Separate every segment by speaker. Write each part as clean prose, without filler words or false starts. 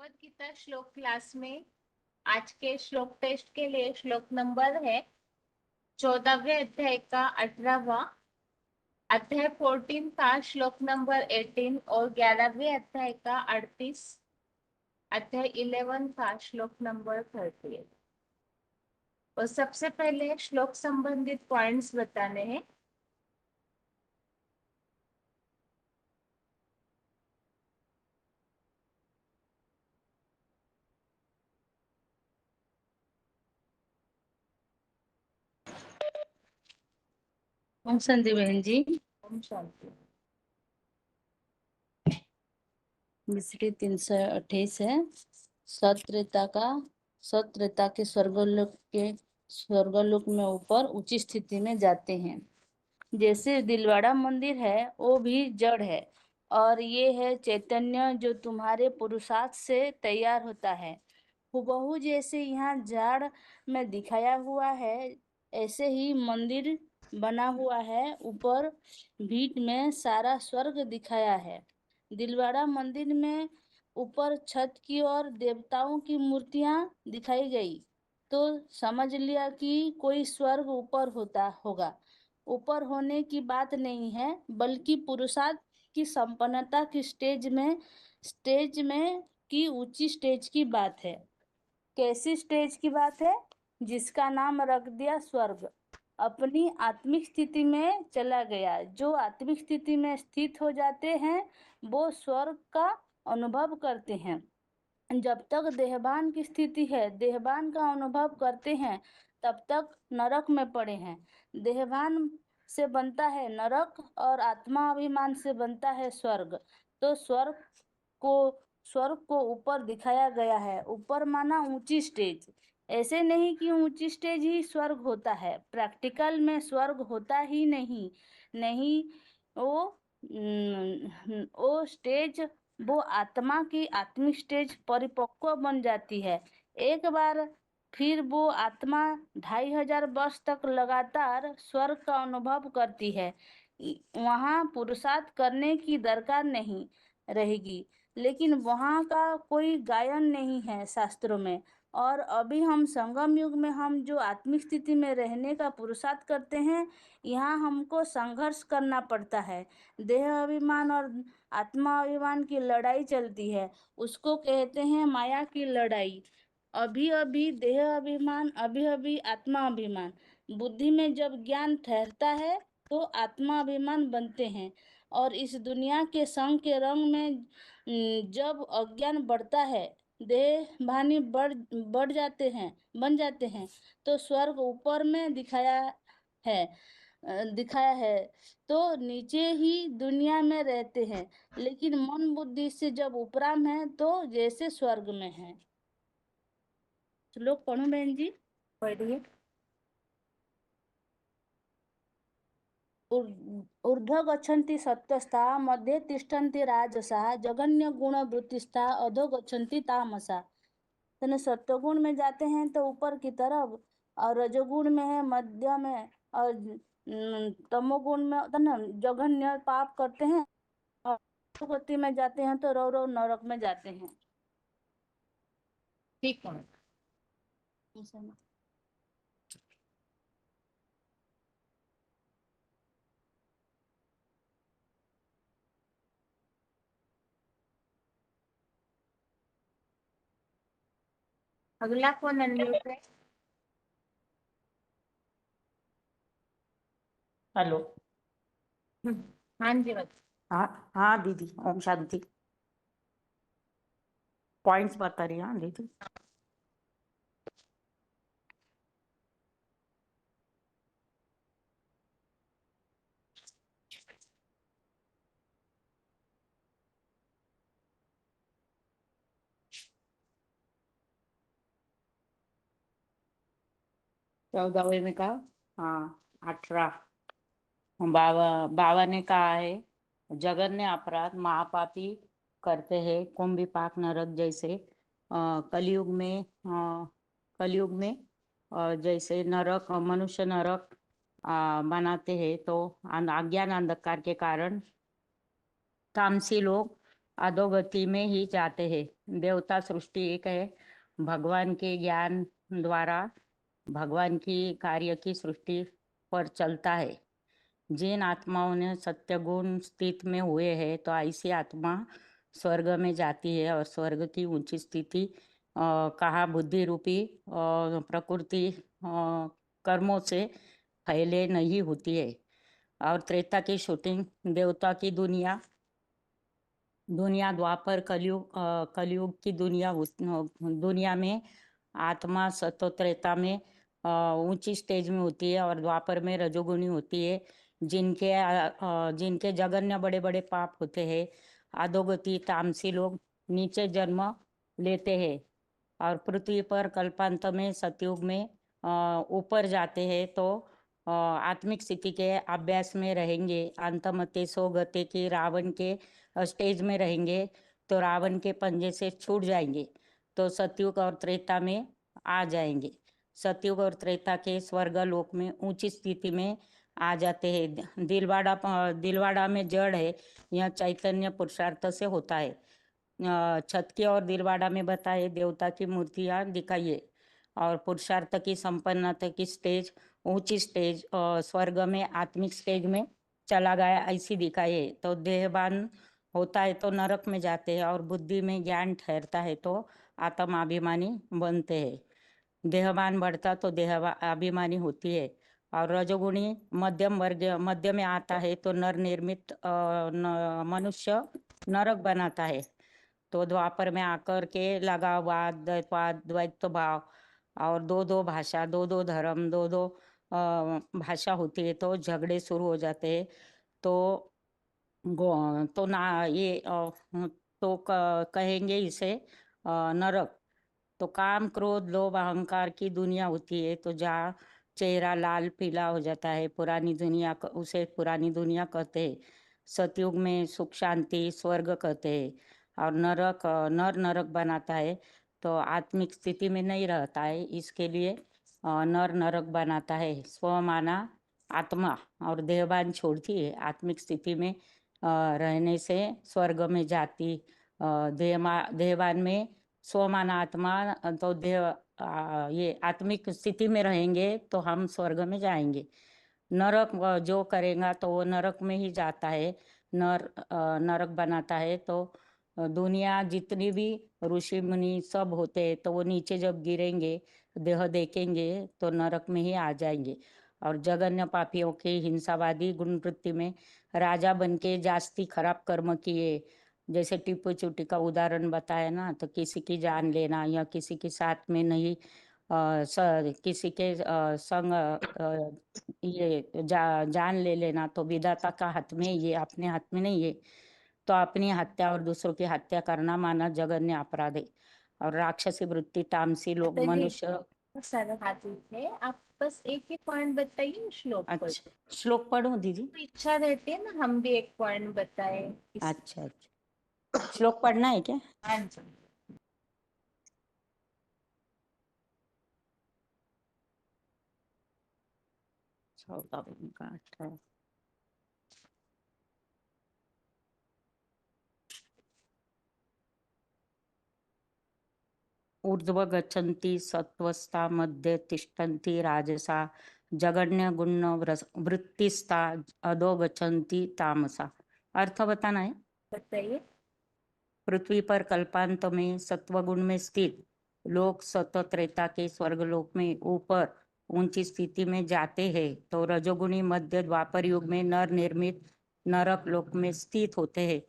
Speaker 1: भगवत श्लोक क्लास में आज के श्लोक टेस्ट के लिए श्लोक नंबर है 14वें अध्याय का 18वां, अध्याय 14 का श्लोक नंबर 18 और 11वें अध्याय का 38, अध्याय 11 का श्लोक नंबर 38। और सबसे पहले श्लोक संबंधित पॉइंट्स बताने हैं।
Speaker 2: ओम शांति बहन जी।
Speaker 1: ओम शांति।
Speaker 2: मिस्री 328 है। सत्रेता के स्वर्गलोक में ऊपर ऊंची स्थिति में जाते हैं। जैसे दिलवाड़ा मंदिर है वो भी जड़ है और ये है चैतन्य जो तुम्हारे पुरुषार्थ से तैयार होता है। हुबहू जैसे यहाँ झाड़ में दिखाया हुआ है ऐसे ही मंदिर बना हुआ है। ऊपर भीट में सारा स्वर्ग दिखाया है। दिलवाड़ा मंदिर में ऊपर छत की ओर देवताओं की मूर्तियां दिखाई गई तो समझ लिया कि कोई स्वर्ग ऊपर होता होगा। ऊपर होने की बात नहीं है बल्कि पुरुषार्थ की संपन्नता की स्टेज में की ऊंची स्टेज की बात है। कैसी स्टेज की बात है? जिसका नाम रख दिया स्वर्ग। अपनी आत्मिक स्थिति में चला गया। जो आत्मिक स्थिति में स्थित हो जाते हैं वो स्वर्ग का अनुभव करते हैं। जब तक देहभान की स्थिति है, देहभान का अनुभव करते हैं, तब तक नरक में पड़े हैं। देहभान से बनता है नरक और आत्मा अभिमान से बनता है स्वर्ग। तो स्वर्ग को ऊपर दिखाया गया है। ऊपर माना ऊंची स्टेज। ऐसे नहीं कि ऊंची स्टेज ही स्वर्ग होता है। प्रैक्टिकल में स्वर्ग होता ही नहीं। नहीं, वो स्टेज, वो आत्मा की आत्मिक स्टेज परिपक्व बन जाती है। एक बार फिर वो आत्मा 2500 वर्ष तक लगातार स्वर्ग का अनुभव करती है। वहाँ पुरुषार्थ करने की दरकार नहीं रहेगी। लेकिन वहाँ का कोई गायन नहीं है शास्त्रों में। और अभी हम संगम युग में हम जो आत्मिक स्थिति में रहने का पुरुषार्थ करते हैं, यहाँ हमको संघर्ष करना पड़ता है। देह अभिमान और आत्मा अभिमान की लड़ाई चलती है। उसको कहते हैं माया की लड़ाई। अभी अभी देह अभिमान, अभी अभी आत्मा अभिमान। बुद्धि में जब ज्ञान ठहरता है तो आत्मा अभिमान बनते हैं। और इस दुनिया के संग के रंग में जब अज्ञान बढ़ता है, देह भानी बढ़ जाते हैं, बन जाते हैं, तो स्वर्ग ऊपर में है दिखाया है तो नीचे ही दुनिया में रहते हैं। लेकिन मन बुद्धि से जब उपराम है तो जैसे स्वर्ग में है। श्लोक पढ़ो बहन जी।
Speaker 1: पढ़िए।
Speaker 2: ऊर्ध्व गच्छन्ति सत्त्वस्था मध्ये तिष्ठन्ति राजसा जघन्य गुण वृत्तिस्था अधो गच्छन्ति तामसा। तो सत्वगुण में जाते हैं तो ऊपर की तरफ, और रजोगुण में है मध्य में, और तमोगुण में तो ना जघन्य पाप करते हैं, और गति में जाते हैं तो रौ रौ नरक में जाते हैं।
Speaker 1: ठीक है। अगला कौन अनम्यूट है?
Speaker 3: हेलो।
Speaker 1: हाँ जी बच्चे।
Speaker 3: हाँ हाँ दीदी, ओम शांति। पॉइंट्स बता रही। हाँ दीदी। चौदहवें में कहा। हाँ 18। बाबा ने कहा है जघन्य अपराध महापापी करते हैं कुंभी पाक नरक जैसे। कलयुग में जैसे नरक मनुष्य नरक बनाते हैं तो अज्ञान अंधकार के कारण तामसी लोग अधोगति में ही जाते हैं। देवता सृष्टि एक है, भगवान के ज्ञान द्वारा भगवान की कार्य की सृष्टि पर चलता है। जिन आत्माओं ने सत्य गुण स्थित में हुए हैं तो ऐसी आत्मा स्वर्ग में जाती है, और स्वर्ग की ऊंची स्थिति कहा बुद्धि रूपी प्रकृति कर्मों से फैले नहीं होती है। और त्रेता की शूटिंग देवता की दुनिया द्वापर कलयुग की दुनिया में आत्मा सतो त्रेता में ऊंची स्टेज में होती है, और द्वापर में रजोगुणी होती है। जिनके जघन्य बड़े बड़े पाप होते हैं, अधोगति तामसी लोग नीचे जन्म लेते हैं, और पृथ्वी पर कल्पांत में सतयुग में ऊपर जाते हैं, तो आत्मिक स्थिति के अभ्यास में रहेंगे। अंतमते सो गते की रावण के स्टेज में रहेंगे तो रावण के पंजे से छूट जाएंगे, तो सतयुग और त्रेता में आ जाएंगे। सतयुग और त्रेता के स्वर्ग लोक में ऊंची स्थिति में आ जाते हैं। दिलवाड़ा में जड़ है, यह चैतन्य पुरुषार्थ से होता है। छत और दिलवाड़ा में बताए देवता की मूर्तियां दिखाइए, और पुरुषार्थ की संपन्नता की स्टेज ऊंची स्टेज स्वर्ग में आत्मिक स्टेज में चला गया ऐसी दिखाइए। तो देहबान होता है तो नरक में जाते हैं, और बुद्धि में ज्ञान ठहरता है तो आत्माभिमानी बनते हैं। देहबान बढ़ता तो अभिमानी होती है, और रजोगुणी मध्य में आता है तो नर निर्मित मनुष्य नरक बनाता है। तो द्वापर में आकर के लगाव वाद द्वैत भाव और दो भाषा दो धर्म दो भाषा होती है, तो झगड़े शुरू हो जाते हैं। तो ना ये तो कहेंगे इसे नरक। तो काम क्रोध लोभ अहंकार की दुनिया होती है, तो जहाँ चेहरा लाल पीला हो जाता है उसे पुरानी दुनिया कहते हैं। सतयुग में सुख शांति स्वर्ग कहते हैं, और नर नरक बनाता है तो आत्मिक स्थिति में नहीं रहता है, इसके लिए नर नरक बनाता है। स्वमाना आत्मा और देहबान छोड़ती है, आत्मिक स्थिति में रहने से स्वर्ग में जाती। देहबान में स्वमाना आत्मा तो ये आत्मिक स्थिति में रहेंगे तो हम स्वर्ग में जाएंगे। नरक जो करेगा तो वो नरक में ही जाता है, नरक बनाता है। तो दुनिया जितनी भी ऋषि मुनि सब होते हैं तो वो नीचे जब गिरेंगे देह देखेंगे तो नरक में ही आ जाएंगे। और जघन्य पापियों के हिंसावादी गुणवृत्ति में राजा बन के जास्ती खराब कर्म किए, जैसे टिप्पू चुट्टी का उदाहरण बताया ना, तो किसी की जान लेना या किसी के साथ में नहीं किसी के संग ये जान ले लेना, तो विधाता का हाथ में, ये अपने हाथ में नहीं है। तो अपनी हत्या और दूसरों की हत्या करना माना जघन्य अपराध है। और राक्षसी वृत्ति तामसी लोग मनुष्य।
Speaker 1: सारा हाथी थे, आप बस एक एक पॉइंट बताइए श्लोक पर।
Speaker 3: अच्छा, श्लोक पढ़ूं दीदी?
Speaker 1: तो इच्छा रहती है ना हम भी एक पॉइंट बताए।
Speaker 3: अच्छा, श्लोक पढ़ना है क्या?
Speaker 1: हाँ जी।
Speaker 3: ऊर्ध्व गच्छन्ति सत्वस्था मध्ये तिष्ठन्ति राजसा जगन्य गुण वृत्तिस्था अधो गच्छन्ति तामसा। अर्थ बताना है।
Speaker 1: बताइए।
Speaker 3: पृथ्वी पर कल्पांत में सत्वगुण में स्थित लोग सत त्रेता के स्वर्गलोक में ऊपर ऊंची स्थिति में जाते हैं, तो रजोगुणी मध्य द्वापर युग में नर निर्मित नरक लोक में स्थित होते हैं,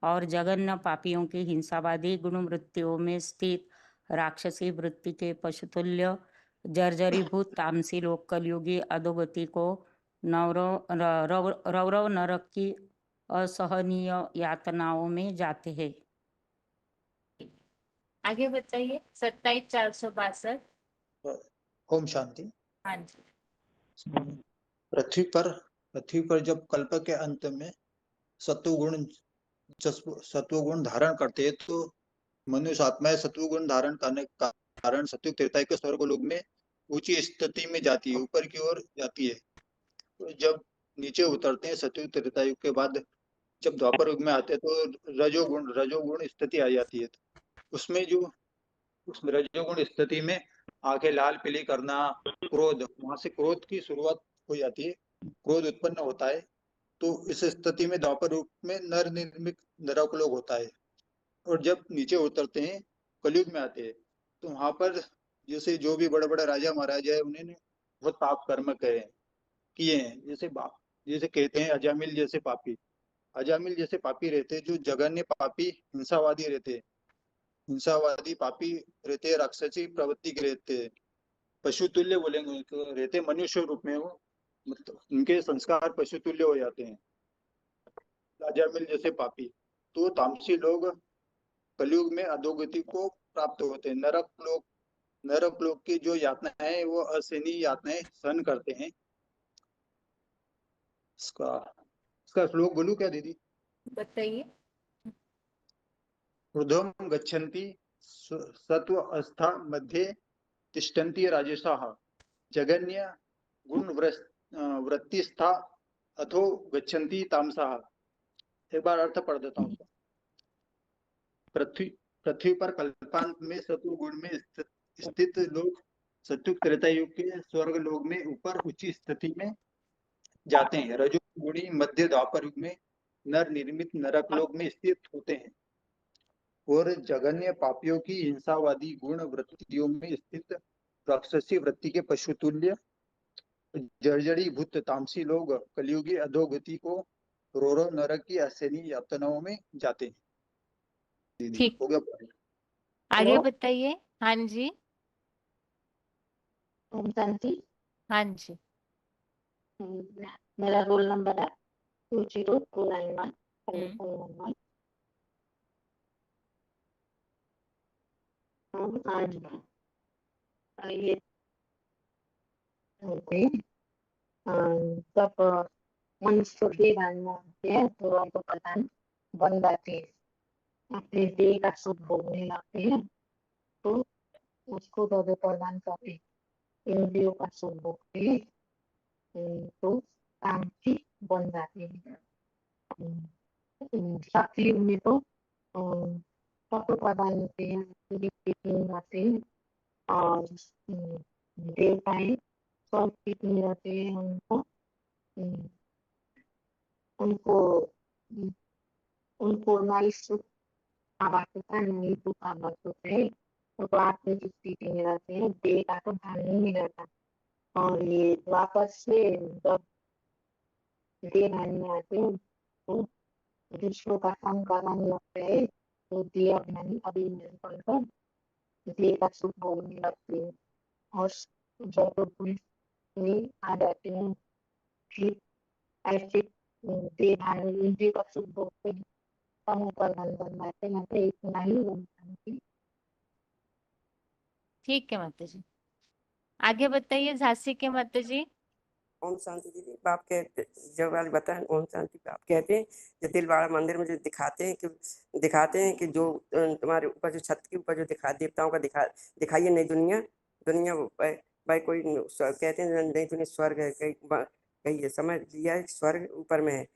Speaker 3: और जघन्य पापियों की हिंसावादी गुण वृत्तियों में स्थित राक्षसी वृत्ति के पशुतुल्य जर्जरीभूत तामसी लोक कलयुगी अधोगति को रौरव नरक की असहनीय यातनाओं में जाते हैं।
Speaker 1: आगे बताइए। 27,462।
Speaker 4: ओम शांति।
Speaker 1: हाँ जी।
Speaker 4: पृथ्वी पर जब कल्प के अंत में सत्वगुण धारण करते हैं, तो मनुष्य आत्माएं सत्वगुण धारण करने के कारण सत्युग त्रेता के स्वर्गलोक में ऊंची स्थिति में जाती है, ऊपर की ओर जाती है। तो जब नीचे उतरते हैं सत्युग त्रेता युग के बाद, जब द्वापर युग में आते हैं तो रजोगुण स्थिति आ जाती है। उसमें जो उस रजोगुण स्थिति में आंखें लाल पीली करना, क्रोध, वहां से क्रोध की शुरुआत हो जाती है, क्रोध उत्पन्न होता है। तो इस स्थिति में द्वापर युग में नर निर्मित नरक लोक होता है। और जब नीचे उतरते हैं, कलयुग में आते हैं, तो वहां पर जैसे जो भी बड़े बड़े राजा महाराजा है, उन्होंने बहुत पाप कर्म किए हैं। जैसे कहते हैं अजामिल जैसे पापी, अजामिल जैसे पापी रहते हैं, जो जघन्य पापी, हिंसावादी रहते हैं, हिंसावादी पापी रहते हैं, राक्षसी प्रवृत्ति के रहते हैं, पशु तुल्य बोलेंगे उनको, रहते हैं मनुष्य रूप में वो, मतलब उनके संस्कार पशु तुल्य हो जाते हैं, अजामिल जैसे पापी। तो तामसी लोग कलयुग में अधोगति को प्राप्त होते हैं, नरक लोक की जो यातनाएं हैं, वो असहनीय यातनाएं सहन करते हैं। इसका इसका श्लोक बोलूं क्या दीदी?
Speaker 1: बताइए।
Speaker 4: ऊर्ध्वं गच्छन्ति सत्व अवस्था मध्ये तिष्ठन्ति राजसाः जगन्य गुण वृत्तिस्था अथो गच्छन्ति तामसाः। एक बार अर्थ पढ़ देता हूँ उसका। पृथ्वी पृथ्वी पर कल्पांत में सत्व गुण में स्थित लोग सत्युग त्रेता युग के स्वर्ग लोक में ऊपर उच्च स्थिति में जाते हैं। रजोगुणी मध्य द्वापर युग में नर निर्मित नरक लोक में स्थित होते हैं। और जघन्य पापियों की हिंसावादी गुण वृत्तियों में स्थित राक्षसी वृत्ति के पशुतुल्य जर्जरी भूत तामसी लोग कलयुगी अधोगति को रोरो नरक की असहनीय यातनाओं में जाते हैं। दीदी
Speaker 1: ठीक,
Speaker 4: हो गया पूरा?
Speaker 1: आगे
Speaker 3: हेलो।
Speaker 1: बताइए। हाँ जी।
Speaker 5: ओम शांति।
Speaker 1: हाँ जी।
Speaker 5: मेरा रोल नंबर है 20291।
Speaker 1: हम्म।
Speaker 5: हम आज ये होते हैं, जब मनुष्य देह धारण होते हैं तो हमको पता नहीं बन जाते हैं, अपने देह का सुख भोगने लगते हैं, तो उसको हृदय प्रदान करते हैं। इंद्रियों का सुख भोगते हैं, तो शांति बन जाते हैं। सतयुग में तो तत्व प्रदान होते हैं, आते हैं, और देवताएं सब कितने रहते हैं, उनको उनको नाई सुख आवाज होता है, नाई दुख आवाज होता है, तो आत्म की स्थिति में रहते हैं, देह का तो भान नहीं रहता। और ये वापस से जब देह भान में आते हैं तो दूसरों का काम कराने लगते हैं, तो देह अभिमानी अभिमान बनकर देह का सुख भोगने लगते हैं और जब पुलिस में आ जाते हैं, फिर ऐसे देह भान इंद्रिय का सुख भोगते हैं, तमो प्रधान बन जाते हैं। तो इतना ही बनता है।
Speaker 1: ठीक है माता जी, आगे बताइए झांसी के माता जी।
Speaker 6: ओम शांति दीदी। बाप कहते जो वाले बताए ओम शांति, बाप कहते हैं जो दिलवाड़ा मंदिर में जो दिखाते हैं कि जो तुम्हारे ऊपर जो छत के ऊपर जो देवताओं का दिखाइए नई दुनिया, भाई कोई कहते हैं नई दुनिया स्वर्ग है, कहीं समझ लिया है स्वर्ग ऊपर में है।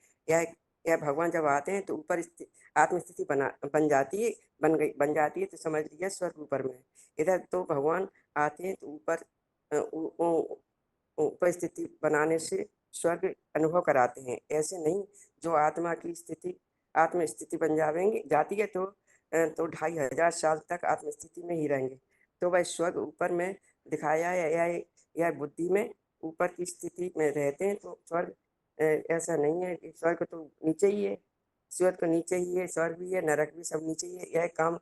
Speaker 6: यह भगवान जब आते हैं तो ऊपर आत्मस्थिति बन जाती है, बन जाती है, तो समझ लिया स्वर्ग ऊपर में है। इधर तो भगवान आते हैं तो ऊपर उपस्थिति बनाने से स्वर्ग अनुभव कराते हैं। ऐसे नहीं, जो आत्मा की स्थिति आत्म स्थिति बन जाती है तो 2500 साल तक आत्म स्थिति में ही रहेंगे। तो वह स्वर्ग ऊपर में दिखाया है, यह बुद्धि में ऊपर की स्थिति में रहते हैं। तो स्वर्ग ऐसा नहीं है कि स्वर्ग तो नीचे ही है, स्वर्ग तो नीचे ही है, स्वर्ग भी है, नरक भी सब नीचे ही है। यह काम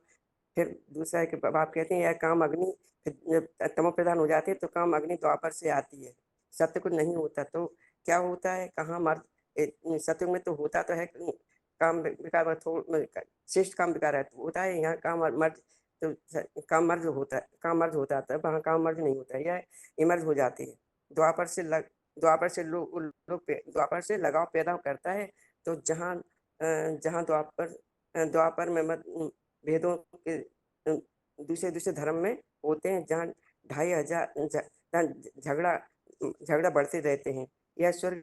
Speaker 6: फिर दूसरा है कि बाप कहते हैं यह काम अग्नि, जब तमो प्रधान हो जाते हैं तो काम अग्नि द्वापर से आती है, सत्य कुछ नहीं होता। तो क्या होता है, कहाँ मर्द सत्युग में तो होता तो है काम विकार, श्रेष्ठ काम विकार है तो होता है, यहाँ काम मर्ज तो काम मर्ज होता है, वहाँ काम मर्ज नहीं होता है, यह इमर्ज हो जाती है। द्वापर से द्वापर से लगाव पैदा करता है। तो जहाँ द्वापर में भेदों के दूसरे धर्म में होते हैं, जहाँ 2500 झगड़ा बढ़ते रहते हैं। यह स्वर्ग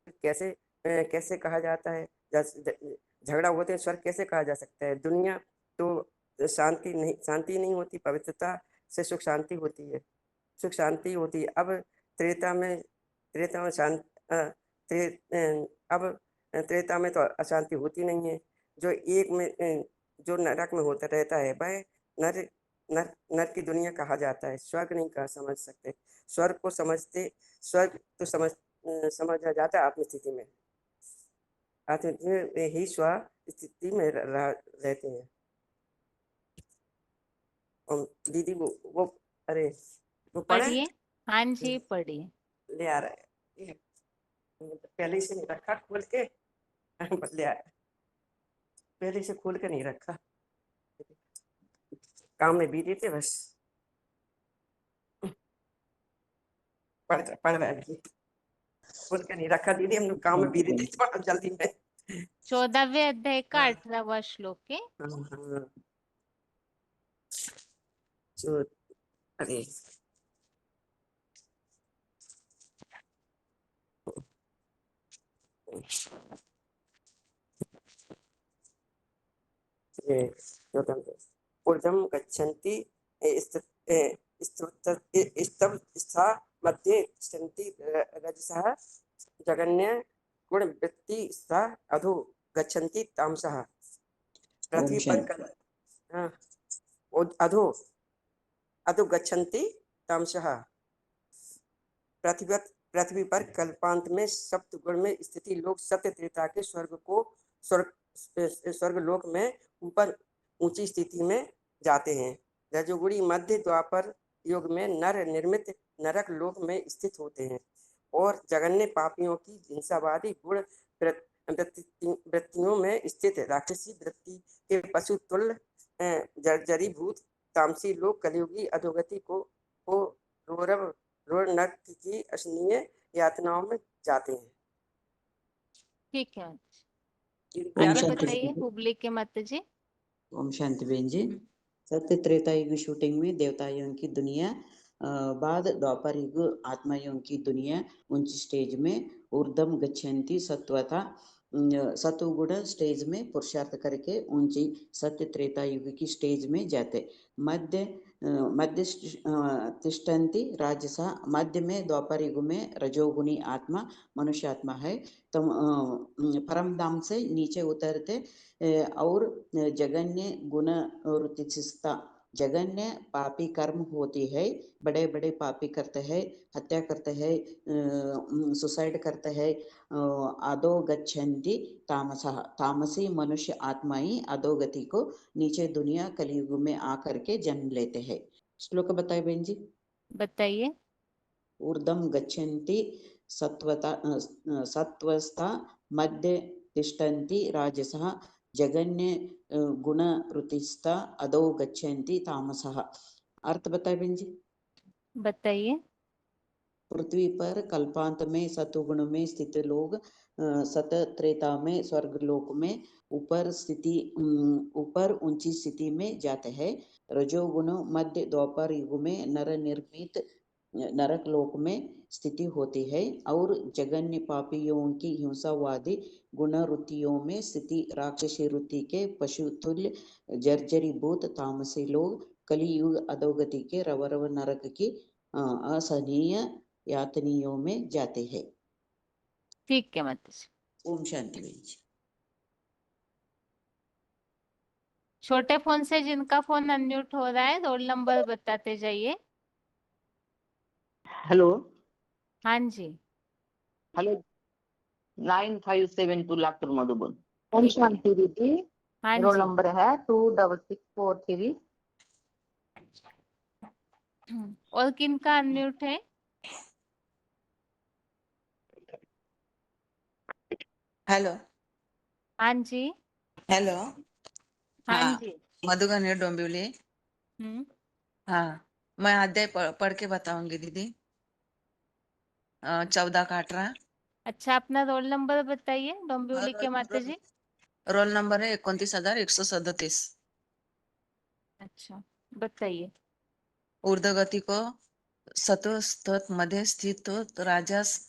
Speaker 6: कैसे कहा जाता है, झगड़ा होते हैं, स्वर्ग कैसे कहा जा सकता है? दुनिया तो शांति नहीं होती, पवित्रता से सुख शांति होती है, सुख शांति होती है। अब त्रेता में शांत अब त्रेता में तो अशांति होती नहीं है। जो एक में जो नरक में होता रहता है वह नर नर नर की दुनिया कहा जाता है, स्वर्ग नहीं कहा समझ सकते। स्वर्ग को समझते, स्वर्ग तो समझा जाता है आत्मस्थिति में, आत्मस्थिति में ही स्व स्थिति में रहते हैं। और दीदी वो अरे वो पढ़े
Speaker 1: पढ़िए। हाँ जी पढ़िए।
Speaker 6: ले आ रहा है, ये पहले से नहीं रखा खोल के, बस ले आया, पहले से खोल के नहीं रखा, काम में बिजी थे बस। पढ़ रहा है, खोल के नहीं रखा दीदी, हम लोग काम में बिजी थे थोड़ा जल्दी में।
Speaker 1: 14वें अध्याय का
Speaker 6: हाँ।
Speaker 1: 18वां श्लोक है।
Speaker 6: हाँ, जो अरे ये ऊर्ध्वं गच्छन्ति स्था मध्ये तिष्ठन्ति रजसः जगन्य गुणवृत्ति सा अधो गच्छन्ति तामसः। पृथ्वी पर हाँ, अधो अधो गच्छन्ति तामसः। पृथ्वी पर कल्पांत में सप्त गुण में स्थिति लोग सत्य त्रेता के स्वर्ग लोक में ऊपर ऊंची स्थिति में जाते हैं। रजोगुणी मध्य द्वापर युग में नर निर्मित नरक लोक में स्थित होते हैं और जगन्य पापियों की हिंसावादी गुण वृत्तियों में स्थित राक्षसी वृत्ति के पशु तुल्य जर्जरीभूत तामसी लोग कलियुगी अधोगति को रोड नरक की असनीय यातनाओं में जाते हैं।
Speaker 1: ठीक है।
Speaker 6: क्या
Speaker 1: आगे
Speaker 6: रखा?
Speaker 1: बताइए हुबली के मत जी।
Speaker 7: ओम शांति बहन जी। सत्य त्रेता युग शूटिंग में देवताओं की दुनिया, बाद द्वापर युग आत्माओं की दुनिया ऊंची स्टेज में ऊर्ध्वम गच्छन्ति सत्वता सत्वगुण स्टेज में पुरुषार्थ करके ऊंची सत्य त्रेता युग की स्टेज में जाते। मध्य तिष्ठन्ति राजसा, मध्य में द्वापर युग में रजोगुणी आत्मा मनुष्य आत्मा है, तो परम धाम से नीचे उतरते और जगन्य गुण रुचिस्ता, जगन्य पापी कर्म होती है, बड़े बड़े पापी करते हैं, हत्या करते हैं, सुसाइड करते हैं, अधो गच्छन्ति तामसः, तामसी मनुष्य आत्माएं अधोगति को नीचे दुनिया कलयुग में आकर के जन्म लेते हैं। श्लोक बताए बहन जी।
Speaker 1: बताइए।
Speaker 7: ऊर्ध्वं गच्छन्ति सत्वस्था, मध्य तिष्ठन्ति राजसः, जगन्य गुण रुतिस्था, अधो गच्छन्ति तामसः। अर्थ बताए बहन जी।
Speaker 1: बताइए।
Speaker 7: पृथ्वी पर कल्पांत में सतुगुण में स्थित लोग सत त्रेता में स्वर्ग लोक में ऊपर ऊंची स्थिति में जाते हैं। रजोगुण मध्य द्वापर युग में नर निर्मित नरक लोक में स्थिति होती है और जगन्य पापियों की हिंसावादी गुण रुतियों में स्थिति राक्षसी रुति के पशुतुल्य जर्जरीभूत तामसी लोग कलियुग अधोगति के रवरव नरक की असहनीय यातनियों में जाते हैं।
Speaker 1: ठीक है माता जी।
Speaker 7: ओम शांति बहन जी।
Speaker 1: छोटे फोन से जिनका फोन अनम्यूट हो रहा है रोल नंबर बताते जाइए।
Speaker 5: हेलो
Speaker 1: हाँ जी।
Speaker 5: हेलो 9572 लाखपुर मधुबन। ओम शांति दीदी।
Speaker 1: हाँ
Speaker 5: रोल
Speaker 1: जी।
Speaker 5: नंबर है 26643।
Speaker 1: और किनका अनम्यूट है?
Speaker 8: हेलो
Speaker 1: हाँ जी।
Speaker 8: हेलो।
Speaker 1: हाँ
Speaker 8: हाँ,
Speaker 1: जी।
Speaker 8: मधुबनी डोंबिवली। हाँ, मैं अध्याय पढ़ के बताऊंगी दीदी। 14 का 18।
Speaker 1: अच्छा अपना रोल नंबर बताइए डोंबिवली के माता जी।
Speaker 8: रोल नंबर है 29,137।
Speaker 1: अच्छा बताइए।
Speaker 8: ऊर्ध्वगति को सतोस्तोत मध्ये स्थित राजस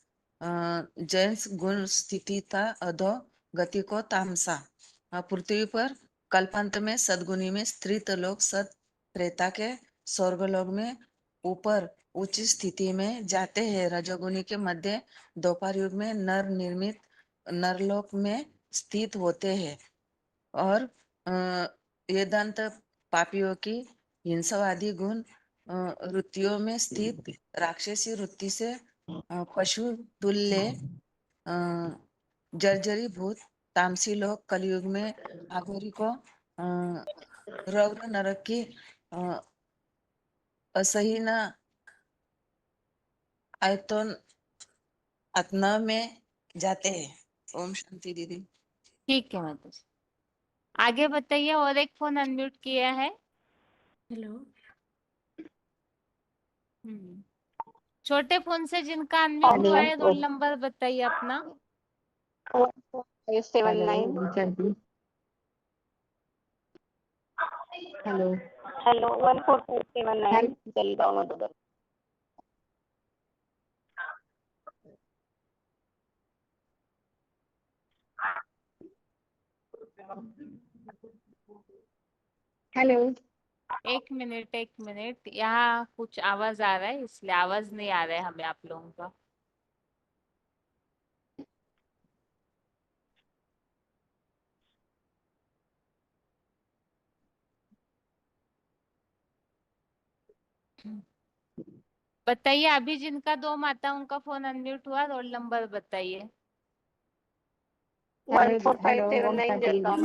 Speaker 8: जैन्स गुण स्थिति था, अधो गति को तामसा। पृथ्वी पर कल्पांत में सद्गुणी में स्त्रीत लोग सत त्रेता के स्वर्गलोक में ऊपर उच्च स्थिति में जाते हैं। रजोगुणी के मध्य द्वापर युग में नर निर्मित नरलोक में स्थित होते हैं। और वेदांत पापियों की हिंसावादी गुण वृत्तियों में स्थित राक्षसी वृत्ति से पशु तुल्य जर्जरी भूत तामसी लोग कलयुग में आघोरी को रौद्र नरक की असहीन आयतन आत्मा में जाते हैं। ओम शांति दीदी।
Speaker 1: ठीक है माता जी, आगे बताइए। और एक फोन अनम्यूट किया है।
Speaker 9: हेलो।
Speaker 1: छोटे फोन से जिनका अनम्यूट हुआ है रोल नंबर बताइए अपना।
Speaker 5: 1459 हेलो 1459 जलगांव मधुबन। हेलो
Speaker 1: एक मिनट, यहाँ कुछ आवाज आ रहा है, इसलिए आवाज नहीं आ रहा है हमें आप लोगों का। बताइए, अभी जिनका दो माताओं का फोन अनम्यूट हुआ रोल नंबर बताइए।
Speaker 5: 1459 जलगांव।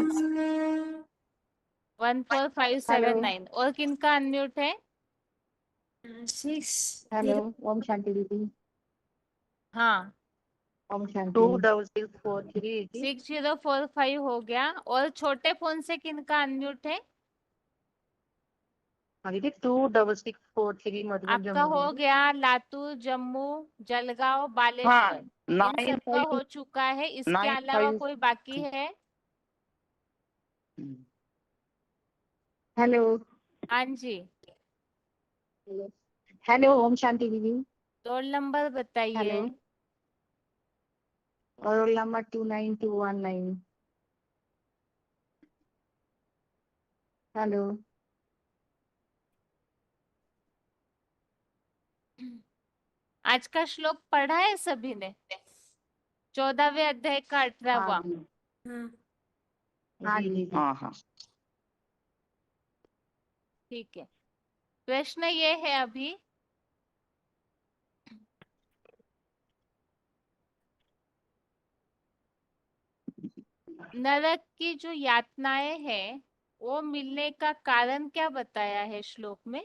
Speaker 1: 14579। और किनका अनम्यूट है?
Speaker 5: हेलो ओम शांति दीदी।
Speaker 1: हाँ,
Speaker 5: ओम शांति 2043
Speaker 1: 6045 हो गया। और छोटे फोन से किनका अनम्यूट है?
Speaker 5: दीदी 26643 मधुबन
Speaker 1: आपका
Speaker 5: जम्मू।
Speaker 1: हो गया। लातूर, जम्मू, जलगांव, बालेश्वर, इन सबका हो चुका है। इसके अलावा कोई बाकी है?
Speaker 5: हेलो
Speaker 1: हाँ जी,
Speaker 5: हेलो ओम शांति दीदी।
Speaker 1: रोल नंबर बताइए।
Speaker 5: हेलो और रोल नंबर 29219। हेलो
Speaker 1: आज का श्लोक पढ़ा है सभी ने? 14वें अध्याय का 18वां।
Speaker 5: हाँ जी
Speaker 3: हाँ।
Speaker 1: ठीक है। प्रश्न ये है अभी, नरक की जो यातनाएं हैं वो मिलने का कारण क्या बताया है श्लोक में?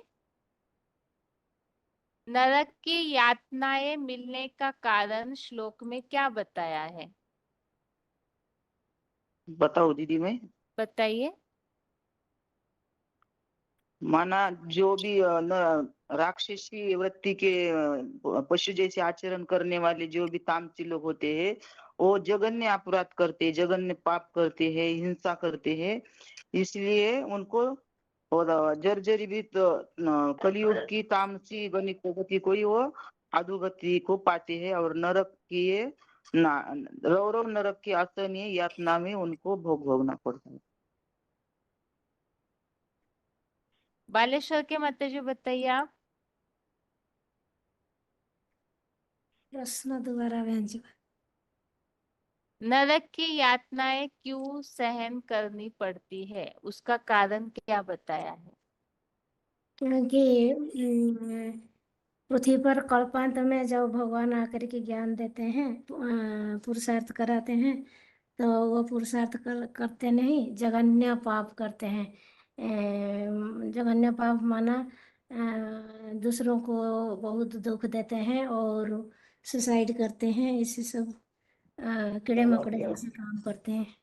Speaker 1: नरक की यातनाएं मिलने का कारण श्लोक में क्या बताया है?
Speaker 10: बताओ दीदी। मैं
Speaker 1: बताइए।
Speaker 10: माना जो भी राक्षसी वृत्ति के पशु जैसे आचरण करने वाले जो भी तामसी लोग होते हैं, वो जघन्य अपराध करते हैं, जघन्य पाप करते हैं, हिंसा करते हैं। इसलिए उनको और जर्जरी भी कलयुग की तामसी गति को ही वो अधोगति को पाते हैं और नरक की रौरव नरक की असहनीय यातना में उनको भोगना पड़ता है।
Speaker 1: बालेश्वर के माता जी बताइए आप।
Speaker 9: प्रश्न दोबारा बहन जी।
Speaker 1: नरक की यातनाएं क्यों सहन करनी पड़ती है, उसका कारण क्या बताया है?
Speaker 9: क्योंकि पृथ्वी पर कल्पांत में जब भगवान आकर के ज्ञान देते हैं, पुरुषार्थ कराते हैं, तो वो पुरुषार्थ करते नहीं, जघन्य पाप करते हैं। जघन्य पाप माना दूसरों को बहुत दुख देते हैं और सुसाइड करते हैं, इसी सब कीड़े मकोड़े जैसे काम करते हैं।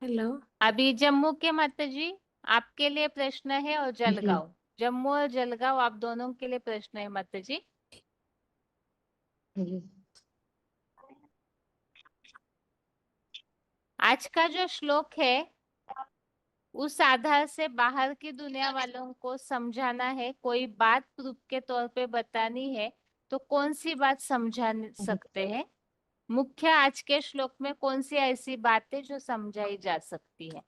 Speaker 9: हेलो।
Speaker 1: अभी जम्मू के माता जी आपके लिए प्रश्न है, और जलगांव, जम्मू और जलगांव आप दोनों के लिए प्रश्न है माता जी। आज का जो श्लोक है उस आधार से बाहर की दुनिया वालों को समझाना है, कोई बात प्रूफ के तौर पे बतानी है तो कौन सी बात समझा सकते हैं? मुख्य आज के श्लोक में कौन सी ऐसी बात है जो समझाई जा सकती है?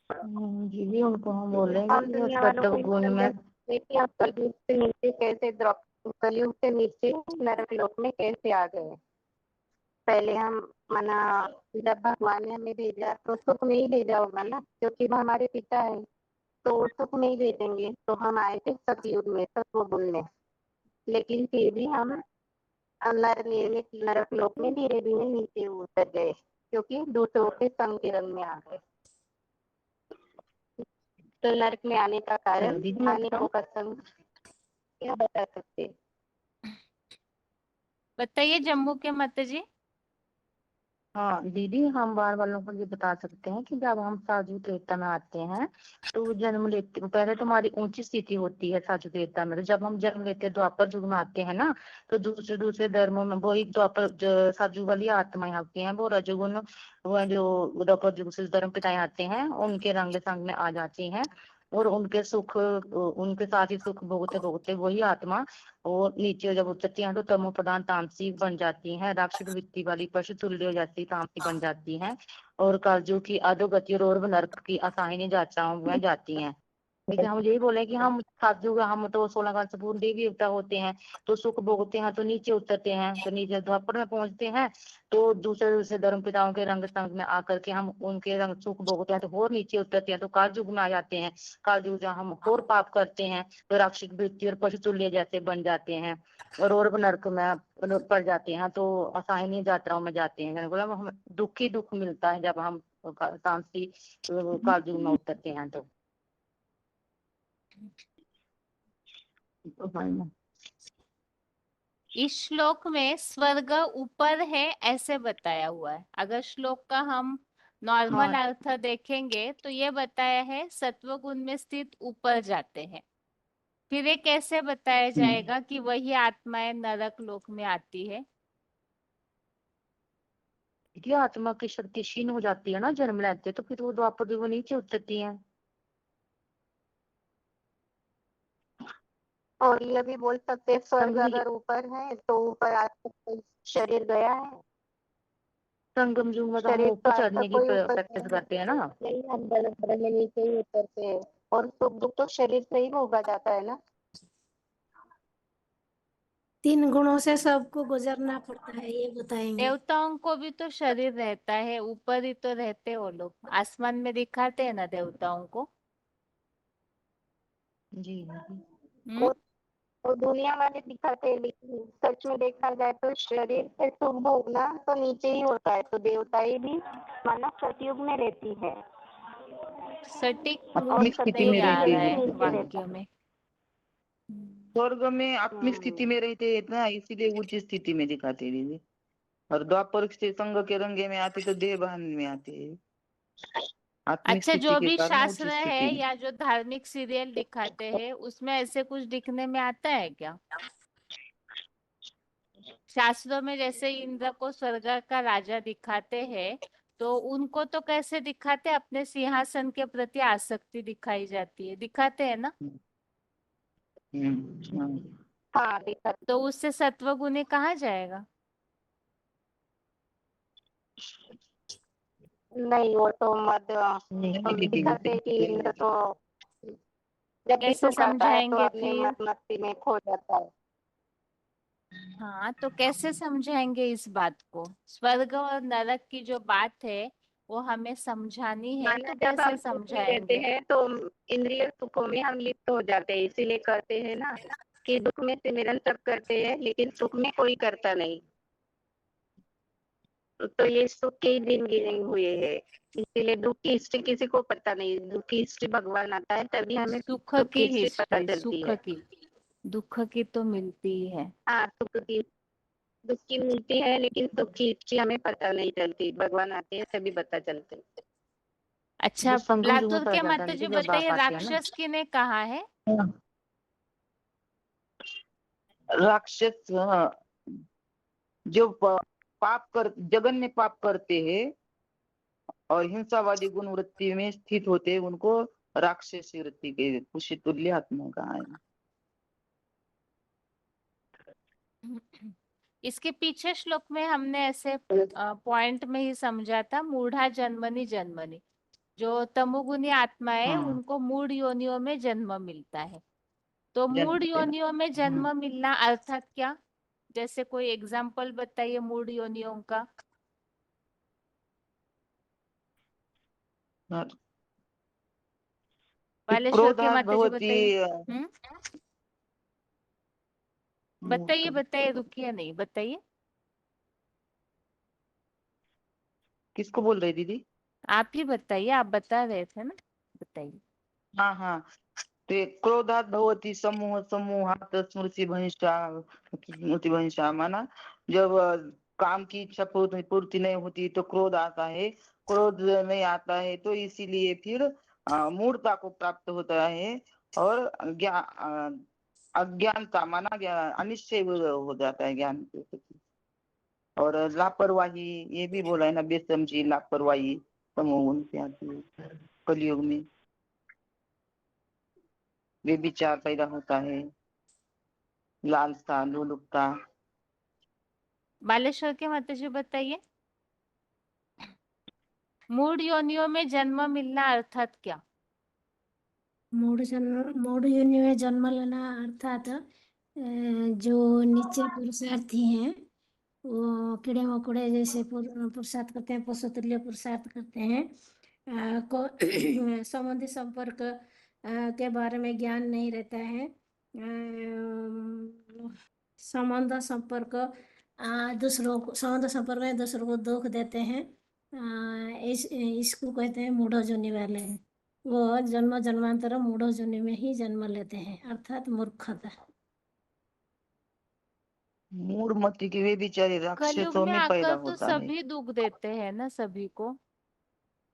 Speaker 5: जी उनको हम बोलेंगे
Speaker 11: हम
Speaker 5: कि
Speaker 11: दुनिया
Speaker 5: वो
Speaker 11: वालों को
Speaker 5: सत्वगुण में
Speaker 11: कि आप कलयुग से नीचे कैसे कलयुग से नीचे नरक लोक में कैसे आ गए। पहले हम मना जब भगवान ने हमें भेजा तो सुख में ही भेजा होगा ना, क्योंकि वो हमारे पिता है, तो वो सुख में ही भेजेंगे। तो हम आए थे सतयुग में, सत्वगुण में, लेकिन फिर भी हम नर निर्मित नरक लोक में धीरे धीरे नीचे उतर गए, क्योंकि दूसरों के संग के रंग में आ गए। तो नरक में आने का कारण अनेकों का संग क्या बता सकते?
Speaker 1: बताइए जम्मू के माता जी।
Speaker 5: हाँ दीदी, हम बार वालों को ये बता सकते हैं कि जब हम साधु त्रेता में आते हैं तो जन्म लेते पहले तो हमारी ऊंची स्थिति होती है साधु त्रेता में। तो जब हम जन्म लेते हैं द्वापर युग में आते हैं ना, तो दूसरे दूसरे धर्मों में वही द्वापर साधु वाली आत्माएं होती हैं, वो रजोगुण वो जो द्वापर युग से धर्म पिताएं आते हैं उनके रंग संग में आ जाती हैं, और उनके सुख उनके साथ ही सुख भोगते भोगते वही आत्मा और नीचे जब उतरती हैं तो तमो प्रधान तामसिक बन जाती हैं, राक्षस वृत्ति वाली पशु तुल्य हो जाती तामसिक बन जाती हैं, और कलयुग की अधोगति और नरक की असाहिनी यात्राओं में जाती हैं। लेकिन हम यही बोले कि हम साधु हम तो 16 काल से पूर्ण देवी देवता होते हैं, तो सुख भोगते हैं तो नीचे उतरते हैं, तो नीचे द्वापर में पहुंचते हैं तो दूसरे दूसरे धर्म पिताओं के रंग संग में आकर के हम उनके रंग सुख भोगते हैं, तो और नीचे उतरते हैं तो कालयुग में आ जाते हैं। कालयुग जहाँ हम और पाप करते हैं तो राक्षस वृत्ति और पशु तुल्य जैसे बन जाते हैं और नरक में पड़ जाते हैं, तो असाहिनी यात्राओं में जाते हैं। बोला हमें दुख ही दुख मिलता है जब हम तामसी कालयुग में उतरते हैं तो
Speaker 1: इस श्लोक में स्वर्ग ऊपर है ऐसे बताया हुआ है। अगर श्लोक का हम नॉर्मल
Speaker 5: हाँ
Speaker 1: अर्थ देखेंगे तो ये बताया है सत्व गुण में स्थित ऊपर जाते हैं। फिर ये कैसे बताया जाएगा कि वही आत्माएं नरक लोक में आती है?
Speaker 5: ये आत्मा की शक्ति क्षीण हो जाती है ना जन्म लेते, तो फिर वो द्वापर युग में नीचे उतरती है।
Speaker 11: और ये भी बोल सकते हैं स्वर्ग
Speaker 5: संगम
Speaker 11: अगर ऊपर है तो ऊपर आज तक कोई शरीर गया है।
Speaker 5: संगम युग में तो हम
Speaker 11: शरीर तो
Speaker 5: ऊपर
Speaker 11: आज
Speaker 5: चढ़ने
Speaker 11: तक
Speaker 5: की
Speaker 11: कोई ऊपर
Speaker 5: प्रैक्टिस करते हैं ना।
Speaker 11: नहीं, हम गलत बड़े में नीचे ही उतरते हैं, और सुख दुख तो शरीर से ही भोगा जाता है ना।
Speaker 9: 3 गुणों से सबको गुजरना पड़ता है, ये बताएंगे।
Speaker 1: देवताओं को भी तो शरीर रहता है, ऊपर ही तो रहते हैं वो लोग, आसमान में दिखाते हैं ना देवताओं को।
Speaker 5: जी
Speaker 1: हम्म।
Speaker 11: वो दुनिया वाले दिखाते हैं, लेकिन सच में देखा जाए तो शरीर से सुख भोगना तो नीचे ही होता है। तो देवताएं भी मानव सतयुग में रहती है
Speaker 1: सटीक
Speaker 11: और
Speaker 10: आत्मिक स्थिति में
Speaker 1: नहीं आ
Speaker 11: सतयुग
Speaker 10: रहते
Speaker 1: रहा
Speaker 11: भी
Speaker 1: है
Speaker 10: हैं।
Speaker 11: नीचे रहता
Speaker 1: वाक्य में।
Speaker 10: स्वर्ग में आत्मिक स्थिति में रहते हैं ना, इसीलिए ऊंची स्थिति में दिखाते हैं दीदी। और द्वापर से संग के रंगे में आते तो देह भान में आते हैं। आत्मिक
Speaker 1: अच्छा,
Speaker 10: स्थिति
Speaker 1: जो
Speaker 10: के
Speaker 1: भी
Speaker 10: कारण
Speaker 1: शास्त्र
Speaker 10: ऊंची स्थिति
Speaker 1: है
Speaker 10: में।
Speaker 1: या जो धार्मिक सीरियल दिखाते हैं उसमें ऐसे कुछ दिखने में आता है क्या? शास्त्रों में जैसे इंद्र को स्वर्ग का राजा दिखाते हैं, तो उनको तो कैसे दिखाते हैं? अपने सिंहासन के प्रति आसक्ति दिखाई जाती है, दिखाते हैं ना?
Speaker 10: हाँ।
Speaker 11: हाँ दिखाते।
Speaker 1: तो उससे सत्वगुणी कहा जाएगा?
Speaker 11: नहीं, वो तो मत
Speaker 10: नहीं दीदी,
Speaker 11: दिखाते हैं कि इंद्र तो जब भी
Speaker 1: कैसे
Speaker 11: सुख आता है तो
Speaker 1: समझाएंगे
Speaker 11: अपने
Speaker 1: फिर?
Speaker 11: मत मस्ती में खो जाता है।
Speaker 1: हाँ, तो कैसे समझाएंगे इस बात को? स्वर्ग और नरक की जो बात है वो हमें समझानी है,
Speaker 11: माना
Speaker 1: तो
Speaker 11: जब हम
Speaker 1: कैसे
Speaker 11: सुख में रहते
Speaker 1: समझाएंगे?
Speaker 11: हैं तो इंद्रिय सुखों में हम लिप्त हो जाते हैं, इसीलिए कहते हैं ना कि दुख में सिमरन सब करते हैं लेकिन सुख में कोई करता नहीं। तो ये सुख के ही दिन गिने हुए हैं, इसीलिए दुख की हिस्ट्री किसी को पता नहीं। दुख की हिस्ट्री भगवान आता है तभी हमें
Speaker 1: सुख
Speaker 11: सुख की
Speaker 1: की
Speaker 11: हिस्ट्री पता
Speaker 1: हिस्ट्री,
Speaker 11: चलती
Speaker 1: सुख
Speaker 11: है।
Speaker 1: की, दुख की तो मिलती ही है।
Speaker 11: हाँ, दुख की मिलती है लेकिन सुख की हिस्ट्री हमें पता नहीं चलती। भगवान आते हैं तभी पता चलते।
Speaker 1: अच्छा,
Speaker 5: वो संगम युग में
Speaker 1: लातूर
Speaker 5: पड़
Speaker 1: के
Speaker 5: जाता
Speaker 1: माता
Speaker 5: है
Speaker 1: जी
Speaker 5: जब बाप
Speaker 1: बताइए,
Speaker 5: आते हैं ना।
Speaker 1: राक्षस किने कहा है?
Speaker 10: राक्षस, हाँ, जो पाप कर जघन्य पाप करते हैं और हिंसावादी गुण वृत्ति में स्थित होते हैं, उनको राक्षसी वृत्ति के कुशी तुल्य आत्मा कहा है।
Speaker 1: इसके पीछे श्लोक में हमने ऐसे पॉइंट में ही समझा था, मूढ़ा जन्मनि जन्मनि, जो तमोगुनी आत्मा है
Speaker 10: हाँ।
Speaker 1: उनको मूढ़ योनियों में जन्म मिलता है। तो
Speaker 10: जन्म
Speaker 1: मूढ़
Speaker 10: मिलता है।
Speaker 1: योनियों में जन्म मिलना अर्थात क्या? जैसे कोई एग्जाम्पल बताइए मूढ़ योनियों का।
Speaker 10: हाँ।
Speaker 1: बालेश्वर के
Speaker 10: क्रोधात
Speaker 1: माता जी
Speaker 10: भवति
Speaker 1: बताइए। बताइए बताइए, रुकिए नहीं, बताइए।
Speaker 10: किसको बोल रही दीदी?
Speaker 1: आप ही बताइए, आप बता रहे थे ना, बताइए।
Speaker 10: हाँ हाँ, ते क्रोधात भवति समूह समूहात स्मृति भविष्य माना जब काम की इच्छा पूर्ति नहीं होती तो क्रोध आता है, क्रोध नहीं आता है तो इसीलिए फिर मूढ़ता को प्राप्त होता है और अज्ञानता माना ज्ञान अनिश्चय हो जाता है ज्ञान के प्रति। और लापरवाही ये भी बोला है ना, बेसमझी लापरवाही तमोगुण से आती है कलयुग में, व्यभिचार पैदा होता है, लालसा लोलुपता।
Speaker 1: बालेश्वर के माता जी बताइए, मूढ़ योनियों में जन्म मिलना अर्थात क्या?
Speaker 9: मूढ़ योनि में जन्म लेना अर्थात जो नीचे पुरुषार्थी हैं वो कीड़े मकोड़े जैसे पुरुषार्थ करते हैं, पशु तुल्य पुरुषार्थ करते हैं, को संबंधी संपर्क के बारे में ज्ञान नहीं रहता है, संबंध संपर्क संबंध संपर्क में दूसरों को दुख देते हैं, इसको कहते हैं मूढ़ योनि वाले हैं। वो जन्म जन्मांतर मूढ़ योनि में ही जन्म लेते हैं, अर्थात मूर्खता।
Speaker 10: मूढ़मती के व्यभिचारी
Speaker 1: कलयुग
Speaker 10: राक्षसों
Speaker 1: में
Speaker 10: में पैदा
Speaker 1: आकर तो
Speaker 10: होता है।
Speaker 1: सभी दुख देते हैं ना, सभी को।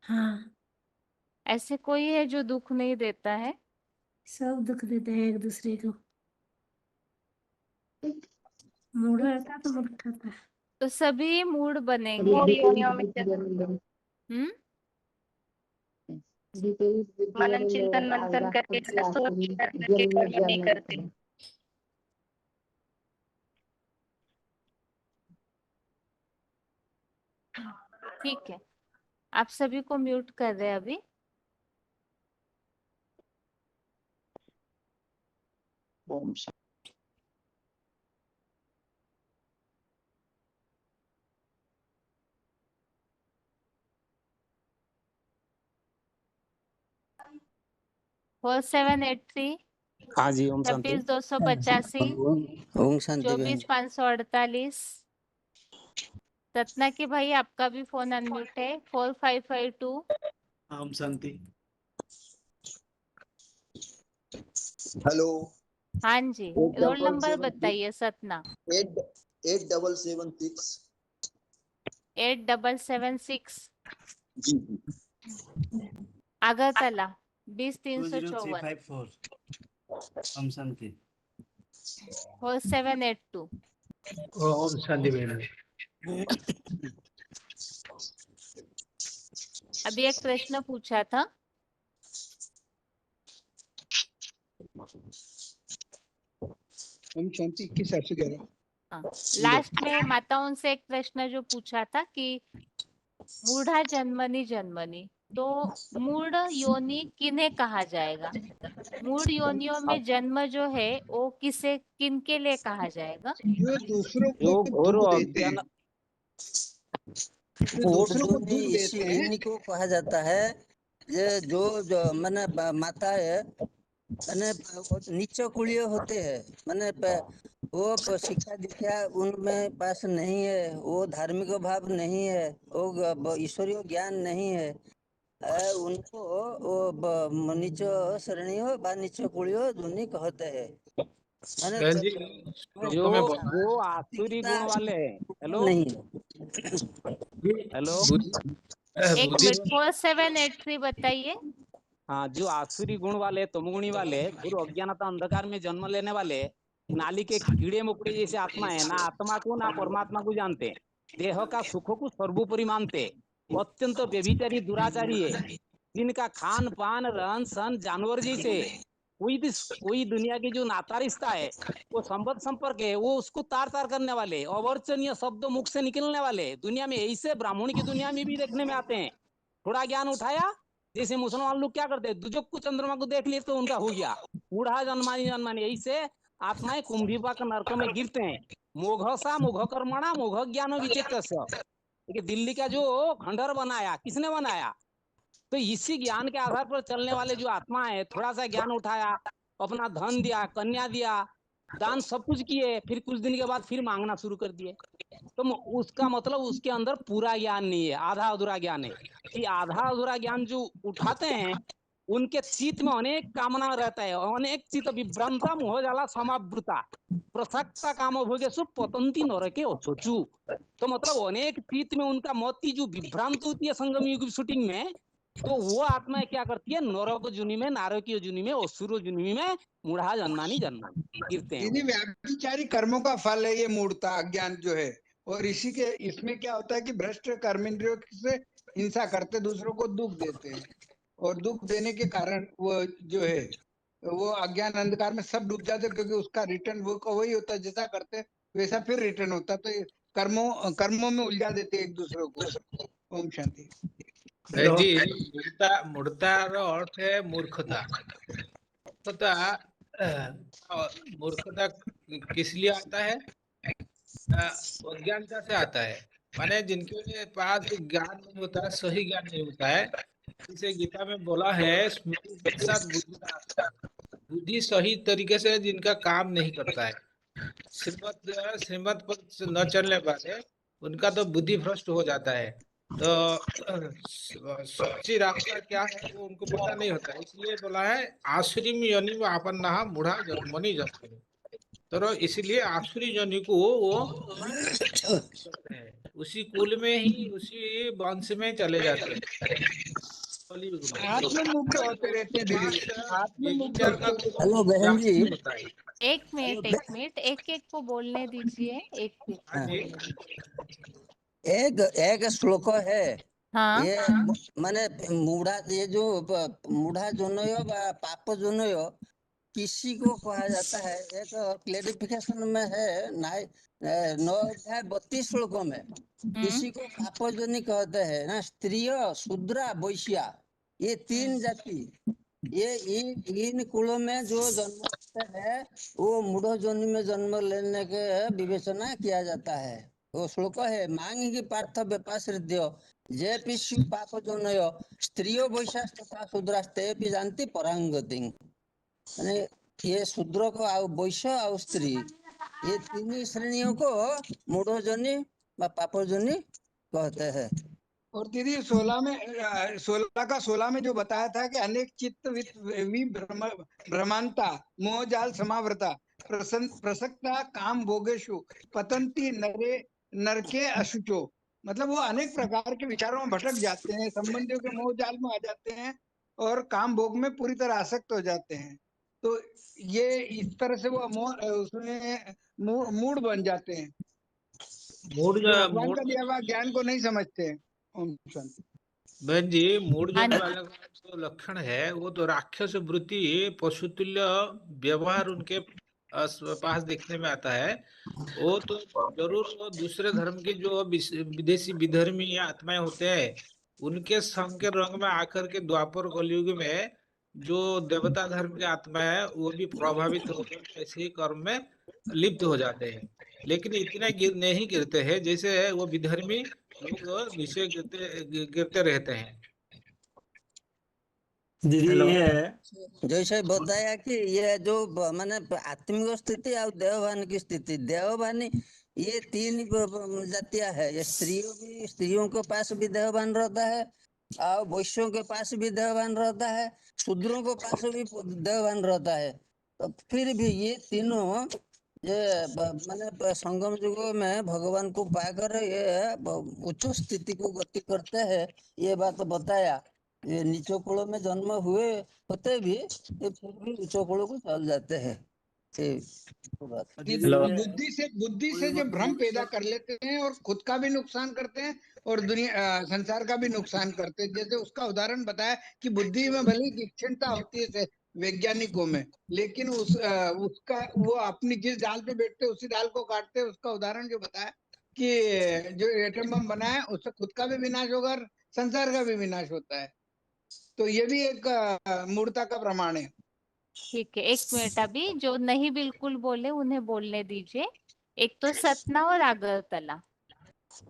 Speaker 9: हाँ,
Speaker 1: ऐसे कोई है जो दुख नहीं देता है?
Speaker 9: सब दुख देते हैं एक दूसरे को। मूढ़ अर्थात मूर्खता।
Speaker 1: तो सभी मूढ़ बनेंगे। हम्म।
Speaker 11: मनन चिंतन मंथन करके सोच विचार करके कर्म नहीं करते।
Speaker 1: ठीक है, आप सभी को म्यूट कर रहे हैं अभी।
Speaker 10: ओम शांति।
Speaker 1: फोर 783
Speaker 12: हाँ जी, ओम शांति।
Speaker 1: 26 285
Speaker 12: ओम शांति बहन
Speaker 1: 24
Speaker 12: जी।
Speaker 1: 548। सतना के भाई आपका भी फोन अनम्यूट है। 4552।
Speaker 12: ओम शांति।
Speaker 13: हेलो।
Speaker 1: हाँ जी, रोल नंबर बताइए सतना।
Speaker 13: 8776।
Speaker 1: 8776।
Speaker 13: जी।
Speaker 1: आगरतला 20354।
Speaker 12: 20354। ओम शांति।
Speaker 1: 4782।
Speaker 12: ओम शांति बहन जी।
Speaker 1: अभी एक प्रश्न पूछा था।
Speaker 13: ओम शांति 2111।
Speaker 1: हाँ, लास्ट में माताओं से एक प्रश्न जो पूछा था कि मूढ़ा जन्मनि जन्मनि, तो मूढ़ योनि किन्हें कहा जाएगा? मूढ़ योनियों में जन्म जो है वो किसे किनके लिए कहा जाएगा?
Speaker 13: जो दूसरों को
Speaker 12: जो
Speaker 13: दुख
Speaker 12: घोर
Speaker 13: देते हैं,
Speaker 12: अज्ञान
Speaker 13: जो दूसरों को दुख देते हैं,
Speaker 14: इन्हीं को कहा जाता है। ये जो मैंने माता है मैंने नीचे कुड़िए होते हैं, मैंने वो शिक्षा दीक्षा उनमें पास नहीं है, वो धार्मिक भाव नहीं है, वो ईश्वरीय ज्ञान नहीं है, उनको वो नीचो श्रेणियों बा नीचो कुड़ियों दुनी कहते हैं।
Speaker 12: जो आसुरी गुण वाले हैं। हेलो
Speaker 14: नहीं।
Speaker 12: हेलो,
Speaker 1: एक मिनट, 4783 बताइए।
Speaker 12: हाँ, जो आसुरी गुण वाले, तमोगुणी वाले, गुरु अज्ञानता अंधकार में जन्म लेने वाले नाली के कीड़े मकोड़े जैसे आत्मा है, ना आत्मा को ना परमात्मा को जानते, देह का सुख को सर्वोपरि मानते, अत्यंत व्यभिचारी दुराचारी है, जिनका खान पान रहन सहन जानवर जैसे, कोई दुनिया की जो नाता रिश्ता है, वो संबंध संपर्क है, वो उसको तार तार करने वाले अवर्चनीय शब्द मुख से निकलने वाले दुनिया में ऐसे ब्राह्मण की दुनिया में भी देखने में आते हैं। थोड़ा ज्ञान उठाया, जैसे मुसलमान लोग क्या करते हैं, दुजक को चंद्रमा को देख लिए तो उनका हो गया, बूढ़ा जन्मानी जन्मानी, ऐसे आत्माएं कुंभीपाक नरक में गिरते हैं। मोघ सा मोघ कर्मणा मोघ ज्ञान विचित्र। दिल्ली का जो खंडहर बनाया, किसने बनाया? तो इसी ज्ञान के आधार पर चलने वाले जो आत्मा है, थोड़ा सा ज्ञान उठाया, अपना धन दिया, कन्या दिया, दान सब कुछ किए, फिर कुछ दिन के बाद फिर मांगना शुरू कर दिए। तो उसका मतलब उसके अंदर पूरा ज्ञान नहीं है, आधा अधूरा ज्ञान है। कि आधा अधूरा ज्ञान जो उठाते हैं, उनके चित्त में अनेक कामना रहता है, अनेक चित्त विभ्रांता मोह जाला समावृता प्रसक्ता काम भोगेषु पतंती नरके सोचू। तो मतलब अनेक चित्त में उनका मोती जो विभ्रांत होती है संगम युग शूटिंग में, तो वो आत्मा क्या करती है, नरक जुनी में, नारकीय जुनी में, असुर जुनी में मूढ़ा जन्मानी गिरते हैं।
Speaker 13: यदि व्याभिचारी कर्मों का फल है ये मूढ़ता, अज्ञान जो है, और इसी के इसमें क्या होता है कि भ्रष्ट कर्मेंद्रियों से हिंसा करते, दूसरों को दुख देते हैं, और दुख देने के कारण वो जो है वो अज्ञान अंधकार में सब डूब जाते, क्योंकि उसका रिटर्न वो वही होता है, जैसा करते वैसा फिर रिटर्न होता। तो ये कर्मों में उलझा देते एक दूसरे को। ओम शांति।
Speaker 15: जी, मूर्तार अर्थ है मूर्खता। मूर्खता किस लिए आता है? अज्ञानता से आता है। माने जिनके पास ज्ञान नहीं होता है, सही ज्ञान नहीं होता है, जिसे गीता में बोला है स्मृति पश्चात बुद्धि का आता है। बुद्धि सही तरीके से जिनका काम नहीं करता है, श्रीमत पर न चलने वाले, उनका तो बुद्धि भ्रष्ट हो जाता है। तो सच्ची रास्ता क्या है वो उनको पता नहीं होता, इसलिए बोला है आसुरीम योनि में आपन्ना मूढ़ा जन्मनि जन्मनि। तो इसलिए आसुरी योनि को वो उसी कुल में ही, उसी वंश में चले जाते हैं।
Speaker 13: आत्ममुक्त होते रहते हैं दीदी, आत्ममुक्त होते।
Speaker 14: हेलो बहन जी,
Speaker 1: एक मिनट, एक को बोलने दीजिए।
Speaker 14: एक श्लोक है।
Speaker 1: हाँ।
Speaker 14: ये माने मूढ़ा, ये जो मूढ़ा जोनयो पाप जोनयो किसी को कहा जाता है, एक क्लेरिफिकेशन में है 9 अध्याय 32 श्लोकों में। किसी को पापजनी कहते हैं ना, स्त्रिय शूद्रा वैश्या, ये 3 जाति, ये इन कुलों में जो जन्म लेता है वो मूढ़ जोनि में जन्म लेने के विवेचना किया जाता है। वो श्लोक है, मांग की पार्थ व्यपाश्रित्य जे पिशु पाप जोनयो स्त्रियो वैश्या तथा शूद्रास्ते भी जानती परांगति। ये शूद्र को वैश्य और स्त्री, ये 3 श्रेणियों को मूढ़ जोनि व पाप जोनि कहते हैं।
Speaker 13: और दीदी 16 में जो बताया था कि अनेक चित्त भ्रमांता मोह जाल समावृता प्रसक्ता काम भोगेशु पतंती नरके अशुचो। मतलब वो अनेक प्रकार के विचारों में भटक जाते हैं, संबंधियों के मोह जाल में आ जाते हैं और काम भोग में पूरी तरह आसक्त हो जाते हैं। तो ये इस तरह से वो उसमें मूड बन जाते हैं, भगवान का दिया हुआ ज्ञान को नहीं समझते हैं।
Speaker 15: बहन जी, मूड जोन वाला का जो लक्षण है वो तो राक्षस वृत्ति, पशुतुल्य व्यवहार उनके पास देखने में आता है। वो तो जरूर वो दूसरे धर्म के जो विदेशी विधर्मी आत्माएं होते हैं, उनके संग के रंग में आकर के द्वापर कलयुग में जो देवता धर्म के आत्मा है वो भी प्रभावित होकर ऐसे ही कर्म में लिप्त हो जाते हैं। लेकिन इतने नहीं गिरते हैं जैसे वो विधर्मी लोग नीचे गिरते रहते हैं।
Speaker 14: जैसे बताया कि ये जो माने आत्मिक स्थिति और देवभान की स्थिति, देवभानी ये 3 जातियां है। ये स्त्रियों के पास भी देवभान रहता है और वैश्यों के पास भी देवभान रहता है, शूद्रों के पास भी देवभान रहता है। तो फिर भी ये तीनों ये माने संगम युग में भगवान को पाकर ये उच्च स्थिति को गति करते हैं, ये बात बताया। ये नीचो कुलों में जन्म हुए होते भी ये फिर भी ऊंचो कुलों को चल जाते हैं।
Speaker 13: बुद्धि से जो भ्रम पैदा कर लेते हैं और खुद का भी नुकसान करते हैं और दुनिया संसार का भी नुकसान करते हैं। जैसे उसका उदाहरण बताया कि बुद्धि में भले ही तीक्ष्णता होती है, वैज्ञानिकों में, लेकिन उसका वो अपनी जिस डाल पे बैठते उसी डाल को काटते। उसका उदाहरण जो बताया कि जो एटम बम बना है उससे खुद का भी विनाश होगा और संसार का भी विनाश होता है। तो ये भी एक मूर्खता का प्रमाण है।
Speaker 1: ठीक है, 1 मिनट, अभी जो नहीं बिल्कुल बोले उन्हें बोलने दीजिए। एक तो सतना और अगरतला।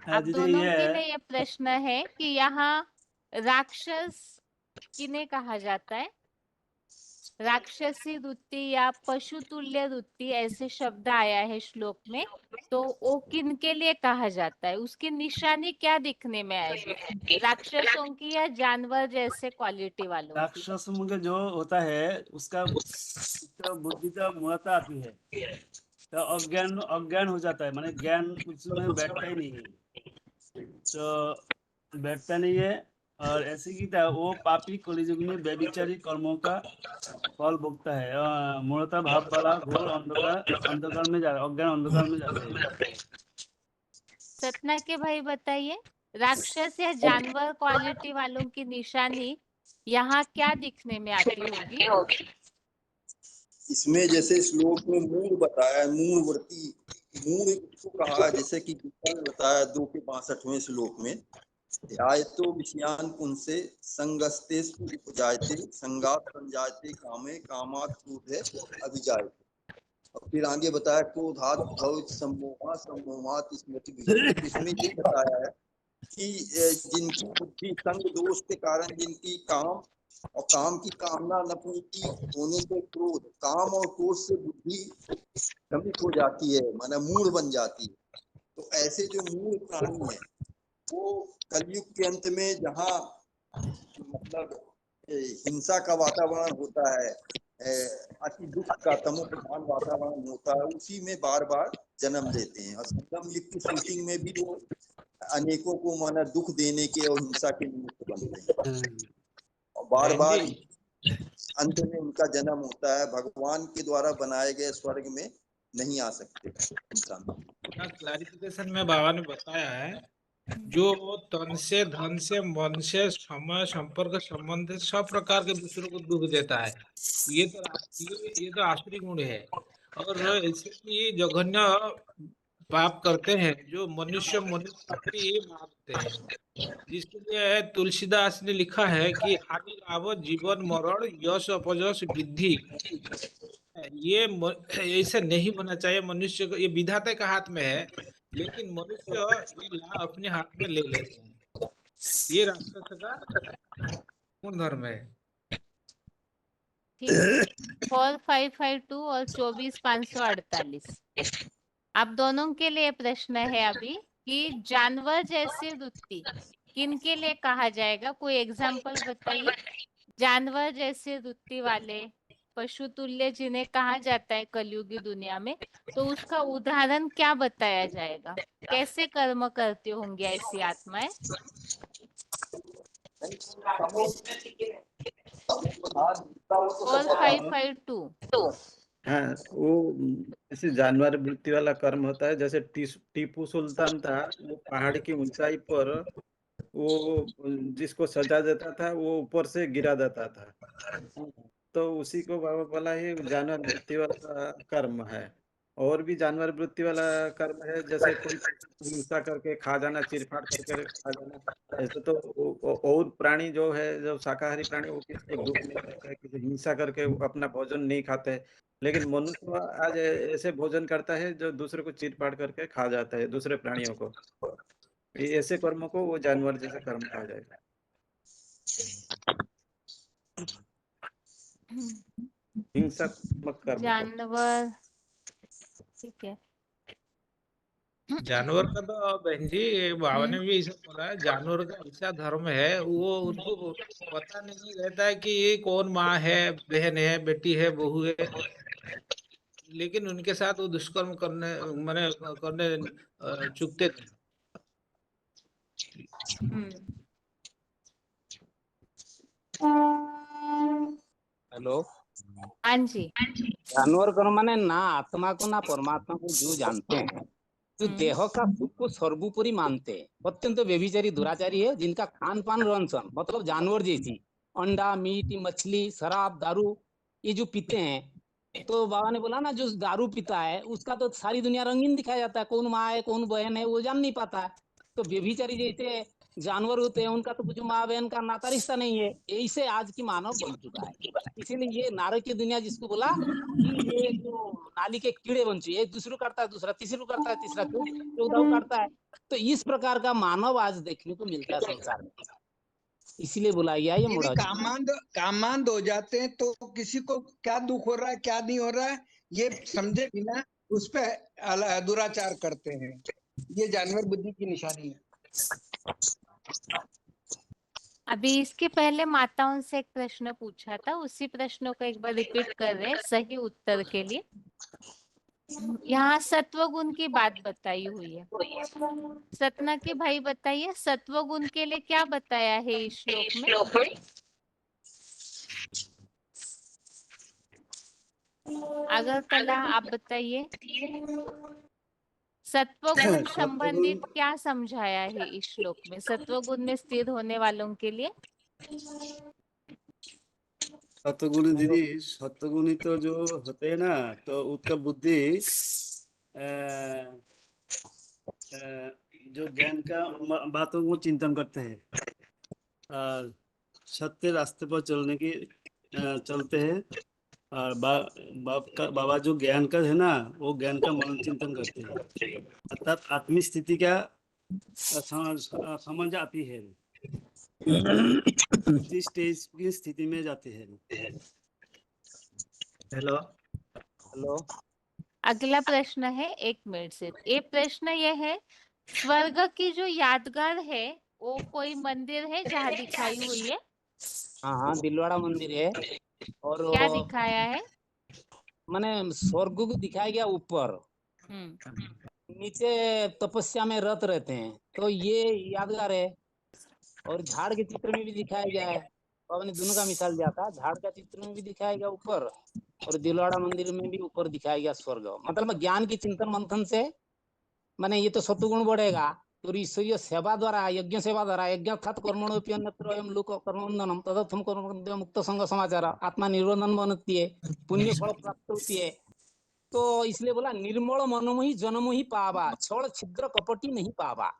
Speaker 1: अब
Speaker 16: जी
Speaker 1: दोनों
Speaker 16: ये
Speaker 1: के लिए ये प्रश्न है कि यहाँ राक्षस किन्हें कहा जाता है? राक्षसी वृत्ति या पशुतुल्य वृत्ति ऐसे शब्द आया है श्लोक में, तो वो किन के लिए कहा जाता है? उसकी निशानी क्या दिखने में आएगी? राक्षसों की या जानवर जैसे क्वालिटी वालों की?
Speaker 16: राक्षस में जो होता है उसका तो बुद्धि तो मूलतः आती है, तो अज्ञान अज्ञान हो जाता है, माने ज्ञान उसमें बैठता ही नहीं है, तो बैठता नहीं है। और ऐसे की तरह वो पापी कलियुग में व्यभिचारी कर्मों का फल भोगता है। मूलतः भाव वाला घोर अंधकार में जा अज्ञान अंधकार में जाते हैं।
Speaker 1: सतना के भाई बताइए, राक्षस या जानवर क्वालिटी वालों की निशानी यहाँ क्या दिखने में आती होगी?
Speaker 17: इसमें जैसे श्लोक में मूढ़ बताया, मूढ़ वृत्ति, मूढ़ को कहा, जैसे कि गीता में बताया 2 के 62वें श्लोक में, ध्यायतो विषयान पुंसे संगस्ते उपजायते संगात संजायते कामे कामात क्रोधे अभिजायते। और फिर आगे बताया क्रोधात भव सम्मोहा सम्मोहात स्मृति विजयते। इसमें ये बताया है कि जिनकी बुद्धि संग दोष के कारण जिनकी काम और काम की कामना न पूर्ति होने से क्रोध, काम और क्रोध से बुद्धि भ्रमित हो जाती है, माना मूढ़ बन जाती है। तो ऐसे जो मूढ़ प्राणी है वो कलयुग के अंत में जहाँ मतलब हिंसा का वातावरण होता है, अति दुख का तमो प्रधान वातावरण होता है, उसी में बार बार जन्म लेते हैं। और संगम युग की शूटिंग में भी वो अनेकों को माना दुख देने के और हिंसा के निमित्त बनते हैं और बार बार अंत में उनका जन्म होता है। भगवान के द्वारा बनाए गए स्वर्ग में नहीं आ सकते इंसान।
Speaker 15: क्लैरिफिकेशन में बाबा ने बताया है, जो तन से धन से मन से समय संपर्क संबंध से सब प्रकार के दूसरों को दुख देता है, ये तो आसुरी गुण है। और ऐसे ही जघन्य पाप करते हैं जो मनुष्य ही मारते हैं, जिसके लिए तुलसीदास ने लिखा है कि हानि लाभ जीवन मरण यश अपयश विद्धि, ये ऐसे नहीं होना चाहिए मनुष्य को। ये विधाता के हाथ में है, लेकिन मनुष्य ये लाभ अपने हाथ में ले लेते हैं। ये राक्षस का गुण धर्म है।
Speaker 1: ठीक है, 4552 और 24548। आप दोनों के लिए प्रश्न है अभी कि जानवर जैसे वृत्ति किन के लिए कहा जाएगा? कोई एग्जाम्पल बताइए। जानवर जैसे वृत्ति वाले पशु तुल्य जिन्हें कहा जाता है कलयुगी दुनिया में, तो उसका उदाहरण क्या बताया जाएगा? कैसे कर्म करते होंगे ऐसी आत्माएं? 4552।
Speaker 18: हाँ, वो जैसे जानवर वृत्ति वाला कर्म होता है। जैसे टीपू सुल्तान था, वो पहाड़ की ऊंचाई पर वो जिसको सजा देता था वो ऊपर से गिरा देता था, तो उसी को बाबा बोला ही जानवर वृत्ति वाला कर्म है। और भी जानवर वृत्ति वाला कर्म है, जैसे कोई हिंसा करके खा जाना, चिरफाड़ करके खा जाना। ऐसे तो और प्राणी जो है, जो शाकाहारी प्राणी, वो किसी को दुख नहीं देता है, किसी हिंसा करके वो अपना भोजन नहीं खाते। लेकिन मनुष्य आज ऐसे भोजन करता है जो दूसरे को चीर-फाड़ करके खा जाता है, दूसरे प्राणियों को। ये ऐसे कर्मों को वो जानवर जैसे कर्म कहा जाएगा। हिंसात्मक कर्म।
Speaker 1: जानवर, ठीक है।
Speaker 15: जानवर का तो बहन जी बाबा ने भी ऐसा बोला है, जानवर का ऐसा धर्म है, वो उनको पता नहीं रहता है कि ये कौन माँ है, बहन है, बेटी है, बहू है, लेकिन उनके साथ वो दुष्कर्म करने चुकते थे।
Speaker 12: हेलो,
Speaker 1: हाँ जी।
Speaker 12: जानवर कर्म माने ना आत्मा को ना परमात्मा को जो जानते हैं, जो देह का सुख को सर्वोपरि मानते हैं, अत्यंत व्यभिचारी दुराचारी है, जिनका खान पान रहन सहन मतलब जानवर जैसी, अंडा मीट मछली शराब दारू ये जो पीते हैं, तो बाबा ने बोला ना जो दारू पीता है उसका तो सारी दुनिया रंगीन दिखाया जाता है, कौन माँ है कौन बहन है वो जान नहीं पाता है। तो व्यभिचारी जैसे जानवर होते हैं उनका तो कुछ माँ बहन का नाता रिश्ता नहीं है, ऐसे आज की मानव बन चुका है। इसीलिए ये नारक की दुनिया जिसको बोला कि ये जो नाली के कीड़े बन चुके, एक दूसरे को काटता है दूसरा तीसरे को काटता है तीसरा चौदह को काटता है। तो इस प्रकार का मानव आज देखने को मिलता है संसार में, इसीलिए बुलाया गया ये
Speaker 13: यदि
Speaker 12: मोड़ा।
Speaker 13: कामांध हो जाते हैं तो किसी को क्या दुख हो रहा है क्या नहीं हो रहा है ये समझे बिना उस पर दुराचार करते हैं। ये जानवर बुद्धि की निशानी है।
Speaker 1: अभी इसके पहले माताओं से एक प्रश्न पूछा था, उसी प्रश्नों को एक बार रिपीट कर रहे हैं सही उत्तर के लिए। यहाँ सत्व गुण की बात बताई हुई है। सतना के भाई बताइए सत्व गुण के लिए क्या बताया है इस श्लोक में? अगरतला आप बताइए सत्व गुण संबंधित क्या समझाया है इस श्लोक में, सत्व गुण में स्थिर होने वालों के लिए?
Speaker 16: सत्वगुणी दीदी, सत्वगुणी तो जो होते हैं ना तो उसका बुद्धि जो ज्ञान का बातों को चिंतन करते हैं, सत्य रास्ते पर चलने की चलते हैं, और बाबा जो ज्ञान का है ना वो ज्ञान का मनन चिंतन करते हैं, अर्थात आत्मिक स्थिति का समझ आती है, उसी स्टेज की स्थिति में जाते हैं। हेलो
Speaker 12: हेलो,
Speaker 1: अगला प्रश्न है 1 मिनट से। एक प्रश्न यह है स्वर्ग की जो यादगार है वो कोई मंदिर है जहाँ दिखाई हुई है?
Speaker 12: हाँ दिलवाड़ा मंदिर है। और
Speaker 1: क्या दिखाया है?
Speaker 12: माने स्वर्ग को दिखाया गया ऊपर, नीचे तपस्या में रत रहते हैं, तो ये यादगार है। और झाड़ के चित्र में भी दिखाया गया है, बाबा ने दोनों का मिसाल दिया था, झाड़ का चित्र में भी दिखाया गया ऊपर और दिलवाड़ा मंदिर में भी ऊपर दिखाया गया स्वर्ग। मतलब ज्ञान की चिंतन मंथन से माने ये तो सत्वगुण बढ़ेगा, तो ईश्वरीय सेवा द्वारा यज्ञ सेवा द्वारा यज्ञ कर्मणोऽपि अन्यत्र अयं लोक कर्मबन्धनम तदर्थम कर्म मुक्त संग समाचार आत्मा निर्बंधन बनती है, पुण्य फल प्राप्त होती है। तो इसलिए बोला निर्मल मनमोही जनमोही पावा, छल छिद्र कपटी नहीं पावा।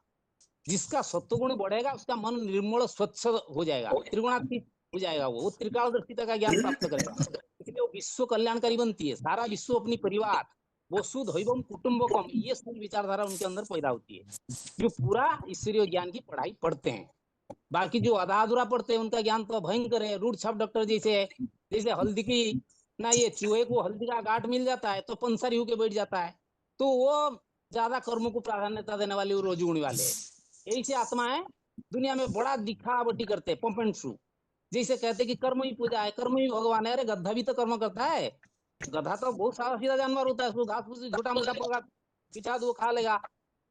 Speaker 12: जिसका सत्वगुण बढ़ेगा उसका मन निर्मल स्वच्छ हो जाएगा, त्रिगुणातीत हो जाएगा, वो त्रिकालदर्शिता का ज्ञान प्राप्त करेगा। इसलिए वो विश्व कल्याणकारी बनती है, सारा विश्व अपनी परिवार वसुधैवम कुटुंबकम, ये सब विचारधारा उनके अंदर पैदा होती है, जो पूरा ईश्वरीय ज्ञान की पढ़ाई पढ़ते हैं। बाकी जो आधा अधूरा पढ़ते हैं उनका ज्ञान तो भयंकर है, रूट छाप डॉक्टर जैसे हल्दी की ना, ये चूहे को हल्दी का गांठ मिल जाता है तो पंसारी होके बैठ जाता है, तो वो ज्यादा कर्मों को प्राधान्यता देने वाले वो रोजगुणी वाले हैं। ऐसी आत्माएं दुनिया में बड़ा दिखावटी करते हैं, पंप एंड शू, जैसे कहते कि कर्म ही पूजा है, कर्म ही भगवान है। अरे गधा भी तो कर्म करता है, गधा तो बहुत सादा सीधा जानवर होता है, उसको घास फूस छोटा मोटा पका पिछा दो खा लेगा,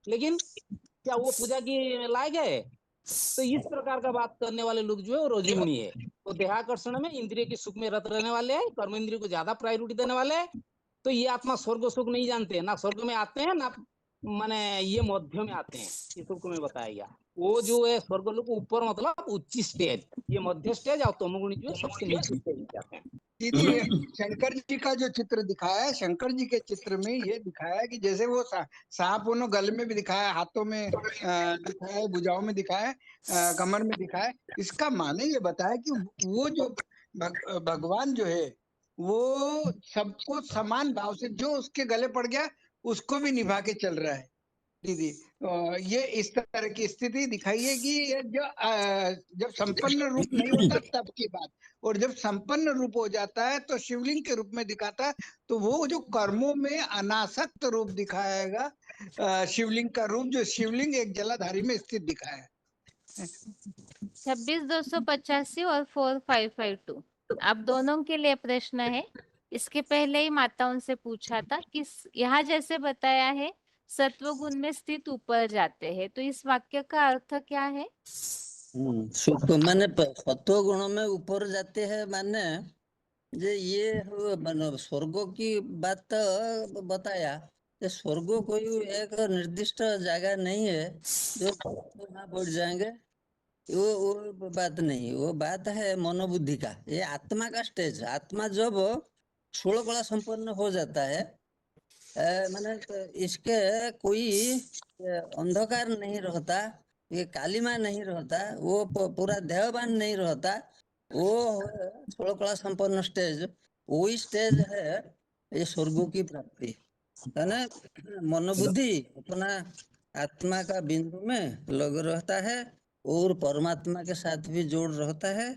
Speaker 12: लेकिन क्या वो पूजा की लायक है? तो इस प्रकार का बात करने वाले लोग जो है वो रजोगुणी है। तो देहाकर्षण में इंद्रिय के सुख में रत रहने वाले हैं, कर्म इंद्रिय को ज्यादा प्रायोरिटी देने वाले हैं। तो ये आत्मा स्वर्ग सुख नहीं जानते, ना स्वर्ग में आते हैं ना माने ये मध्य में आते हैं, ये सबको मैं बताया। वो जो है स्वर्ग लोग ऊपर मतलब उच्च स्टेज, ये मध्य स्टेज और तमोगुणी जो है सबसे नीचे स्टेज जाते हैं।
Speaker 13: दीदी शंकर जी का जो चित्र दिखाया है, शंकर जी के चित्र में ये दिखाया है कि जैसे वो सांप उन्होंने गले में भी दिखाया है, हाथों में दिखाया है, भुजाओं में दिखाया है, कमर में दिखाया है। इसका माने ये बताया कि वो जो भगवान जो है वो सबको समान भाव से, जो उसके गले पड़ गया उसको भी निभा के चल रहा है। दीदी ये इस तरह की स्थिति दिखाई है कि ये जब संपन्न रूप नहीं होता तब की बात, और जब संपन्न रूप हो जाता है तो शिवलिंग के रूप में दिखाता है। तो वो जो कर्मों में अनासक्त रूप दिखाएगा, शिवलिंग का रूप, जो शिवलिंग एक जलाधारी में स्थित दिखाया है।
Speaker 1: 26,285 और 4,552 आप दोनों के लिए प्रश्न है। इसके पहले ही माताओं से पूछा था कि यहाँ जैसे बताया है सत्व गुण में स्थित ऊपर जाते हैं, तो इस वाक्य का अर्थ क्या है?
Speaker 14: माने सत्व गुणों में ऊपर जाते हैं, माने ये स्वर्ग की बात तो बताया, स्वर्ग कोई एक निर्दिष्ट जगह नहीं है जो वहां बैठ जाएंगे, वो बात नहीं, वो बात है मनोबुद्धि का। ये आत्मा का स्टेज। आत्मा जब 16 कला संपन्न हो जाता है, माने तो इसके कोई अंधकार नहीं रहता, ये कालिमा नहीं रहता, वो पूरा देहवान नहीं रहता। वो 16 कला संपन्न स्टेज, वही स्टेज है ये स्वर्गों की प्राप्ति। है ना? मनोबुद्धि अपना आत्मा का बिंदु में लग रहता है और परमात्मा के साथ भी जोड़ रहता है।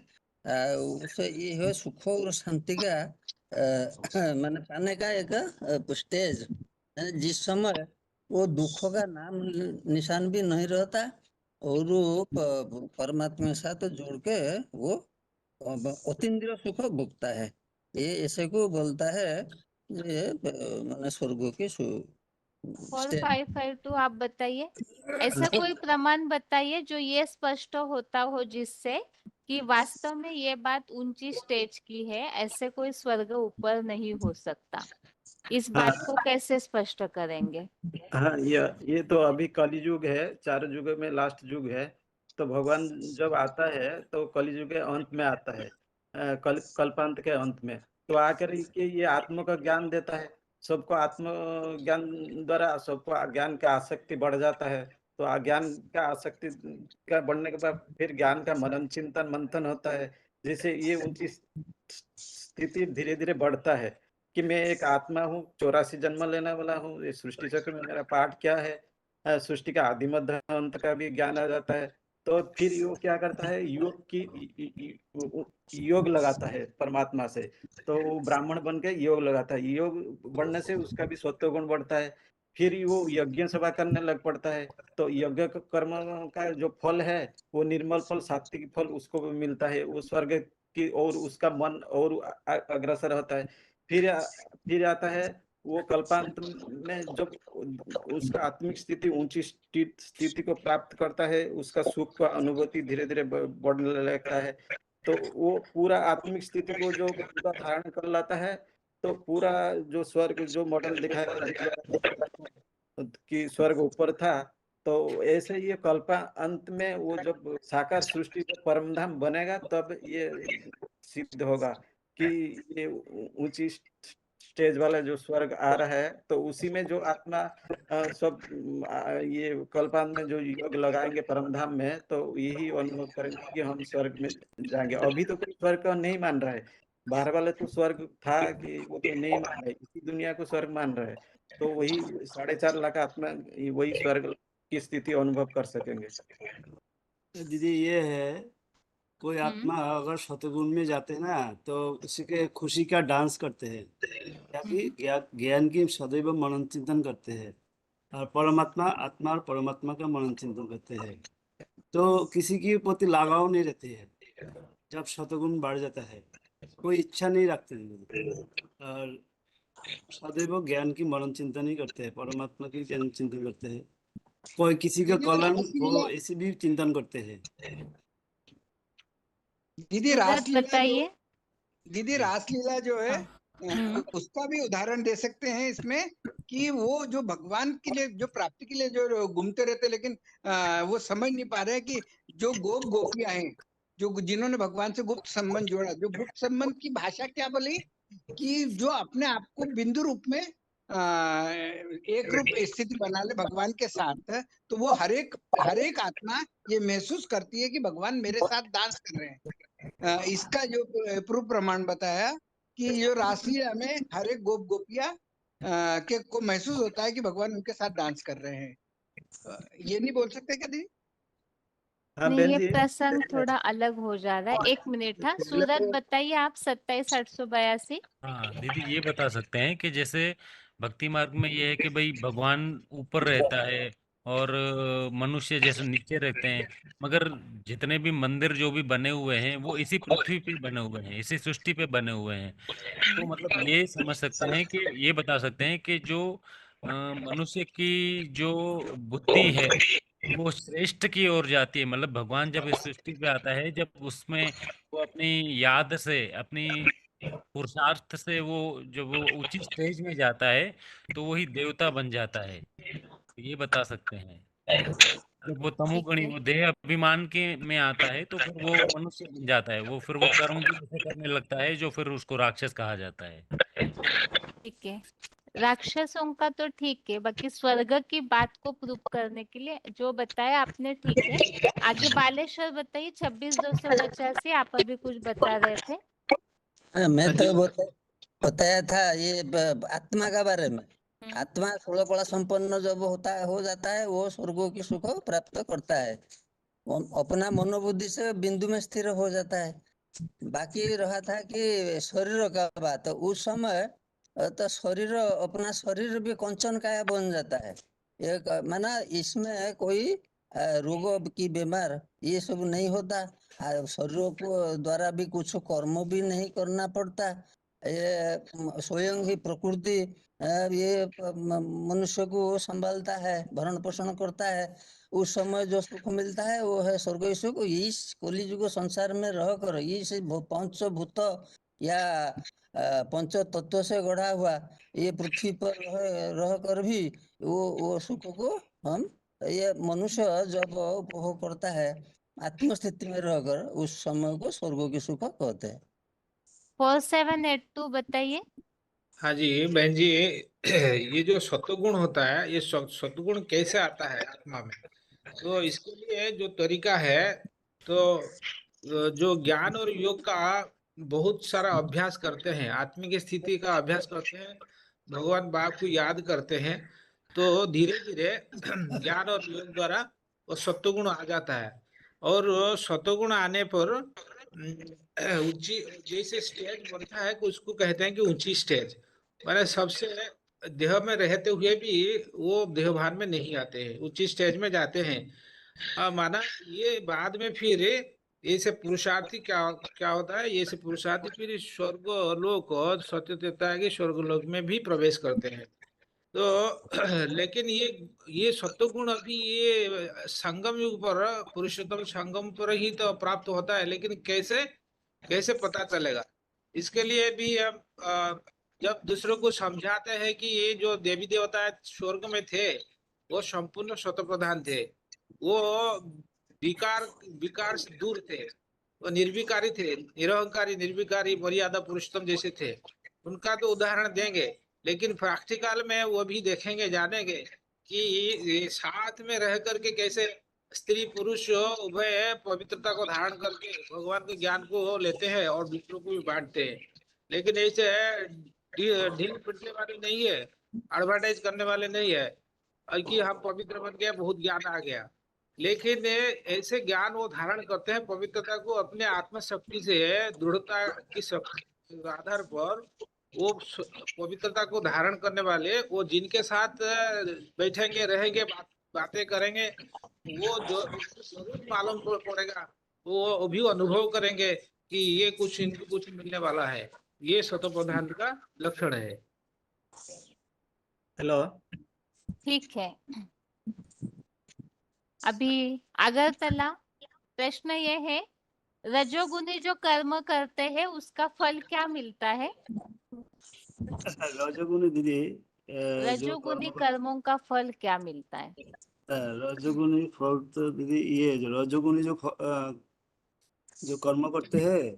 Speaker 14: उसे ये है सुख और शांति का मैंने पाने का एक स्टेज। जिस समय वो दुखों का नाम निशान भी नहीं रहता और वो परमात्मा के साथ जोड़ के वो अतीन्द्रिय सुख भोगता है। ये ऐसे को बोलता है ये मैंने स्वर्गों की
Speaker 1: 4552 आप बताइए, ऐसा कोई प्रमाण बताइए जो ये स्पष्ट होता हो जिससे कि वास्तव में ये बात ऊंची स्टेज की है, ऐसे कोई स्वर्ग ऊपर नहीं हो सकता। इस बात को कैसे स्पष्ट करेंगे?
Speaker 18: हाँ, ये तो अभी कलि युग है, 4 युग में लास्ट युग है। तो भगवान जब आता है तो कलि युग के अंत में आता है, कल्पांत के अंत में। तो आकर के ये आत्मा का ज्ञान देता है, सबको आत्म ज्ञान द्वारा सबको ज्ञान का आसक्ति बढ़ जाता है। तो ज्ञान का आसक्ति का बढ़ने के बाद फिर ज्ञान का मनन चिंतन मंथन होता है, जिससे ये ऊंची स्थिति धीरे धीरे बढ़ता है कि मैं एक आत्मा हूँ, 84 जन्म लेने वाला हूँ, ये सृष्टि चक्र में मेरा पार्ट क्या है, सृष्टि का आदि मध्य अंत का भी ज्ञान आ जाता है। तो फिर योग क्या करता है, योग लगाता है परमात्मा से। तो वो ब्राह्मण बन के योग लगाता है, योग बढ़ने से उसका भी सत्व गुण बढ़ता है। फिर वो यज्ञ सभा करने लग पड़ता है। तो यज्ञ कर्म का जो फल है वो निर्मल फल सात्विक फल उसको भी मिलता है, वो स्वर्ग की और उसका मन और अग्रसर होता है। फिर आता है वो कल्पांत में जब उसका आत्मिक स्थिति ऊंची स्थिति को प्राप्त करता है, उसका सुख का अनुभूति धीरे धीरे बढ़ने लगता है। तो वो पूरा आत्मिक स्थिति को जो पूरा धारण कर लेता है, तो पूरा जो स्वर्ग जो मॉडल दिखाया कि स्वर्ग ऊपर था, तो ऐसे ये कल्पा अंत में वो जब साकार सृष्टि का परम धाम बनेगा तब ये सिद्ध होगा कि ये ऊंची स्टेज वाला जो स्वर्ग आ रहा है। तो उसी में जो आत्मा सब ये कल्पांत में जो योग लगाएंगे परम धाम में, तो यही अनुभव करेंगे कि हम स्वर्ग में जाएंगे। अभी तो कोई स्वर्ग का नहीं मान रहा है, बाहर वाले तो स्वर्ग था कि वो तो नहीं मान रहे, इसी दुनिया को स्वर्ग मान रहे हैं। तो वही 4.5 लाख आत्मा वही स्वर्ग की स्थिति अनुभव कर सकेंगे।
Speaker 16: दीदी ये है, कोई आत्मा अगर सतगुण में जाते हैं ना तो उसी के खुशी का डांस करते हैं, या कि ज्ञान की सदैव मनन चिंतन करते हैं, और परमात्मा आत्मा और परमात्मा का मनन चिंतन करते हैं। तो किसी के प्रति लगाव नहीं रहती है। जब सतगुण बढ़ जाता है कोई इच्छा नहीं रखते हैं, और सदैव ज्ञान की मनन चिंतन ही करते हैं, परमात्मा की ज्ञान चिंतन करते हैं। कोई किसी का कल्याण हो ऐसे भी चिंतन करते हैं।
Speaker 13: दीदी रासलीला जो है उसका भी उदाहरण दे सकते हैं इसमें कि वो जो भगवान के लिए जो प्राप्ति के लिए जो घूमते रहते, लेकिन वो समझ नहीं पा रहे कि जो गोपियां हैं जो जिन्होंने भगवान से गुप्त संबंध जोड़ा, जो गुप्त संबंध की भाषा क्या बोली कि जो अपने आप को बिंदु रूप में एक रूप स्थिति बना ले भगवान के साथ, तो वो हर एक आत्मा ये महसूस करती है कि भगवान मेरे साथ डांस कर रहे हैं। इसका जो प्रूफ प्रमाण बताया कि जो रासलीला में हर एक गोपिया के को महसूस होता है कि भगवान उनके साथ डांस कर रहे हैं। ये नहीं बोल सकते क्या दीदी?
Speaker 1: नहीं, ये प्रसंग थोड़ा अलग हो जा रहा है। 1 मिनट। हाँ, सूरत बताइए आप 27,882।
Speaker 19: हाँ दीदी, ये बता सकते हैं कि जैसे भक्ति मार्ग में ये है कि भाई भगवान ऊपर रहता है और मनुष्य जैसे नीचे रहते हैं, मगर जितने भी मंदिर जो भी बने हुए हैं वो इसी पृथ्वी पे बने हुए हैं, इसी सृष्टि पे बने हुए हैं। तो मतलब ये समझ सकते हैं कि ये बता सकते हैं कि जो मनुष्य की जो बुद्धि है वो श्रेष्ठ की ओर जाती है। मतलब भगवान जब इस सृष्टि पे आता है, जब उसमें वो अपनी याद से, अपनी पुरुषार्थ से वो जब वो ऊंची स्टेज में जाता है तो वही देवता बन जाता है। तो ये बता सकते हैं। जब वो
Speaker 1: ठीक
Speaker 19: तमोगुणी
Speaker 1: है
Speaker 19: वो देह अभिमान के में आता है तो फिर वो मनुष्य बन जाता है, वो फिर वो कर्म भी ऐसे करने लगता है जो फिर उसको राक्षस कहा जाता है।
Speaker 1: ठीक है। राक्षसों का तो ठीक है, बाकी स्वर्ग की बात को प्रूव करने के लिए जो बताया आपने ठीक है। आगे बालेश्वर बताइए 26,285, आप अभी कुछ बता रहे थे।
Speaker 14: मैं
Speaker 4: हाँ
Speaker 14: तो
Speaker 4: जी
Speaker 14: बताया था ये आत्मा का बारे में।
Speaker 1: हम्म,
Speaker 14: आत्मा 16 कला संपन्न जब हो जाता है वो स्वर्गों की सुख प्राप्त करता है। वो अपना मनोबुद्धि से बिंदु में स्थिर हो जाता है। बाकी रहा था कि शरीर का बात, उस समय तो शरीर अपना शरीर भी कंचन काया बन जाता है। एक माना इसमें कोई रोग की बीमार ये सब नहीं होता। शरीर को द्वारा भी कुछ कर्म भी नहीं करना पड़ता। ये स्वयं ही प्रकृति ये मनुष्य को संभालता है, भरण पोषण करता है। उस समय जो सुख मिलता है वो है स्वर्ग सुख। इस कलियुग संसार में रहकर इस पंचभूत या पंच तत्व से गढ़ा हुआ ये पृथ्वी पर रह कर भी वो सुख को हम ये मनुष्य जब उपभोग करता है आत्मस्थिति में रहकर उस समय को स्वर्ग की सुख कहते हैं।
Speaker 1: 4782 बताइए।
Speaker 15: हाँ जी बहन जी, ये जो सत्वगुण होता है, ये सत्वगुण कैसे आता है आत्मा में? तो इसके लिए जो तरीका है, तो जो ज्ञान और योग का बहुत सारा अभ्यास करते हैं, आत्मिक स्थिति का अभ्यास करते हैं, भगवान बाप को याद करते हैं, तो धीरे धीरे ज्ञान और योग द्वारा वो सत्वगुण आ जाता है। और वो सत्वगुण आने पर ऊंची जैसे स्टेज बनता है, उसको कहते हैं कि ऊंची स्टेज। माने सबसे देह में रहते हुए भी वो देहभान में नहीं आते हैं, ऊंची स्टेज में जाते हैं। माना ये बाद में फिर ये से पुरुषार्थी क्या क्या होता है, ये से पुरुषार्थी फिर स्वर्ग लोक और सत्य देता है कि स्वर्ग लोक में भी प्रवेश करते हैं। तो लेकिन ये सत्वगुण अभी ये संगम युग पर, पुरुषोत्तम संगम पर ही तो प्राप्त होता है, लेकिन कैसे कैसे पता चलेगा? इसके लिए भी हम जब दूसरों को समझाते हैं कि ये जो देवी देवता स्वर्ग में थे वो संपूर्ण स्वतः प्रधान थे, वो विकार विकार से दूर थे, वो निर्विकारी थे, निरहंकारी निर्विकारी मर्यादा पुरुषोत्तम जैसे थे, उनका तो उदाहरण देंगे। लेकिन प्रैक्टिकल में वो भी देखेंगे, जानेंगे कि ये साथ में रह करके कैसे स्त्री पुरुष उभय पवित्रता को धारण करके भगवान के ज्ञान को लेते हैं और दूसरों को भी बांटते हैं। लेकिन ऐसे ढील पिटने वाले नहीं है, एडवर्टाइज करने वाले नहीं है और कि हम पवित्र बन गए, बहुत ज्ञान आ गया। लेकिन ऐसे ज्ञान वो धारण करते हैं पवित्रता को अपने आत्म शक्ति से, दृढ़ता की शक्ति के आधार पर। वो पवित्रता को धारण करने वाले वो जिनके साथ बैठेंगे रहेंगे बातें करेंगे, वो जो जरूर मालूम पड़ेगा, वो भी अनुभव करेंगे कि ये कुछ इनको कुछ मिलने वाला है। ये स्वतः प्रधान का लक्षण है।
Speaker 18: हेलो
Speaker 1: ठीक है। अभी अगरतला प्रश्न ये है, रजोगुनी जो कर्म करते हैं उसका फल क्या मिलता है?
Speaker 16: रजोगुणी दीदी जो
Speaker 1: रजोगुनी कर्मों का फल क्या मिलता है?
Speaker 16: रजोगुणी फल तो दीदी ये जो रजोगुणी जो कर्म करते हैं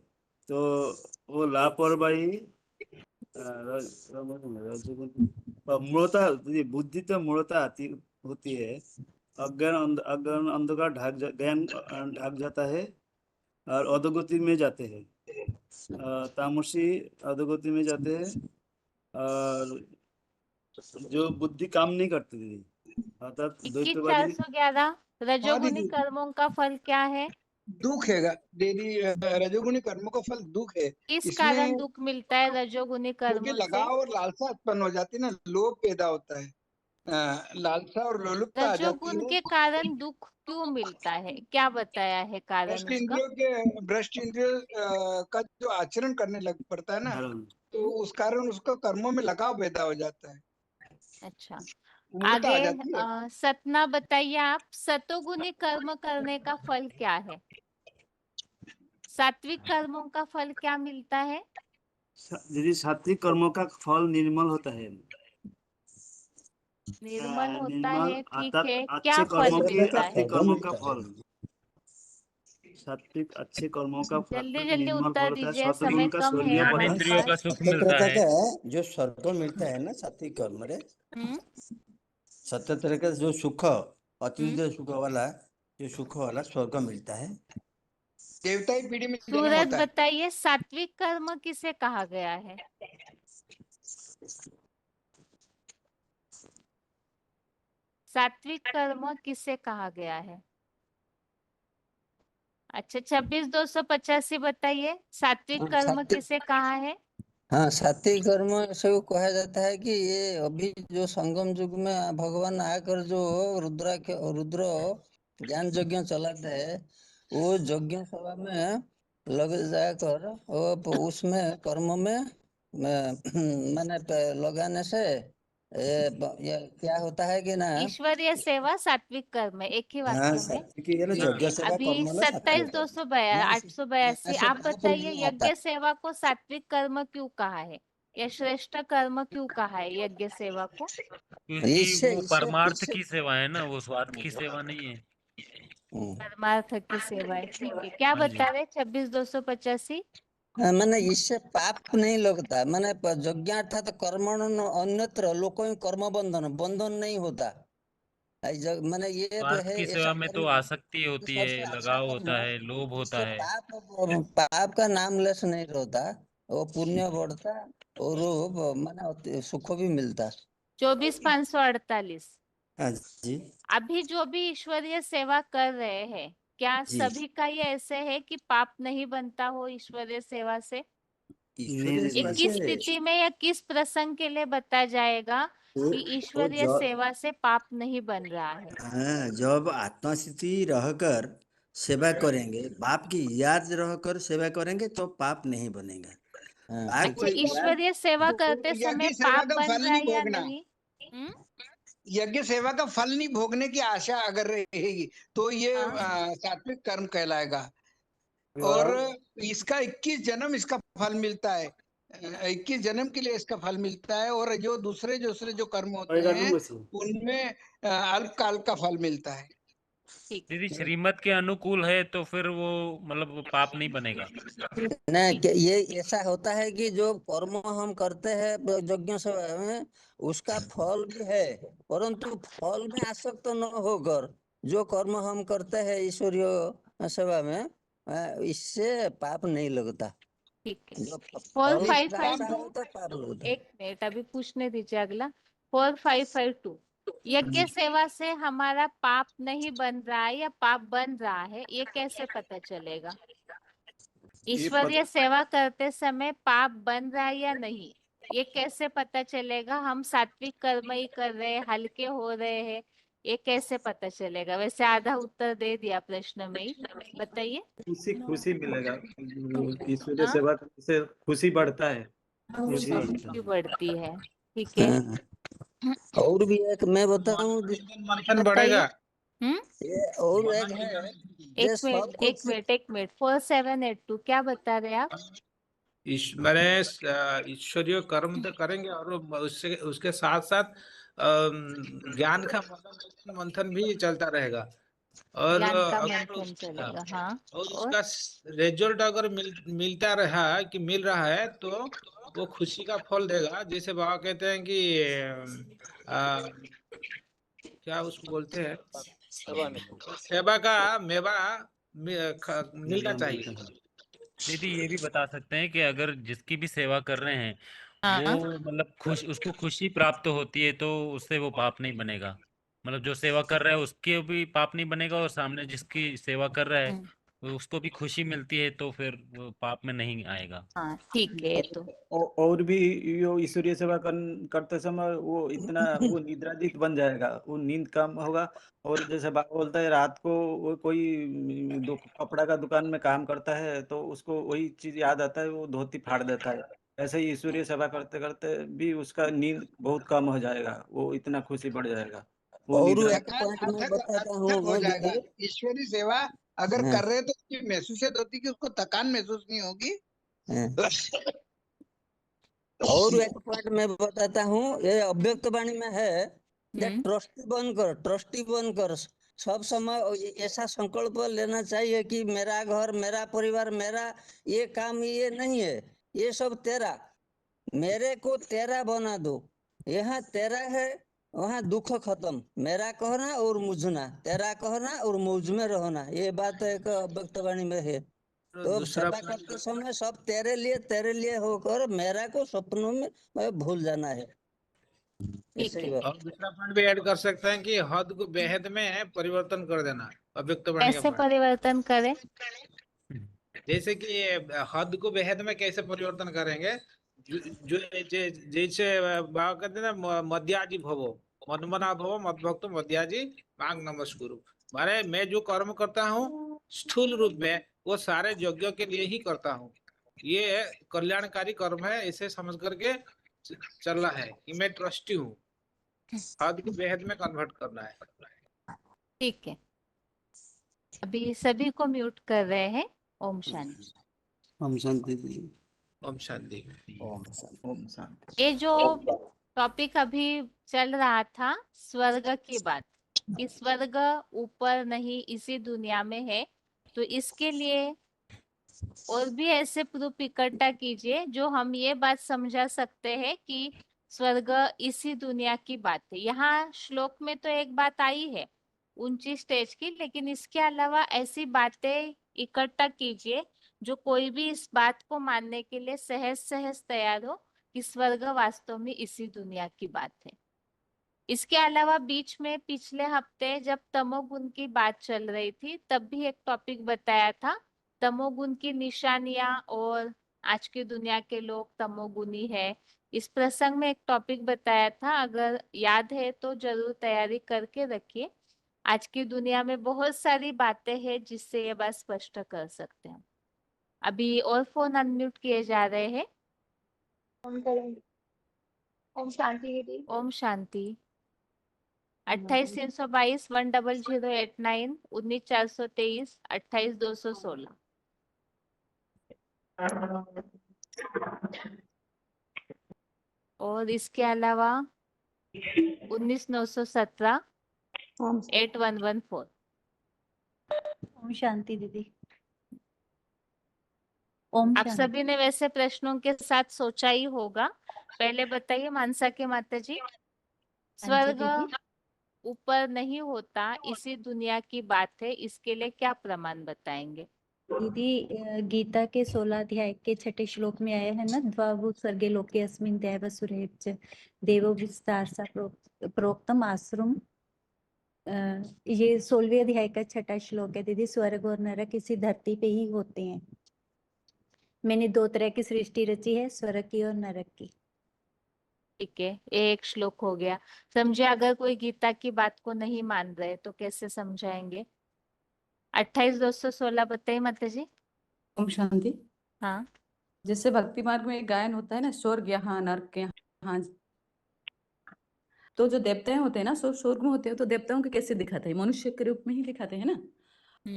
Speaker 16: तो वो लापरवाही मूलतः दीदी बुद्धि तो मूलतः आती होती है। अज्ञान अंधकार ज्ञान ढक जाता है और अधोगति में जाते हैं, तामसी अधोगति में जाते हैं और जो बुद्धि काम नहीं करती दीदी, अर्थात द्वैतवादी।
Speaker 1: 21,411 रजोगुनी
Speaker 13: दीदी।
Speaker 1: कर्मों का फल क्या है?
Speaker 13: दुख है दीदी, रजोगुणी कर्मों का फल दुख है।
Speaker 1: किस
Speaker 13: इसमें
Speaker 1: कारण दुख मिलता है रजोगुनी
Speaker 13: क्योंकि
Speaker 1: कर्मों से?
Speaker 13: लगाव और लालसा उत्पन्न हो जाती है ना, लोभ पैदा होता है, लालसा और लोलुपता आ जाती
Speaker 1: रजोगुण
Speaker 13: है।
Speaker 1: के कारण दुख क्यों मिलता है, क्या बताया है कारण उसका?
Speaker 13: भ्रष्ट इंद्रियों का जो आचरण करने लग पड़ता है ना, तो उस कारण उसका कर्मों में लगाव पैदा हो जाता है,
Speaker 1: अच्छा,
Speaker 13: मूर्ता
Speaker 1: आगे
Speaker 13: आ जाती है।
Speaker 1: सतना बताइए आप, सतोगुनी कर्म करने का फल क्या है? सात्विक कर्मों का फल क्या मिलता है?
Speaker 16: दीदी सात्विक कर्मों का फल निर्मल होता है।
Speaker 1: निर्मल होता
Speaker 16: निर्मल
Speaker 1: है, ठीक
Speaker 16: अर्थात
Speaker 1: है, क्या
Speaker 16: अच्छे
Speaker 1: फल
Speaker 16: कर्मों की
Speaker 1: मिलता है?
Speaker 16: सात्विक कर्मों का फल, सात्विक अच्छे कर्मों का फल
Speaker 1: जल्दी जल्दी
Speaker 16: निर्मल
Speaker 1: उत्तर
Speaker 16: फल होता है,
Speaker 1: दीजिए,
Speaker 16: सत्वगुण
Speaker 1: समय
Speaker 16: का
Speaker 1: कम है
Speaker 16: स्वर्गीय
Speaker 1: हमारे
Speaker 16: पद।
Speaker 19: ज्ञानेंद्रियों का
Speaker 1: पास।
Speaker 19: सुख मिलता है।
Speaker 14: जो स्वर्ग मिलता है ना सात्विक कर्म रे,
Speaker 1: हम्म
Speaker 14: सत्य तरह का जो सुख अतिरिक्त
Speaker 1: हम्म।
Speaker 14: सुख वाला, जो सुख वाला स्वर्ग मिलता है।
Speaker 13: देवताई पीढ़ी में जन्म
Speaker 1: सूरज
Speaker 13: होता है।
Speaker 1: बताइए, सात्विक कर्म किसे कहा गया है? सात्विक कर्म किसे कहा गया है? अच्छा, 26,285 बताइए, सात्विक कर्म
Speaker 14: सात्विक,
Speaker 1: किसे कहा है?
Speaker 14: हाँ सात्विक कर्म ऐसे को कहा जाता है कि ये अभी जो संगम युग में भगवान आकर जो रुद्र ज्ञान यज्ञ चलाते हैं, वो यज्ञ सभा में लग जाकर वो उसमें कर्म में मैंने लगाने से ये क्या होता है कि ना,
Speaker 1: ईश्वरीय सेवा सात्विक कर्म है, एक ही
Speaker 14: हाँ
Speaker 1: वाक्य में।
Speaker 14: सात्विक ये ना यज्ञ सेवा
Speaker 1: अभी
Speaker 14: कर्म ना सात्विक कर्म।
Speaker 1: 27,882,
Speaker 14: ऐसे
Speaker 1: आप
Speaker 14: पाप
Speaker 1: बताइए,
Speaker 14: नहीं आता।
Speaker 1: यज्ञ सेवा को सात्विक कर्म क्यों कहा है, या श्रेष्ठ कर्म क्यों कहा है यज्ञ सेवा को?
Speaker 19: क्योंकि वो
Speaker 14: इससे
Speaker 19: परमार्थ की सेवा है ना, वो स्वार्थ की सेवा नहीं है।
Speaker 1: परमार्थ की सेवा है, ठीक है। क्या
Speaker 19: हाँ जी।
Speaker 1: बता रहे 26,285?
Speaker 14: मैंने इससे पाप नहीं लगता, मैंने यज्ञ अर्थात कर्मण अन्यत्र लोकों कर्म बंधन बंधन नहीं होता। मैंने ये
Speaker 19: स्वार्थ
Speaker 14: है
Speaker 19: की
Speaker 14: ऐसा
Speaker 19: सेवा में तो
Speaker 14: कर्म
Speaker 19: आसक्ति होती
Speaker 14: सबसे
Speaker 19: है,
Speaker 14: अच्छा
Speaker 19: लगाव
Speaker 14: कर्म,
Speaker 19: होता है, लोभ होता
Speaker 14: इससे
Speaker 19: है।
Speaker 14: पाप का नाम लेस नहीं रहता, वो पुण्य बढ़ता और मैंने सुख भी मिलता।
Speaker 1: 24,548,
Speaker 14: हाँ जी
Speaker 1: अभी जो भी ईश्वरीय सेवा कर रहे हैं, क्या
Speaker 14: जी।
Speaker 1: सभी का ये ऐसे है कि पाप नहीं बनता हो ईश्वरीय सेवा से?
Speaker 14: ईश्वरीय
Speaker 1: ये
Speaker 14: सेवा
Speaker 1: किस
Speaker 14: से
Speaker 1: स्थिति में या किस प्रसंग के लिए बताया जाएगा कि ईश्वरीय सेवा से पाप नहीं बन रहा है?
Speaker 14: हाँ, जब आत्मस्थिति रहकर सेवा करेंगे, बाप की याद रहकर सेवा करेंगे तो पाप नहीं बनेगा। बाप
Speaker 1: अच्छा,
Speaker 14: की याद
Speaker 1: ईश्वरीय सेवा करते समय
Speaker 13: यज्ञ सेवा
Speaker 1: पाप
Speaker 13: का
Speaker 1: बन
Speaker 13: फल
Speaker 1: रहा
Speaker 13: नहीं
Speaker 1: है या
Speaker 13: भोगना,
Speaker 1: नहीं? हम्म
Speaker 13: यज्ञ सेवा का फल नहीं भोगने की आशा अगर रहेगी तो ये
Speaker 1: हाँ।
Speaker 13: सात्विक कर्म कहलाएगा। और इसका 21 जन्म इसका फल मिलता है, 21 जन्म के लिए इसका फल मिलता है। और जो दूसरे जो कर्म होते हैं उनमें अल्पकाल का फल मिलता है।
Speaker 19: यदि श्रीमत के अनुकूल है तो फिर वो मतलब वो पाप नहीं बनेगा।
Speaker 14: नहीं, ये ऐसा होता है कि जो कर्म हम करते हैं यज्ञ सेवा में, उसका फल भी है, परंतु फल में आसक्त न होकर जो कर्म हम करते हैं ईश्वरीय सेवा में, इससे पाप नहीं लगता।
Speaker 1: ठीक है।
Speaker 14: जो
Speaker 1: फोर
Speaker 14: फल
Speaker 1: फाइव
Speaker 14: इसका
Speaker 1: फाइव
Speaker 14: ऐसा
Speaker 1: टू,
Speaker 14: है तो पाप लगता।
Speaker 1: एक मिनट अभी पूछने दीजिए अगला। 4552, यज्ञ सेवा से हमारा पाप नहीं बन रहा है या पाप बन रहा है, ये कैसे पता चलेगा? ईश्वरीय सेवा करते समय पाप बन रहा है या नहीं, ये कैसे पता चलेगा? हम सात्विक कर्म ही कर रहे हैं, हल्के हो रहे हैं, ये कैसे पता चलेगा? वैसे आधा उत्तर दे दिया प्रश्न में ही, बताइए।
Speaker 18: खुशी खुशी मिलेगा, ईश्वरीय
Speaker 1: हाँ?
Speaker 18: सेवा करने से खुशी बढ़ता है। खुशी
Speaker 1: खुशी बढ़ती है, ठीक है।
Speaker 14: और भी एक मैं बताऊं,
Speaker 15: मंथन बढ़ेगा।
Speaker 1: बताइए।
Speaker 14: ये और एक है,
Speaker 1: एक मिनट एक मिनट एक मिनट, 4782 क्या बता रहे आप?
Speaker 15: ईश्वरीय कर्म तो करेंगे और उससे उसके साथ साथ ज्ञान का मनन मंथन भी चलता रहेगा। और
Speaker 1: ज्ञान का
Speaker 15: अगर
Speaker 1: मंथन चलेगा, हाँ।
Speaker 15: और
Speaker 1: और
Speaker 15: उसका रिजल्ट अगर मिलता रहा कि मिल रहा है तो वो खुशी का फल देगा। जैसे बाबा कहते हैं कि क्या उसको बोलते हैं, सेवा का मेवा मिलना चाहिए।
Speaker 19: दीदी ये भी बता सकते हैं कि अगर जिसकी भी सेवा कर रहे हैं वो
Speaker 1: हाँ।
Speaker 19: मतलब उसको खुशी प्राप्त होती है तो उससे वो पाप नहीं बनेगा। मतलब जो सेवा कर रहा है उसके भी पाप नहीं बनेगा, और सामने जिसकी सेवा कर रहा है उसको भी खुशी मिलती है तो फिर वो पाप में नहीं आएगा।
Speaker 1: हाँ ठीक है। तो
Speaker 18: और भी यो ईश्वरीय सेवा करते समय वो इतना वो निद्राजित बन जाएगा, वो नींद कम होगा। और जैसे बाबा बोलता है, रात को वो कोई कपड़ा का दुकान में काम करता है तो उसको वही चीज याद आता है, वो धोती फाड़ देता है। ऐसे ही ईश्वरीय सेवा करते करते भी उसका नींद बहुत कम हो जाएगा, वो इतना खुशी बढ़ जाएगा, वो
Speaker 14: और
Speaker 18: निद्रा।
Speaker 14: एक पॉइंट मैं बताता
Speaker 13: अर्थक हो
Speaker 14: हूँ
Speaker 13: जाएगा।
Speaker 14: दीदी।
Speaker 13: ईश्वरी सेवा अगर
Speaker 14: हाँ,
Speaker 13: कर रहे तो उसकी महसूसियत होती कि उसको थकान महसूस नहीं होगी।
Speaker 14: हाँ। और एक पॉइंट मैं बताता हूँ, ये अव्यक्त वाणी में है देख ट्रस्टी बन कर सब समय ऐसा संकल्प लेना चाहिए कि मेरा घर, मेरा परिवार, मेरा ये काम, ये नहीं है, ये सब तेरा, मेरे को तेरा बना दो। यहाँ तेरा है, वहाँ दुख खत्म, मेरा कहना और मुझना, तेरा कहना और मुझ में रहना, ये बात एक अव्यक्तवाणी में है। तो
Speaker 15: दूसरा
Speaker 14: सेवा करते समय सब तेरे लिए होकर मेरा को सपनों में भूल जाना है। ऐसे ही बात।
Speaker 15: और दूसरा पॉइंट भी ऐड कर सकते हैं कि हद को बेहद में परिवर्तन कर देना, अव्यक्तवाणी का
Speaker 1: कैसे
Speaker 15: पॉइंट।
Speaker 1: परिवर्तन करें?
Speaker 15: जैसे कि हद को बेहद में कैसे परिवर्तन करेंगे, जो जैसे बाबा कहते हैं ना, मध्याजी भवो मदमना भवो मदभक्त मध्याजी मांग नमस्कुरु। मारे मैं जो कर्म करता हूँ स्थूल रूप में वो सारे यज्ञों के लिए ही करता हूँ, ये कल्याणकारी कर्म है, इसे समझ करके चलना है कि मैं ट्रस्टी हूँ। हद को बेहद में कन्वर्ट करना है।
Speaker 1: ठीक है, अभी सभी को म्यूट कर रहे हैं। ओम शांति।
Speaker 16: ओम शांति जी।
Speaker 15: ओम शांति।
Speaker 18: ओम शांति।
Speaker 1: ये जो टॉपिक अभी चल रहा था स्वर्ग की बात, कि स्वर्ग ऊपर नहीं इसी दुनिया में है, तो इसके लिए और भी ऐसे प्रूफ इकट्ठा कीजिए जो हम ये बात समझा सकते हैं कि स्वर्ग इसी दुनिया की बात है। यहाँ श्लोक में तो एक बात आई है 29 स्टेज की, लेकिन इसके अलावा ऐसी बातें इकट्ठा कीजिए जो कोई भी इस बात को मानने के लिए सहज तैयार हो कि स्वर्ग वास्तव में इसी दुनिया की बात है। इसके अलावा बीच में पिछले हफ्ते जब तमोगुण की बात चल रही थी तब भी एक टॉपिक बताया था, तमोगुण की निशानियां और आज की दुनिया के लोग तमोगुणी है। इस प्रसंग में एक टॉपिक बताया था, अगर याद है तो जरूर तैयारी करके रखिए। आज की दुनिया में बहुत सारी बातें हैं जिससे ये बात स्पष्ट कर सकते हैं। अभी और फोन अनम्यूट किए जा रहे हैं।
Speaker 11: ओम शांति दीदी।
Speaker 1: ओम शांति। 28 322 10089 19 423 28 216। और इसके अलावा 19 917 8114।
Speaker 20: ओम शांति दीदी।
Speaker 1: आप सभी ने वैसे प्रश्नों के साथ सोचा ही होगा। पहले बताइए मानसा के माता जी, स्वर्ग ऊपर नहीं होता इसी दुनिया की बात है, इसके लिए क्या प्रमाण बताएंगे?
Speaker 20: दीदी गीता के 16 अध्याय के 6 श्लोक में आया है ना, द्वाभू स्वर्गे लोके अस्मिन् दैव सुरेच देवो विस्तार सा प्रोक्तम आश्रम। ये 16वें अध्याय का 6 श्लोक है दीदी। स्वर्ग और नरक इसी धरती पे ही होते हैं। मैंने 2 तरह की सृष्टि रची है, स्वर्ग की और नरक की।
Speaker 1: ठीक है, एक श्लोक हो गया। समझे, अगर कोई गीता की बात को नहीं मान रहे तो कैसे समझाएंगे? 28 216 बताइए माता जी।
Speaker 21: ओम शांति।
Speaker 1: हाँ,
Speaker 21: जैसे भक्ति मार्ग में एक गायन होता है ना, स्वर्ग यहाँ नर्क यहाँ, तो जो देवताएं होते हैं ना, स्वर्ग में होते हैं, तो देवताओं को कैसे दिखाते हैं? मनुष्य के रूप में ही दिखाते हैं ना।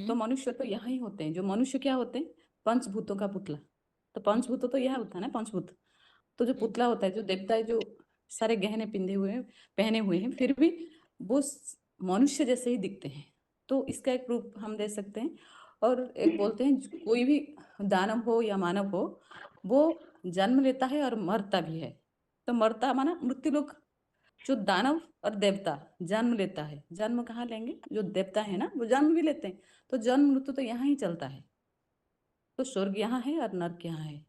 Speaker 21: तो मनुष्य तो यहाँ ही होते हैं। जो मनुष्य क्या होते हैं? पंचभूतों का पुतला। तो पंचभूत तो यह होता है ना, पंचभूत। तो जो पुतला होता है, जो देवता है, जो सारे गहने पिंधे हुए हैं, पहने हुए हैं, फिर भी वो मनुष्य जैसे ही दिखते हैं। तो इसका एक रूप हम दे सकते हैं। और एक बोलते हैं कोई भी दानव हो या मानव हो, वो जन्म लेता है और मरता भी है। तो मरता माना मृत्यु लोक। जो दानव और देवता जन्म लेता है, जन्म कहाँ लेंगे? जो देवता है ना, वो जन्म भी लेते हैं। तो जन्म मृत्यु तो यहाँ ही चलता है। तो स्वर्ग यहाँ है और नर्क यहाँ है,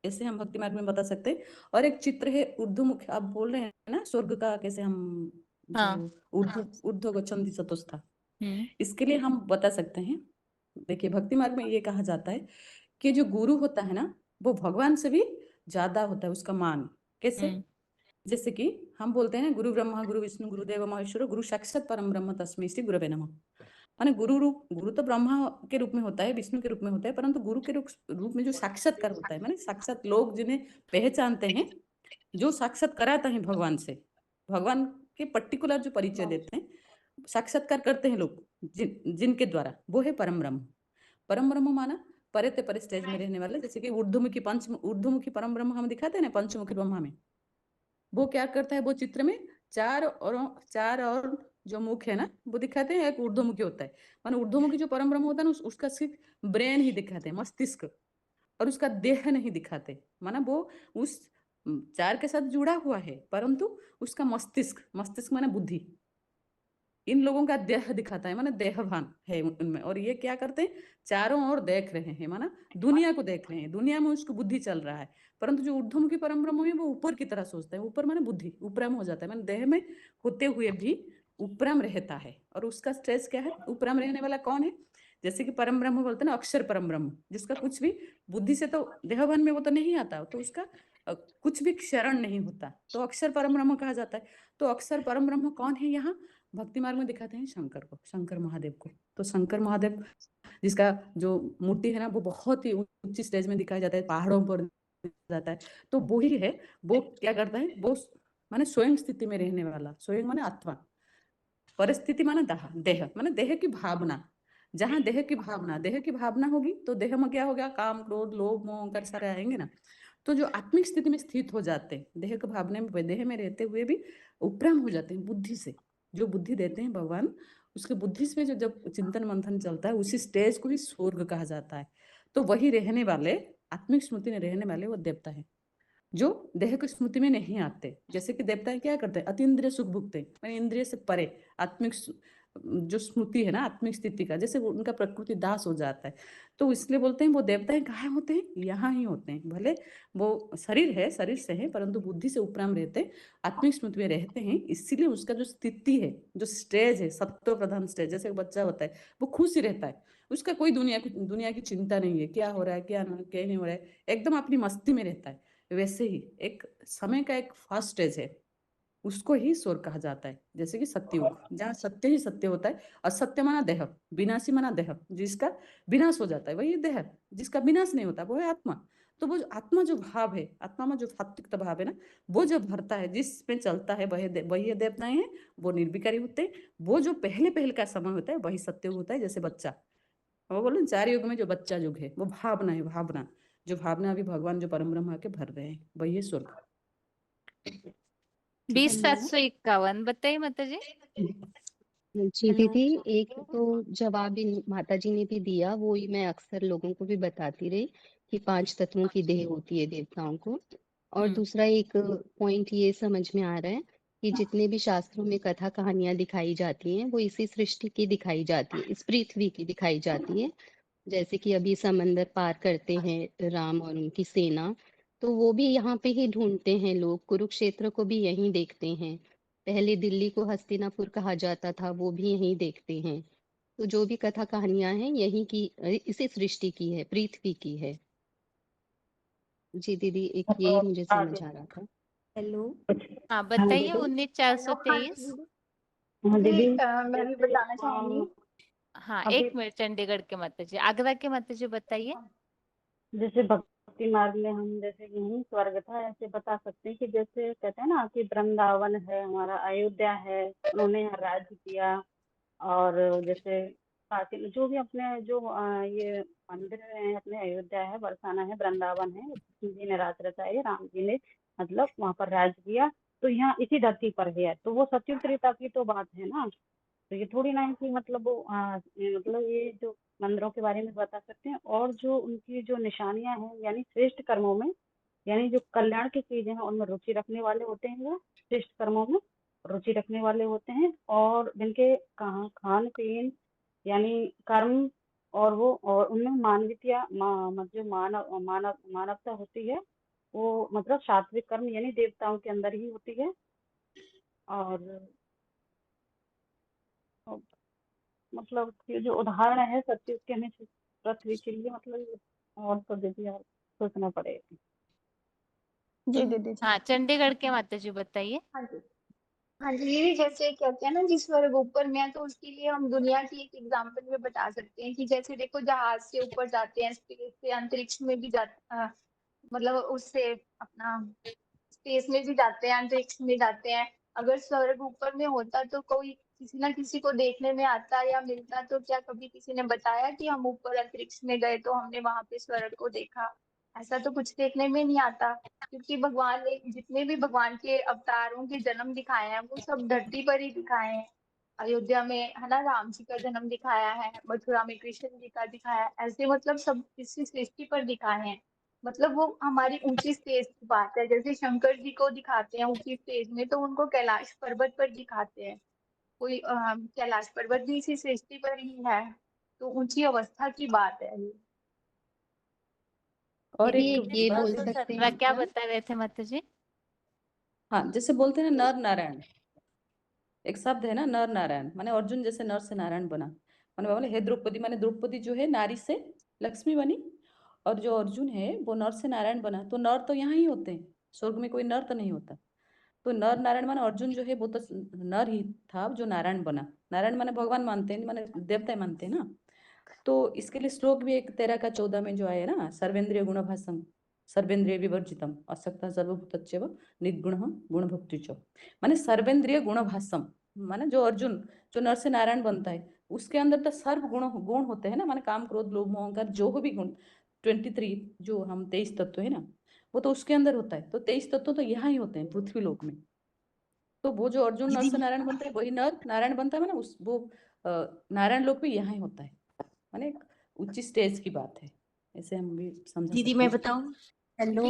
Speaker 21: ऐसे हम भक्ति मार्ग में बता सकते हैं। और एक चित्र है ऊर्ध्वमुख, आप बोल रहे हैं ना स्वर्ग का कैसे हम ऊर्ध्व गच्छन्ति चतुस्था, इसके लिए हम बता सकते हैं। देखिए भक्ति मार्ग में ये कहा जाता है कि जो गुरु होता है ना, वो भगवान से भी ज्यादा होता है उसका मान। कैसे? जैसे कि हम बोलते हैं ना, गुरु ब्रह्मा गुरु विष्णु गुरुदेव महेश्वर गुरु साक्षात परम ब्रह्म तस्मै श्री गुरवे नमः। माने गुरु तो ब्रह्मा के रूप में होता है, विष्णु के रूप में होता है, परंतु गुरु के रूप में जो साक्षात्कार होता है, माने साक्षात लोग जिन्हें पहचानते हैं, जो साक्षात कराता है भगवान से, भगवान के पर्टिकुलर जो परिचय देते हैं, साक्षात्कार करते हैं लोग जिनके द्वारा, वो है परम ब्रह्म। परम ब्रह्म माना परे ते परे स्टेज में रहने वाला। जैसे कि ऊर्ध्वमुखी परम ब्रह्म हम दिखाते हैं ना पंचमुखी ब्रह्मा में, वो क्या करता है? वो चित्र में चार और जो मुख है ना वो दिखाते हैं, एक ऊर्ध्वमुखी होता है, माने ऊर्ध्वमुखी जो परम ब्रह्म होता है ना उसका सिर्फ ब्रेन ही दिखाते हैं, मस्तिष्क, और उसका देह नहीं दिखाते, माना वो उस चार के साथ जुड़ा हुआ है परंतु उसका मस्तिष्क माने बुद्धि, इन लोगों का देह दिखाता है, माना देहभान है उनमें, और ये क्या करते हैं, चारों ओर देख रहे हैं, माना दुनिया को देख रहे हैं, दुनिया में उसको बुद्धि चल रहा है, परंतु जो ऊर्ध्वमुखी परम ब्रह्म है वो ऊपर की तरह सोचता है, ऊपर माने बुद्धि, उपराम हो जाता है, माने देह में होते हुए भी उपराम रहता है, और उसका स्टेज क्या है, उपराम रहने वाला कौन है, जैसे कि परम ब्रह्म बोलते हैं ना, अक्षर परम ब्रह्म, जिसका कुछ भी बुद्धि से तो देहभान में वो तो नहीं आता, तो उसका कुछ भी क्षरण नहीं होता, तो अक्षर परम ब्रह्म कहा जाता है। तो अक्षर परम ब्रह्म कौन है, यहाँ भक्ति मार्ग में दिखाते हैं शंकर को, शंकर महादेव को। तो शंकर महादेव जिसका जो मूर्ति है ना वो बहुत ही उच्च स्टेज में दिखाया जाता है, पहाड़ों पर जाता है, तो वो ही है, वो क्या करता है, वो माने स्वयं स्थिति में रहने वाला, स्वयं माने आत्मा, परिस्थिति माने देह माने देह की भावना, जहाँ देह की भावना होगी तो देह में क्या होगा, काम क्रोध लोभ मोह अहंकार सारे आएंगे ना, तो जो आत्मिक स्थिति में स्थित हो जाते हैं, देह के भावना में, देह में रहते हुए भी उपराम हो जाते हैं बुद्धि से, जो बुद्धि देते हैं भगवान, उसके बुद्धि से जो जब चिंतन मंथन चलता है उसी स्टेज को ही स्वर्ग कहा जाता है। तो वही रहने वाले, आत्मिक स्मृति में रहने वाले वो देवता है, जो देह की स्मृति में नहीं आते। जैसे कि देवता क्या करते हैं, अतीन्द्रिय सुख भुगते हैं, इंद्रिय से परे आत्मिक जो स्मृति है ना आत्मिक स्थिति का, जैसे वो उनका प्रकृति दास हो जाता है, तो इसलिए बोलते हैं वो देवता है, कहाँ होते हैं, यहाँ ही होते हैं, भले वो शरीर है, शरीर से है, परंतु बुद्धि से उपराम रहते हैं, आत्मिक स्मृति में रहते हैं, इसीलिए उसका जो स्थिति है, जो स्टेज है, सत्व प्रधान स्टेज, जैसे बच्चा होता है वो खुश ही रहता है, उसका कोई दुनिया की चिंता नहीं है, क्या हो रहा है क्या नहीं हो रहा है, एकदम अपनी मस्ती में रहता है। वैसे ही एक समय का एक फर्स्ट स्टेज है, उसको ही स्वर्ग कहा जाता है, जैसे कि सत्ययुग, जहाँ सत्य ही सत्य होता है, असत्य माना देह, विनाशी माना देह, जिसका विनाश हो जाता है वही देह, जिसका विनाश नहीं होता वो है आत्मा। तो वो आत्मा जो भाव है, आत्मा में जो सात्विक भाव है ना, वो जब भरता है, जिसमें चलता है वही देवताएं हैं, वो निर्विकारी होते हैं। वो जो पहले का समय होता है वही सत्ययुग होता है, जैसे बच्चा, वो बोलो चार युग में जो बच्चा युग है वो भावना है, भावना जो भावना अभी भगवान जो परम ब्रह्म आके भर रहे हैं वही है स्वर्ग।
Speaker 1: 20,751 बताइए माता जी।
Speaker 2: जी दीदी, एक तो जवाब माता जी ने भी दिया, वो ही मैं अक्सर लोगों को भी बताती रही कि 5 तत्वों की देह होती है देवताओं को। और दूसरा एक पॉइंट ये समझ में आ रहा है कि जितने भी शास्त्रों में कथा कहानियां दिखाई जाती हैं वो इसी सृष्टि की दिखाई जाती है, इस पृथ्वी की दिखाई जाती है। जैसे कि अभी समंदर पार करते हैं राम और उनकी सेना, तो वो भी यहाँ पे ही ढूंढते हैं लोग, कुरुक्षेत्र को भी यहीं देखते हैं, पहले दिल्ली को हस्तिनापुर कहा जाता था वो भी यहीं देखते हैं। तो जो भी कथा कहानियां हैं यहीं की, इसी सृष्टि की है, पृथ्वी की है। जी दीदी, एक यही मुझे समझ आ रहा था।
Speaker 20: हेलो,
Speaker 1: हाँ बताइए 19,423।
Speaker 11: दीदी मैं भी बताना चाहूंगी।
Speaker 1: हाँ एक मिनट, चंडीगढ़ के माता जी, आगरा के माता जी बताइए।
Speaker 22: जैसे भक्ति मार्ग में हम जैसे यही स्वर्ग था ऐसे बता सकते हैं कि जैसे कहते हैं ना कि वृंदावन है हमारा, अयोध्या है, उन्होंने यहाँ राज्य किया, और जैसे काशी जो भी अपने जो ये मंदिर है अपने, अयोध्या है, बरसाना है, वृंदावन है, कृष्ण जी ने राज रचाई, राम जी ने मतलब वहाँ पर राज किया, तो यहाँ इसी धरती पर है, तो वो सत्युग त्रेता की तो बात है ना, तो ये थोड़ी ना है कि मतलब वो मतलब ये जो मंदिरों के बारे में बता सकते हैं, और जो उनकी जो निशानियां हैं यानी श्रेष्ठ कर्मों में, यानी जो कल्याण की चीजें हैं उनमें रुचि रखने वाले होते हैं, वो श्रेष्ठ कर्मों में रुचि रखने वाले होते हैं, और जिनके खान पीन यानी कर्म और वो, और उनमें मानवीयता जो मानवता होती है, वो मतलब सात्विक कर्म यानी देवताओं के अंदर ही होती है। और मतलब ये जो उदाहरण है सत्युग के में पृथ्वी के लिए, मतलब और तो दीदी और सोचना पड़ेगा।
Speaker 11: जी दीदी।
Speaker 1: हाँ चंडीगढ़ के माता जी बताइए।
Speaker 11: हाँ जी, हाँ जी दीदी, जैसे कहते हैं ना जिस स्वर्ग ऊपर में है, तो उसके लिए हम दुनिया की एक एग्जांपल में बता सकते हैं कि जैसे देखो जहाज से ऊपर जाते हैं, स्पेस से अंतरिक्ष में भी मतलब उससे अपना स्पेस में भी जाते हैं, अंतरिक्ष में जाते हैं। अगर स्वर्ग ऊपर में होता तो कोई किसी ना किसी को देखने में आता या मिलता, तो क्या कभी किसी ने बताया कि हम ऊपर अंतरिक्ष में गए तो हमने वहां पे स्वर्ग को देखा?
Speaker 6: ऐसा तो कुछ देखने में नहीं आता, क्योंकि भगवान ने जितने भी भगवान के अवतारों के जन्म दिखाए हैं वो सब धरती पर ही दिखाए हैं। अयोध्या में है ना राम जी का जन्म दिखाया है, मथुरा में कृष्ण जी का दिखाया है, ऐसे मतलब सब इसी सृष्टि पर दिखाए हैं। मतलब वो हमारी ऊंची स्टेज की बात है, जैसे शंकर जी को दिखाते हैं ऊंची स्टेज में तो उनको कैलाश पर्वत पर दिखाते हैं। कोई कैलाश पर्वत भी इसी सृष्टि पर ही है, तो ऊंची अवस्था की बात है ये।
Speaker 21: और
Speaker 2: दीदी
Speaker 21: एक
Speaker 2: एक ये बोल
Speaker 1: तो
Speaker 2: सकते
Speaker 1: सत्वा
Speaker 2: हैं
Speaker 1: क्या
Speaker 2: क्या?
Speaker 1: बता रहे थे माता जी?
Speaker 21: हाँ, जैसे बोलते हैं ना नर नारायण, एक शब्द है ना नर नारायण, माने अर्जुन जैसे नर से नारायण बना। माने बोले हे द्रौपदी, माने द्रौपदी जो है नारी से लक्ष्मी बनी, और जो अर्जुन है वो नर से नारायण बना। तो नर तो यहाँ ही होते हैं, स्वर्ग में कोई नर तो नहीं होता। तो नर नारायण माने अर्जुन जो है वो तो नर ही था जो नारायण बना। नारायण माने भगवान मानते हैं, माने देवता मानते हैं ना। तो इसके लिए श्लोक भी एक 13 का 14 में जो आया ना, सर्वेंद्रिय गुणभासम सर्वेंद्रिय विवर्जितम असक्ता सर्वभूतच्चैव निर्गुण गुणभोक्तृ च। माने सर्वेंद्रिय गुणभासम माने जो अर्जुन जो नर से नारायण बनता है उसके अंदर तो सर्व गुण होते हैं ना, माने काम क्रोध लोभ मोह अहंकार जो भी गुण 23 जो हम 23 तत्व है ना, वो तो उसके अंदर होता है। तो 23 तत्व तो यहाँ ही होते हैं पृथ्वी लोक में। तो वो जो अर्जुन नर से नारायण बनता है वही नर नारायण बनता है, माने उस वो नारायण लोक भी यहाँ ही होता है। माने एक उच्च स्टेज की बात है, ऐसे हम भी समझा
Speaker 7: दीदी
Speaker 21: सकते
Speaker 7: मैं
Speaker 21: हैं।
Speaker 7: बताऊं? हेलो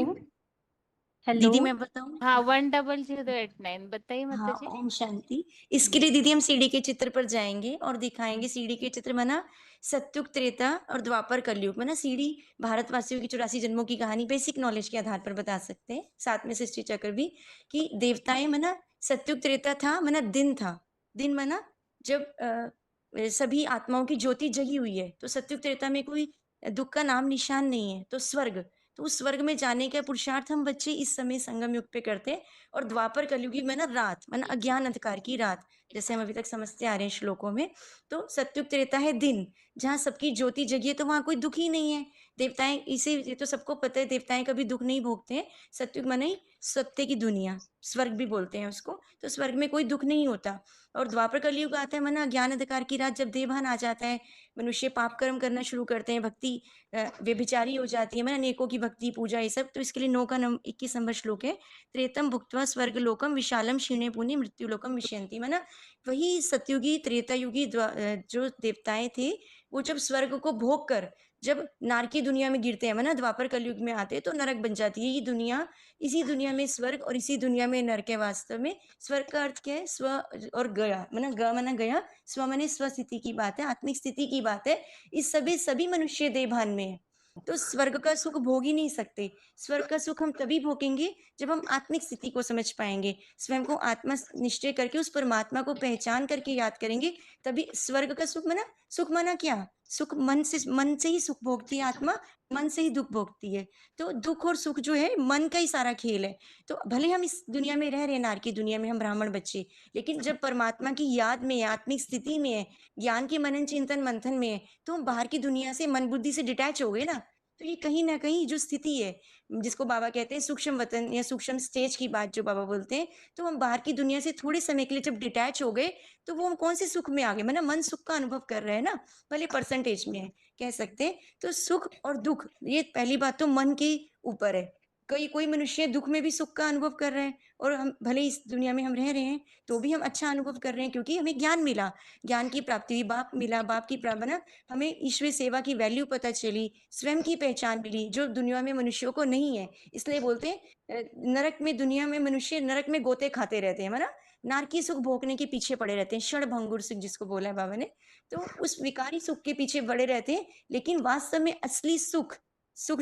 Speaker 1: हेलो,
Speaker 7: दीदी मैं बताऊं?
Speaker 1: हाँ 10089 बताइए माता
Speaker 7: हाँ,
Speaker 1: जी।
Speaker 7: ओम शांति। इसके लिए दीदी हम सीढ़ी के चित्र पर जाएंगे और दिखाएंगे सीढ़ी के चित्र माना सत्युग त्रेता और द्वापर कलयुग। माना सीढ़ी भारतवासियों की 84 जन्मों की कहानी बेसिक नॉलेज के आधार पर बता सकते हैं, साथ में सृष्टि चक्र भी। कि देवताएं माना सत्युग त्रेता था माना दिन था, दिन माना जब सभी आत्माओं की ज्योति जगी हुई है। तो सत्युग त्रेता में कोई दुख का नाम निशान नहीं है। तो स्वर्ग, तो उस स्वर्ग में जाने का पुरुषार्थ हम बच्चे इस समय संगम युग पे करते हैं। और द्वापर कलयुगी में ना रात माना अज्ञान अंधकार की रात, जैसे हम अभी तक समझते आ रहे हैं श्लोकों में। तो सत्युग त्रेता है दिन, जहाँ सबकी ज्योति जगी है, तो वहां कोई दुख ही नहीं है। देवताएं इसे ये तो सबको पता है, देवताएं कभी दुख नहीं भोगते हैं। सत्युग माने सत्य की दुनिया, स्वर्ग भी बोलते हैं उसको। तो स्वर्ग में कोई दुख नहीं होता। और द्वापर कलयुग आता है माना ज्ञान अंधकार की रात, जब देवभान आ जाता है, मनुष्य पाप कर्म करना शुरू करते हैं, भक्ति व्यभिचारी हो जाती है, माना अनेकों की भक्ति पूजा ये सब। तो इसके लिए 9 का 21 नंबर श्लोक है, त्रेतम भुक्त्वा स्वर्गलोकम विशालम क्षीणे पुण्य मृत्युलोकम विशयन्ति। माना वही सतयुगी त्रेतायुगी जो देवताएं थे, वो जब स्वर्ग को भोग कर जब नार की दुनिया में गिरते हैं, माना द्वापर कलयुग में आते हैं, तो नरक बन जाती है ये दुनिया। इसी दुनिया में स्वर्ग और इसी दुनिया में नरक है। वास्तव में स्वर्ग का अर्थ क्या है? स्व और गया, माना ग माना गया, स्व माने स्व स्थिति की बात है, आत्मिक स्थिति की बात है। इस सभी मनुष्य देवभान में है। तो स्वर्ग का सुख भोग ही नहीं सकते। स्वर्ग का सुख हम तभी भोगेंगे जब हम आत्मिक स्थिति को समझ पाएंगे, स्वयं को आत्मा निश्चय करके उस परमात्मा को पहचान करके याद करेंगे, तभी स्वर्ग का सुख। माना सुख माना क्या? सुख मन से ही सुख भोगती है आत्मा, मन से ही दुख भोगती है। तो दुख और सुख जो है मन का ही सारा खेल है। तो भले हम इस दुनिया में रह रहे हैं, नार की दुनिया में हम ब्राह्मण बच्चे, लेकिन जब परमात्मा की याद में है, आत्मिक स्थिति में है, ज्ञान के मनन चिंतन मंथन में है, तो हम बाहर की दुनिया से मन बुद्धि से डिटैच हो गए ना। तो ये कहीं ना कहीं जो स्थिति है, जिसको बाबा कहते हैं सूक्ष्म वतन या सूक्ष्म स्टेज की बात जो बाबा बोलते हैं, तो हम बाहर की दुनिया से थोड़े समय के लिए जब डिटैच हो गए, तो वो हम कौन से सुख में आ गए? मतलब मन सुख का अनुभव कर रहे हैं ना, भले परसेंटेज में है कह सकते हैं। तो सुख और दुख, ये पहली बात तो मन के ऊपर है। कोई मनुष्य दुख में भी सुख का अनुभव कर रहे हैं, और हम भले इस दुनिया में हम रह रहे हैं तो भी हम अच्छा अनुभव कर रहे हैं, क्योंकि हमें ज्ञान मिला, ज्ञान की प्राप्ति हुई, बाप मिला, बाप की प्रार्थना, हमें ईश्वर सेवा की वैल्यू पता चली, स्वयं की पहचान मिली, जो दुनिया में मनुष्यों को नहीं है। इसलिए बोलते हैं नरक में, दुनिया में मनुष्य नरक में गोते खाते रहते हैं, माना नारकी सुख भोगने के पीछे पड़े रहते हैं, क्षण भंगुर सुख जिसको बोला है बाबा ने। तो उस विकारी सुख के पीछे पड़े रहते हैं, लेकिन वास्तव में असली सुख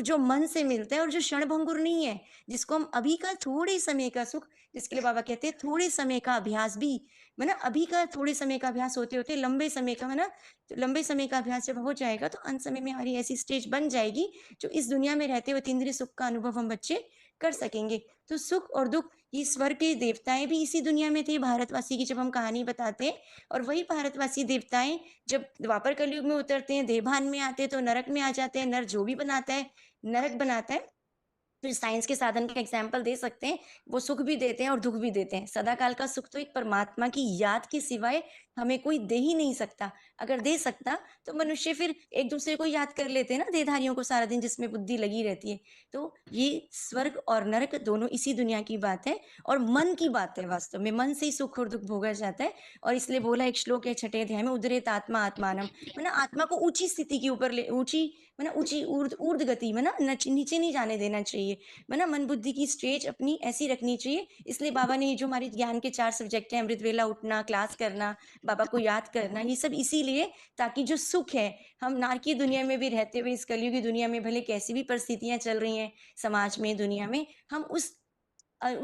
Speaker 7: जो मन से मिलता है और जो क्षण भंगुर नहीं है, जिसको हम अभी का थोड़े समय का सुख, जिसके लिए बाबा कहते हैं थोड़े समय का अभ्यास भी, माना अभी का थोड़े समय का अभ्यास होते होते लंबे समय का, माना तो लंबे समय का अभ्यास जब हो जाएगा तो अंत समय में हमारी ऐसी स्टेज बन जाएगी जो इस दुनिया में रहते हुए तीन्द्रिय सुख का अनुभव हम बच्चे कर सकेंगे। तो सुख और दुख, ये स्वर्ग के देवताएं भी इसी दुनिया में थे, भारतवासी की जब हम कहानी बताते हैं। और वही भारतवासी देवताएं जब द्वापर कलयुग में उतरते हैं, देवभान में आते हैं, तो नरक में आ जाते हैं। नर जो भी बनाता है नरक बनाता है। तो साइंस के साधन का एग्जाम्पल दे सकते हैं, वो सुख भी देते हैं और दुख भी देते हैं। सदा काल का सुख तो एक परमात्मा की याद के सिवाय हमें कोई दे ही नहीं सकता। अगर दे सकता तो मनुष्य फिर एक दूसरे को याद कर लेते ना, देहधारियों को सारा दिन जिसमें बुद्धि लगी रहती है। तो ये स्वर्ग और नरक दोनों इसी दुनिया की बात है और मन की बात है। वास्तव में मन से ही सुख और दुख भोगा जाता है। और इसलिए बोला एक श्लोक है 6ठे अध्याय में, उदरेत आत्मा आत्मानम, मतलब आत्मा को ऊंची स्थिति के ऊपर ऊंची मतलब ऊंची ऊर्ध गति में ना नीचे नहीं जाने देना चाहिए। मतलब मन बुद्धि की स्टेज अपनी ऐसी रखनी चाहिए। इसलिए बाबा ने ये जो हमारे ज्ञान के 4 सब्जेक्ट हैं, अमृत वेला, उठना, क्लास करना, बाबा को याद करना, ये सब इसीलिए ताकि जो सुख है, हम नारकीय दुनिया में भी रहते हुए इस कलयुग की दुनिया में भले कैसी भी परिस्थितियां चल रही हैं समाज में, दुनिया में, हम उस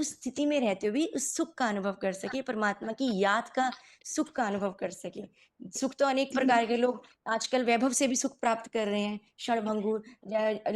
Speaker 7: स्थिति में रहते हुए भी उस सुख का अनुभव कर सके, परमात्मा की याद का सुख का अनुभव कर सके। सुख तो अनेक प्रकार के लोग आजकल वैभव से भी सुख प्राप्त कर रहे हैं, क्षणभंगुर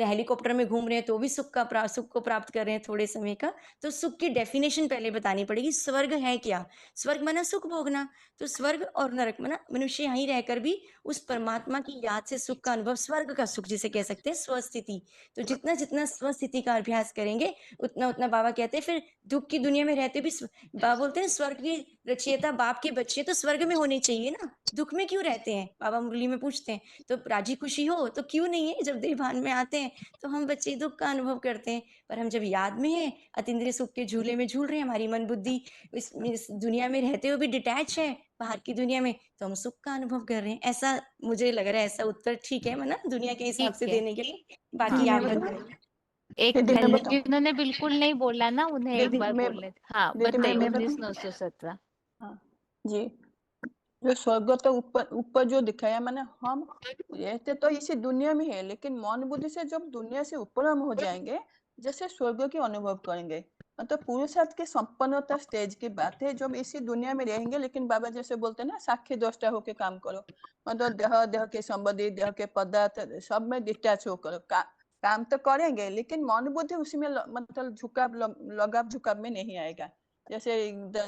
Speaker 7: हेलीकॉप्टर में घूम रहे हैं तो भी सुख को प्राप्त कर रहे हैं थोड़े समय का। तो सुख की डेफिनेशन पहले बतानी पड़ेगी। स्वर्ग है क्या? स्वर्ग माना सुख भोगना। तो स्वर्ग और नरक माना मनुष्य यहीं रहकर भी उस परमात्मा की याद से सुख का अनुभव, स्वर्ग का सुख जिसे कह सकते हैं, स्वस्थिति। तो जितना जितना स्वस्थिति का अभ्यास करेंगे उतना उतना बाबा कहते हैं फिर दुख की दुनिया में रहते भी बाबा बोलते हैं स्वर्ग की रचयिता बाप के बच्चे तो स्वर्ग में होने चाहिए ना, दुख में क्यों रहते हैं? बाबा मुरली में पूछते हैं। तो राजी खुशी हो तो क्यों नहीं है? जब देह भान में आते हैं तो हम बच्चे दुख का अनुभव करते हैं, पर हम जब याद में हैं, अतीन्द्रिय सुख के झूले में झूल रहे हैं, हमारी मन बुद्धि इस दुनिया में रहते हुए भी डिटैच है बाहर की दुनिया में, तो हम सुख का अनुभव कर रहे हैं। ऐसा मुझे लग रहा है, ऐसा उत्तर ठीक है ना दुनिया के हिसाब से देने के लिए। बाकी आप बताएं।
Speaker 1: एक
Speaker 21: दीदी मैं
Speaker 1: मिनट,
Speaker 21: बताऊं?
Speaker 1: जिन्होंने बिल्कुल नहीं बोला ना उन्हें एक
Speaker 21: दीदी
Speaker 1: बार
Speaker 21: मैं
Speaker 1: बोलने। हाँ
Speaker 21: दीदी
Speaker 1: बताइए,
Speaker 21: मैं
Speaker 1: 19/917।
Speaker 21: हाँ जी, जो स्वर्ग तो ऊपर ऊपर जो दिखाया मैंने, हम रहते तो इसी दुनिया में है, लेकिन मन बुद्धि से जब दुनिया से ऊपर हम हो जाएंगे, जैसे स्वर्ग के अनुभव करेंगे। मतलब पुरुषार्थ की संपन्नता स्टेज की बात है, जब इसी दुनिया में रहेंगे, लेकिन बाबा जैसे बोलते हैं ना, साक्षी द्रष्टा होके काम करो। मतलब देह के संबंधी, देह के पदार्थ सब में डिटैच होकर काम तो करेंगे, लेकिन मन बुद्धि उसी में मतलब लगाव झुकाव में नहीं आएगा। जैसे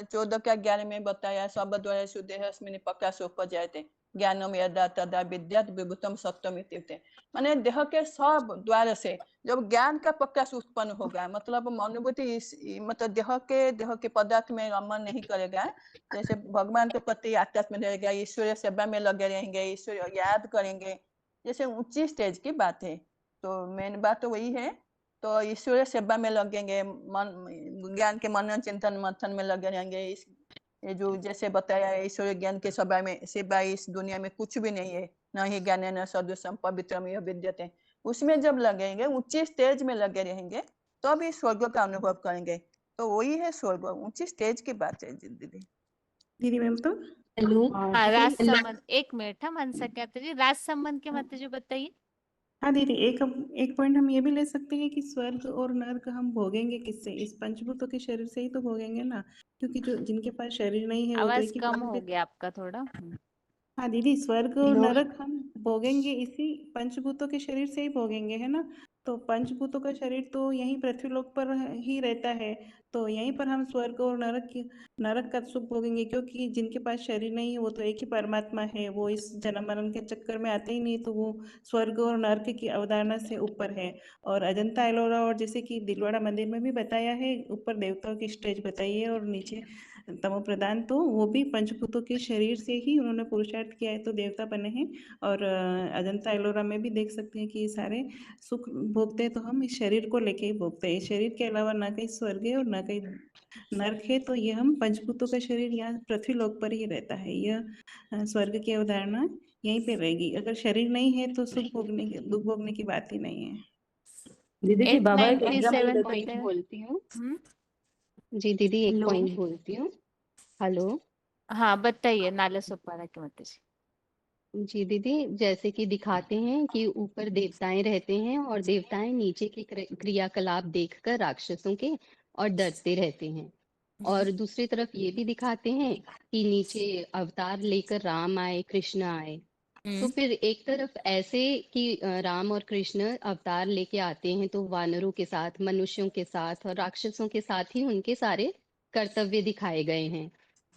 Speaker 21: 14 का 11 में बताया, सब द्वारा शुद्धेस्मिन् प्रकाशोपजायते ज्ञानम यदा तदा विद्यात् विभूतम सत्यम इत्युक्ते। माने देह के सब द्वार से जब ज्ञान का प्रकाश उत्पन्न होगा, मतलब मनोबुद्धि मतलब देह के पदार्थ में रमन नहीं करेगा, जैसे भगवान के प्रति आत्मा में रहेगा, ईश्वरीय सेवा में लगे रहेंगे, ईश्वर याद करेंगे, जैसे ऊंची स्टेज की बात है। तो मेन बात तो वही है। तो ईश्वरीय सेवा में लगेंगे, मन ज्ञान के मनन चिंतन मंथन में लगे रहेंगे। ये जो जैसे बताया, ईश्वरीय ज्ञान के सेवा में सेवा इस दुनिया में कुछ भी नहीं है, न ही ज्ञान न सदृशम पवित्रम यह विद्यते। उसमें जब लगेंगे, ऊंची स्टेज में लगे रहेंगे, तब तो इस स्वर्ग का अनुभव करेंगे। तो वही है स्वर्ग, ऊंची स्टेज की बात है दीदी। दीदी मैम तो
Speaker 20: हेलो।
Speaker 1: हाँ, राज संबंध, एक मिनट। हाँ मनसा कहते जी, राज संबंध के मतलब जो बताइए।
Speaker 21: हाँ दीदी, एक पॉइंट हम ये भी ले सकते हैं कि स्वर्ग और नरक हम भोगेंगे किससे? इस पंचभूतों के शरीर से ही तो भोगेंगे ना, क्योंकि जो जिनके पास शरीर नहीं है वो तो
Speaker 1: आवाज
Speaker 21: एक ही
Speaker 1: कम
Speaker 21: परम
Speaker 1: हो गया आपका थोड़ा।
Speaker 21: हाँ दीदी, स्वर्ग और नरक हम भोगेंगे इसी पंचभूतों के शरीर से ही भोगेंगे, है ना। तो पंचभूतों का शरीर तो यहीं पृथ्वीलोक पर ही रहता है, तो यहीं पर हम स्वर्ग और नरक का सुख भोगेंगे, क्योंकि जिनके पास शरीर नहीं है वो तो एक ही परमात्मा है, वो इस जन्म मरण के चक्कर में आते ही नहीं, तो वो स्वर्ग और नरक की अवधारणा से ऊपर है। और अजंता एलोरा और जैसे कि दिलवाड़ा मंदिर में भी बताया है, ऊपर देवताओं की स्टेज बताई है और नीचे तमो प्रधान, तो वो भी पंचभूतों के शरीर से ही उन्होंने पुरुषार्थ किया है, तो देवता बने हैं। और अजंता एलोरा में भी देख सकते हैं कि ये सारे सुख भोगते हैं तो हम इस शरीर को लेके ही भोगते हैं। शरीर के अलावा ना कहीं स्वर्ग है और ना कहीं नरक है, तो ये हम पंचभूतों का शरीर यहाँ पृथ्वी लोक पर ही रहता है। यह स्वर्ग की अवधारणा यहीं पे रहेगी। अगर शरीर नहीं है तो दुख भोगने की बात ही नहीं है।
Speaker 22: दीदी जी बाबा एक एग्जाम्पल
Speaker 1: 897
Speaker 22: देते हैं।
Speaker 2: बोलती हूँ जी दीदी, एक पॉइंट बोलती हूँ। हेलो।
Speaker 1: हाँ बताइए, नाला सोपारा के मतलब
Speaker 2: जी दीदी, जैसे कि दिखाते हैं कि ऊपर देवताएं रहते हैं और देवताएं नीचे के क्रियाकलाप देखकर राक्षसों के और डरते रहते हैं। और दूसरी तरफ ये भी दिखाते हैं कि नीचे अवतार लेकर राम आए, कृष्ण आए। तो फिर एक तरफ ऐसे कि राम और कृष्ण अवतार लेके आते हैं तो वानरों के साथ, मनुष्यों के साथ और राक्षसों के साथ ही उनके सारे कर्तव्य दिखाए गए हैं।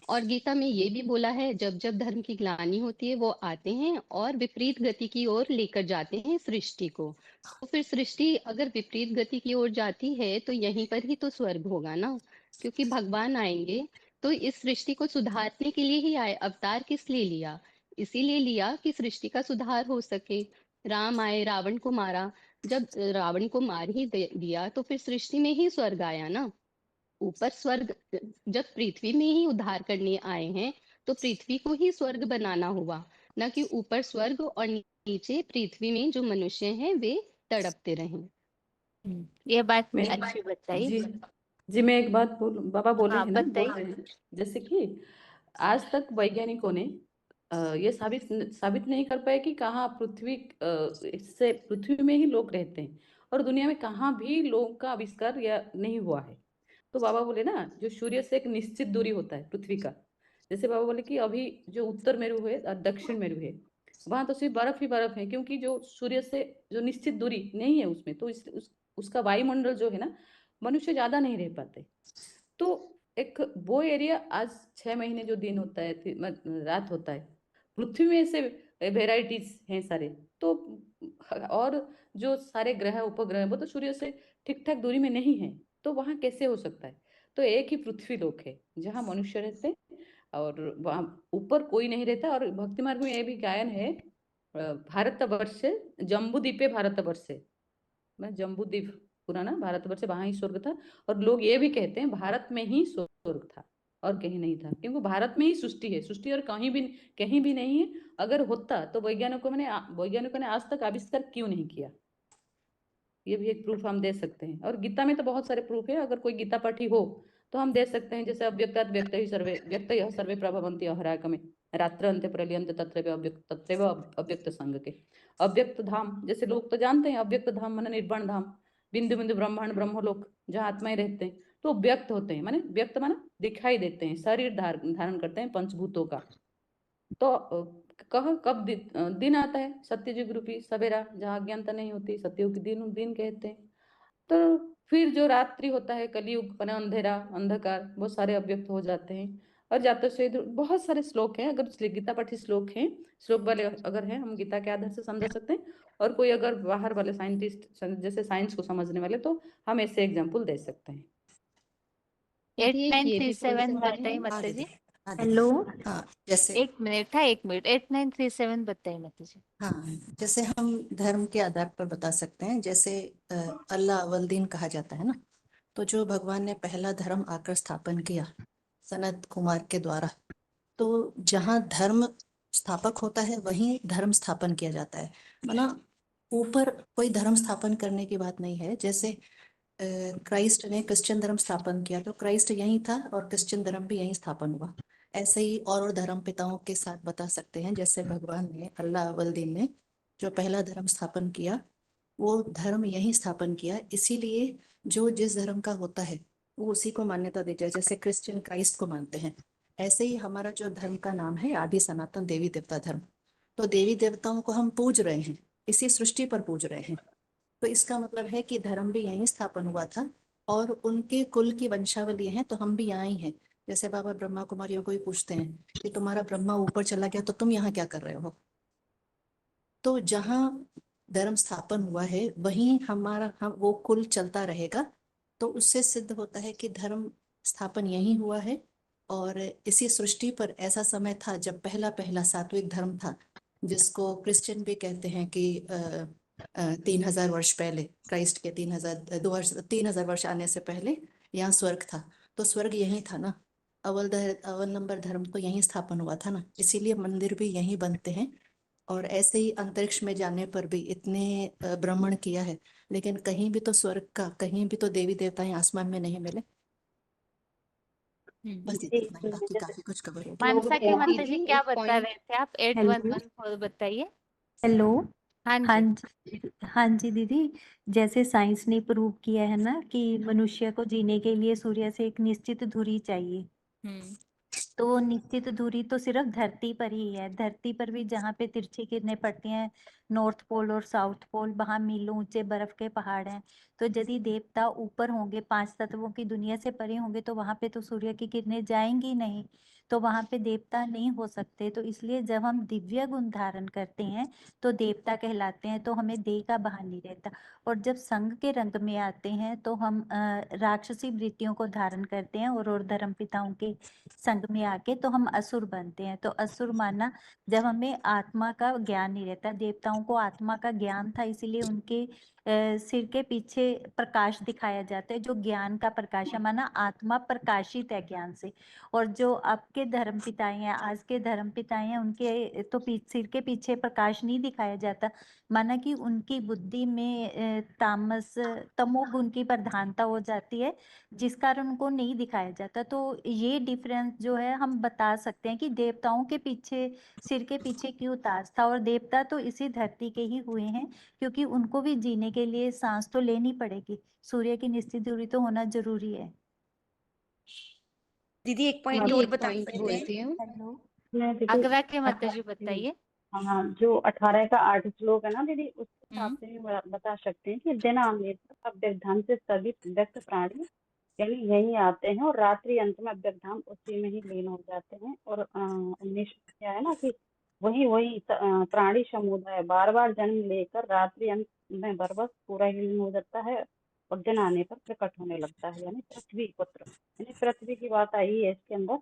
Speaker 2: और गीता में ये भी बोला है, जब जब धर्म की ग्लानि होती है वो आते हैं और विपरीत गति की ओर लेकर जाते हैं सृष्टि को। तो फिर सृष्टि अगर विपरीत गति की ओर जाती है तो यहीं पर ही तो स्वर्ग होगा ना, क्योंकि भगवान आएंगे तो इस सृष्टि को सुधारने के लिए ही आए। अवतार किस लिए लिया? इसीलिए लिया कि सृष्टि का सुधार हो सके। राम आए, रावण को मारा। जब रावण को मार ही दिया तो फिर सृष्टि में ही स्वर्ग आया ना। ऊपर स्वर्ग, जब पृथ्वी में ही उद्धार करने आए हैं तो पृथ्वी को ही स्वर्ग बनाना हुआ, ना कि ऊपर स्वर्ग और नीचे पृथ्वी में जो मनुष्य हैं वे तड़पते रहें।
Speaker 1: ये बात
Speaker 21: मैं
Speaker 1: अच्छी बताई।
Speaker 21: जी मैं एक बात बोलूं, बाबा बोले
Speaker 1: हाँ,
Speaker 21: हैं ना, बोल
Speaker 1: बताइए।
Speaker 21: रहे हैं जैसे कि आज तक वैज्ञानिकों ने ये साबित नहीं कर पाए कि कहाँ इससे पृथ्वी में ही लोग रहते हैं और दुनिया में कहाँ भी लोगों का आविष्कार या नहीं हुआ है। तो बाबा बोले ना, जो सूर्य से एक निश्चित दूरी होता है पृथ्वी का, जैसे बाबा बोले कि अभी जो उत्तर मेरु है और दक्षिण मेरु है, वहां तो सिर्फ बर्फ ही बर्फ है, क्योंकि जो सूर्य से जो निश्चित दूरी नहीं है उसमें, तो उसका वायुमंडल जो है ना, मनुष्य ज्यादा नहीं रह पाते। तो एक वो एरिया, आज 6 महीने जो दिन होता है, रात होता है, पृथ्वी में से वेराइटीज हैं सारे, तो और जो सारे ग्रह उपग्रह वो तो सूर्य से ठीक ठाक दूरी में नहीं है, तो वहां कैसे हो सकता है? तो एक ही पृथ्वी लोक है जहाँ मनुष्य रहते हैं और वहां ऊपर कोई नहीं रहता। और भक्ति मार्ग में ये भी गायन है, भारतवर्ष जम्बूद्वीपे भारतवर्ष, मैं जम्बूद्वीप पुराना भारतवर्ष, वहां ही स्वर्ग था। और लोग ये भी कहते हैं भारत में ही स्वर्ग था और कहीं नहीं था, क्योंकि भारत में ही सृष्टि है, सृष्टि और कहीं भी नहीं है। अगर होता तो वैज्ञानिकों ने आज तक आविष्कार क्यों नहीं किया? ये भी एक प्रूफ हम दे सकते हैं। और गीता में तो बहुत सारे प्रूफ है, अगर कोई गीता पाठी हो तो हम दे सकते हैं। जैसे अव्यक्तात् व्यक्तैः सर्वे व्यक्तयः सर्वे प्रभवन्ति अहराकमे रात्र अन्ते प्रलयन्ते तत्रैव अव्यक्त संग के। अव्यक्त धाम, जैसे लोग तो जानते हैं अव्यक्त धाम माने निर्वाण धाम, बिंदु बिंदु ब्रह्मांड ब्रह्मलोक जहाँ आत्माएं रहते हैं, तो व्यक्त होते हैं, माने व्यक्त माने दिखाई देते हैं, शरीर धारण करते हैं पंचभूतों का। तो कब दिन आता है, सत्ययुग रूपी सवेरा, जहाँ अज्ञानता नहीं होती, सत्ययुग दिन कहते हैं। तो फिर जो रात्रि होता है, कलयुग माने अंधेरा अंधकार, वो सारे अव्यक्त हो जाते हैं। और जाते से बहुत सारे श्लोक हैं, अगर गीता पाठी श्लोक हैं, श्लोक वाले अगर हैं, हम गीता के आधार से समझ सकते हैं। और कोई अगर बाहर वाले साइंटिस्ट जैसे साइंस को समझने वाले, तो हम ऐसे एग्जाम्पल दे सकते हैं।
Speaker 1: 8937 बताइए माता जी।
Speaker 3: हेलो। हाँ, जैसे
Speaker 1: एक मिनट 8937 बताइए माता जी।
Speaker 3: हाँ, जैसे हम धर्म के आधार पर बता सकते हैं, जैसे अल्लाह अव्वल दीन कहा जाता है ना, तो जो भगवान ने पहला धर्म आकर स्थापन किया सनत कुमार के द्वारा, तो जहाँ धर्म स्थापक होता है वहीं धर्म स्थापन किया जाता है, माना ऊपर कोई धर्म स्थापन करने की बात नहीं है। जैसे क्राइस्ट ने क्रिश्चियन धर्म स्थापन किया, तो क्राइस्ट यहीं था और क्रिश्चियन धर्म भी यहीं स्थापन हुआ। ऐसे ही और धर्म पिताओं के साथ बता सकते हैं, जैसे भगवान ने अल्लाह अव्वल दीन ने जो पहला धर्म स्थापन किया, वो धर्म यहीं स्थापन किया। इसीलिए जो जिस धर्म का होता है वो उसी को मान्यता दी जाए। जैसे क्रिश्चियन क्राइस्ट को मानते हैं, ऐसे ही हमारा जो धर्म का नाम है आदि सनातन देवी देवता धर्म। तो देवी देवताओं को हम पूज रहे हैं, इसी सृष्टि पर पूज रहे हैं। तो इसका मतलब है कि धर्म भी यहीं स्थापन हुआ था और उनके कुल की वंशावली है, तो हम भी यहाँ ही हैं। जैसे बाबा ब्रह्मा कुमारियों को ही पूछते हैं कि तुम्हारा ब्रह्मा ऊपर चला गया तो तुम यहाँ क्या कर रहे हो? तो जहाँ धर्म स्थापन हुआ है वहीं हम वो कुल चलता रहेगा। तो उससे सिद्ध होता है कि धर्म स्थापन यहीं हुआ है। और इसी सृष्टि पर ऐसा समय था जब पहला सात्विक धर्म था, जिसको क्रिश्चियन भी कहते हैं कि 3000 वर्ष पहले, क्राइस्ट के 3000 वर्ष आने से पहले यहाँ स्वर्ग था। तो स्वर्ग यही था ना, अव्वल नंबर धर्म तो यहीं स्थापन हुआ था ना, इसीलिए मंदिर भी यहीं बनते हैं। और ऐसे ही अंतरिक्ष में जाने पर भी इतने भ्रमण किया है, लेकिन कहीं भी तो स्वर्ग का, कहीं भी तो देवी देवताएं आसमान में नहीं मिले। बस इतना ही, बाकी काफी कुछ कवर हो गया।
Speaker 1: मानसा की माता जी क्या बता रहे थे आप? 8114 बताइए।
Speaker 20: हेलो।
Speaker 1: हाँ
Speaker 20: हाँ
Speaker 1: जी।
Speaker 20: जी, हाँ जी दीदी, जैसे साइंस ने प्रूव किया है ना कि मनुष्य को जीने के लिए सूर्य से एक निश्चित दूरी चाहिए। तो वो निश्चित दूरी तो सिर्फ धरती पर ही है। धरती पर भी जहाँ पे तिरछी किरणें पड़ती हैं, नॉर्थ पोल और साउथ पोल, वहाँ मीलों ऊंचे बर्फ के पहाड़ हैं। तो यदि देवता ऊपर होंगे, 5 तत्वों की दुनिया से परे होंगे, तो वहाँ पे तो सूर्य की किरणें जाएंगी नहीं। तो वहां पे देवता नहीं हो सकते। तो इसलिए जब हम दिव्य गुण धारण करते हैं तो देवता कहलाते हैं, तो हमें देह का भान नहीं रहता। और जब संग के रंग में आते हैं तो हम राक्षसी वृत्तियों को धारण करते हैं और धर्म पिताओं के संग में आके तो हम असुर बनते हैं। तो असुर माना जब हमें आत्मा का ज्ञान नहीं रहता। देवताओं को आत्मा का ज्ञान था, इसीलिए उनके सिर के पीछे प्रकाश दिखाया जाता है, जो ज्ञान का प्रकाश है। माना आत्मा प्रकाशित है ज्ञान से। और जो आपके धर्म पिताएं हैं, आज के धर्म पिताएं हैं, उनके तो सिर के पीछे प्रकाश नहीं दिखाया जाता। माना कि उनकी बुद्धि में तामस तमोगुण की प्रधानता हो जाती है, जिस कारण उनको नहीं दिखाया जाता। तो ये डिफरेंस जो है हम बता सकते हैं कि देवताओं के पीछे, सिर के पीछे क्यों ताज था। और देवता तो इसी धरती के ही हुए हैं, क्योंकि उनको भी जीने के लिए सांस तो लेनी पड़ेगी। सूर्य की निश्चित दूरी तो होना जरूरी है।
Speaker 7: दीदी एक पॉइंट
Speaker 2: दीदी
Speaker 7: और
Speaker 2: एक
Speaker 7: बता
Speaker 2: पॉइंट
Speaker 7: सकते हैं।
Speaker 2: बोलती हूँ।
Speaker 20: हेलो,
Speaker 22: मैं दीदी
Speaker 1: अगवा के माता जी
Speaker 22: 18
Speaker 1: बताइए।
Speaker 22: हाँ, जो 18 का 8 श्लोक है ना दीदी, उस हिसाब से भी बता सकते हैं कि दिन आने पर अव्यवधान से सभी व्यक्त प्राणी यानी यही आते हैं और रात्रि अंत में अव्यवधान उसी में ही लीन हो जाते हैं। और 19 क्या है ना कि वही प्राणी समुदाय बार बार जन्म लेकर रात्रि अंत में बरबस पूरा ही लीन हो जाता है और दिन आने पर प्रकट होने लगता है, यानी पृथ्वी पुत्र, यानी पृथ्वी की बात आई है इसके अंदर।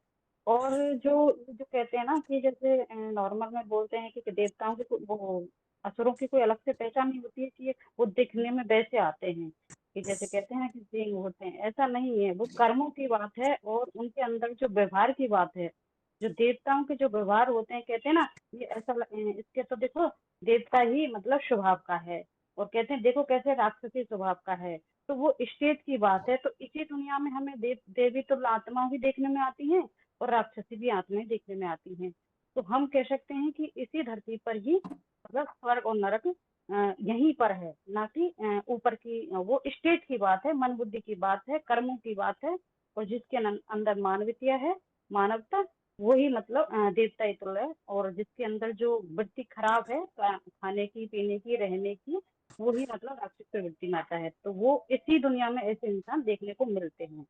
Speaker 22: और जो जो कहते हैं ना कि जैसे नॉर्मल में बोलते हैं कि देवताओं की वो असुरों की कोई अलग से पहचान नहीं होती है कि वो दिखने में वैसे आते हैं, कि जैसे कहते हैं ना कि सिंह होते हैं, ऐसा नहीं है। वो कर्मों की बात है और उनके अंदर जो व्यवहार की बात है। जो देवताओं के जो व्यवहार होते हैं, कहते हैं ना ये ऐसा इसके तो देखो देवता ही मतलब स्वभाव का है, और कहते हैं देखो कैसे राक्षसी स्वभाव का है। तो वो स्टेट की बात है। तो इसी दुनिया में हमें देवी तो आत्मा भी देखने में आती है और राक्षसी भी आत्माएं देखने में आती हैं। तो हम कह सकते हैं कि इसी धरती पर ही मतलब स्वर्ग और नरक यहीं पर है, ना कि ऊपर की वो स्टेट की बात है, मन बुद्धि की बात है, कर्मों की बात है। और जिसके अंदर मानवीयता है, मानवता, वही मतलब देवता ही तुल्य है। और जिसके अंदर जो वृत्ति खराब है खाने की, पीने की, रहने की, वही मतलब राक्षस प्रवृत्ति में आता है। तो वो इसी दुनिया में ऐसे इंसान देखने को मिलते हैं।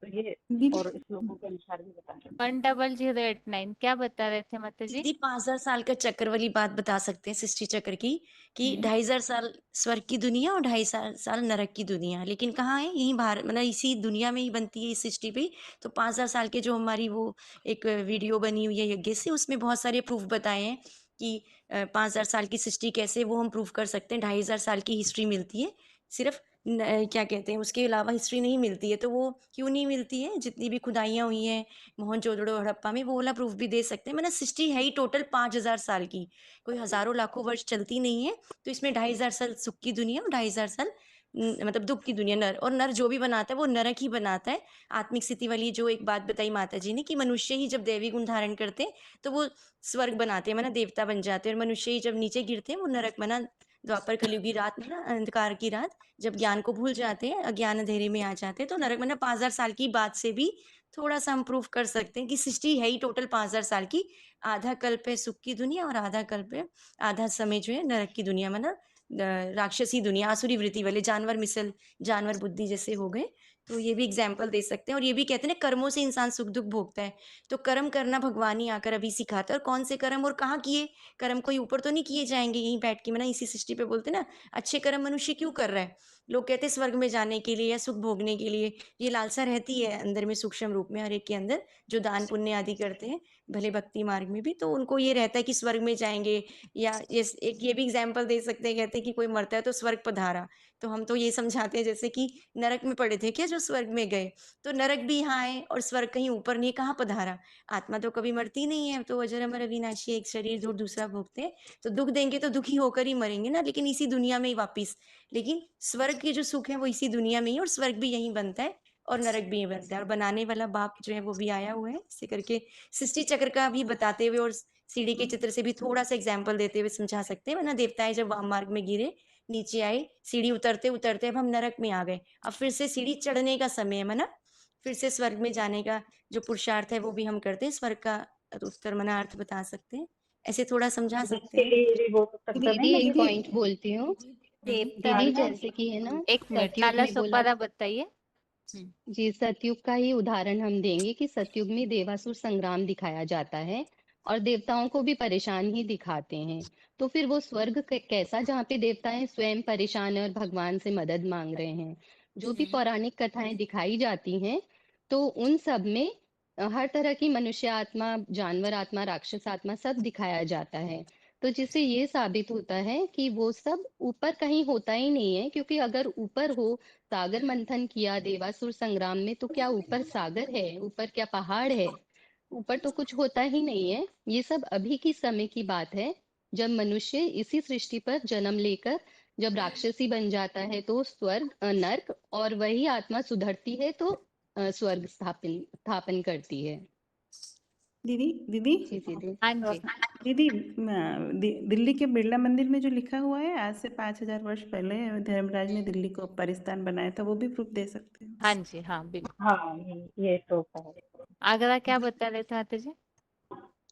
Speaker 22: तो ये और इस लोगों के अनुसार भी बता सकते हैं।
Speaker 1: 10089 क्या बता रहे थे माता जी?
Speaker 7: दीदी 5000 साल का चक्र वाली बात बता सकते हैं सृष्टि चक्र की, कि 2500 साल स्वर्ग की दुनिया और 2.5 साल नरक की दुनिया। लेकिन कहाँ है, यही भारत मतलब इसी दुनिया में ही बनती है इस सृष्टि पे। तो 5000 साल के जो हमारी वो एक वीडियो बनी हुई है यज्ञ से, उसमें बहुत सारे प्रूफ बताए हैं कि 5000 साल की सृष्टि कैसे, वो हम प्रूफ कर सकते हैं। 2500 साल की हिस्ट्री मिलती है सिर्फ, क्या कहते हैं, उसके अलावा हिस्ट्री नहीं मिलती है। तो वो क्यों नहीं मिलती है? जितनी भी खुदाइयाँ हुई हैं मोहनजोदड़ो हड़प्पा में, वो वाला प्रूफ भी दे सकते हैं। मतलब सृष्टि है ही टोटल 5000 साल की, कोई हजारों लाखों वर्ष चलती नहीं है। तो इसमें 2500 साल सुख की दुनिया और 2500 साल मतलब दुख की दुनिया। नर और नर जो भी बनाता है वो नरक ही बनाता है। आत्मिक स्थिति वाली जो एक बात बताई माता जी ने, कि मनुष्य ही जब दैवी गुण धारण करते हैं तो वो स्वर्ग बनाते हैं, मतलब देवता बन जाते हैं। और मनुष्य ही जब नीचे गिरते हैं वो नरक बना, द्वापर कलयुगी रात में ना, अंधकार की रात, जब ज्ञान को भूल जाते हैं, अज्ञान अंधेरे में आ जाते हैं, तो नरक मतलब 5000 साल की बात से भी थोड़ा सा हम प्रूफ कर सकते हैं कि सृष्टि है ही टोटल 5000 साल की। आधा कल्प है सुख की दुनिया और आधा कल्प है, आधा समय जो है नरक की दुनिया, मतलब राक्षसी दुनिया, आसुरी वृत्ति वाले जानवर मिसल, जानवर बुद्धि जैसे हो गए। तो ये भी एग्जाम्पल दे सकते हैं। और ये भी कहते हैं ना, कर्मों से इंसान सुख दुख भोगता है। तो कर्म करना भगवान ही आकर अभी सिखाता है। और कौन से कर्म और कहाँ किए? कर्म कोई ऊपर तो नहीं किए जाएंगे, यहीं बैठ के, मतलब इसी सृष्टि पे बोलते ना, अच्छे कर्म मनुष्य क्यों कर रहा है? लोग कहते हैं स्वर्ग में जाने के लिए या सुख भोगने के लिए। ये लालसा रहती है अंदर में सूक्ष्म रूप में हर एक के अंदर, जो दान पुण्य आदि करते हैं भले भक्ति मार्ग में भी, तो उनको ये रहता है कि स्वर्ग में जाएंगे। या एक ये भी एग्जाम्पल दे सकते हैं, कहते हैं कि कोई मरता है तो स्वर्ग पधारा। तो हम तो ये समझाते हैं जैसे कि नरक में पड़े थे क्या जो स्वर्ग में गए, तो नरक भी यहाँ है और स्वर्ग कहीं ऊपर नहीं, कहाँ पधारा। आत्मा तो कभी मरती नहीं है, तो अजर अमर अविनाशी, एक शरीर और दूसरा भोगते हैं। तो दुख देंगे तो दुखी होकर ही मरेंगे ना, लेकिन इसी दुनिया में ही वापिस। लेकिन स्वर्ग के जो सुख है वो इसी दुनिया में ही, और स्वर्ग भी यहीं बनता है और नरक भी यहीं बनता है। और बनाने वाला बाप जो है वो भी आया हुआ है, इसे करके सृष्टि चक्र का भी बताते हुए और सीढ़ी के चित्र से भी थोड़ा सा एग्जाम्पल देते हुए समझा सकते हैं। वरना देवताएं जब वाम मार्ग में गिरे, नीचे आए, सीढ़ी उतरते उतरते अब हम नरक में आ गए, अब फिर से सीढ़ी चढ़ने का समय है, मना फिर से स्वर्ग में जाने का जो पुरुषार्थ है वो भी हम करते हैं। स्वर्ग का उत्तर मना अर्थ बता सकते हैं, ऐसे थोड़ा समझा सकते हैं।
Speaker 22: ये बोल सकते हैं
Speaker 2: दीदी
Speaker 22: ना
Speaker 2: एक
Speaker 22: दीदी,
Speaker 2: पॉइंट बोलती हूँ।
Speaker 1: देवता
Speaker 2: दीदी
Speaker 1: ना,
Speaker 2: जैसे कि है ना
Speaker 1: एक मिनट,
Speaker 2: सतयुग
Speaker 1: काला
Speaker 2: में बोला,
Speaker 1: सुपारा बताइए।
Speaker 2: जी, सतयुग का ही उदाहरण हम देंगे कि सतयुग में देवासुर संग्राम दिखाया जाता है और देवताओं को भी परेशान ही दिखाते हैं। तो फिर वो स्वर्ग कैसा, जहाँ पे देवताएं स्वयं परेशान हैं और भगवान से मदद मांग रहे हैं। जो भी पौराणिक कथाएं दिखाई जाती हैं, तो उन सब में हर तरह की मनुष्य आत्मा, जानवर आत्मा, राक्षस आत्मा सब दिखाया जाता है। तो जिससे ये साबित होता है कि वो सब ऊपर कहीं होता ही नहीं है, क्योंकि अगर ऊपर हो, सागर मंथन किया देवासुर संग्राम में, तो क्या ऊपर सागर है? ऊपर क्या पहाड़ है? ऊपर तो कुछ होता ही नहीं है। ये सब अभी की समय की बात है, जब मनुष्य इसी सृष्टि पर जन्म लेकर जब राक्षसी बन जाता है तो स्वर्ग नर्क, और वही आत्मा सुधरती है तो स्वर्ग स्थापन करती है।
Speaker 21: दीदी दीदी
Speaker 2: जी दीदी।
Speaker 1: हाँ जी।
Speaker 21: दीदी दिल्ली के बिरला मंदिर में जो लिखा हुआ है आज से 5000 वर्ष पहले धर्मराज ने दिल्ली को परिस्थान बनाया था, वो भी प्रूफ दे सकते हैं?
Speaker 1: हाँ जी, हाँ बिल्कुल।
Speaker 22: हाँ ये तो है।
Speaker 1: आगरा क्या बता रहे थे माता जी?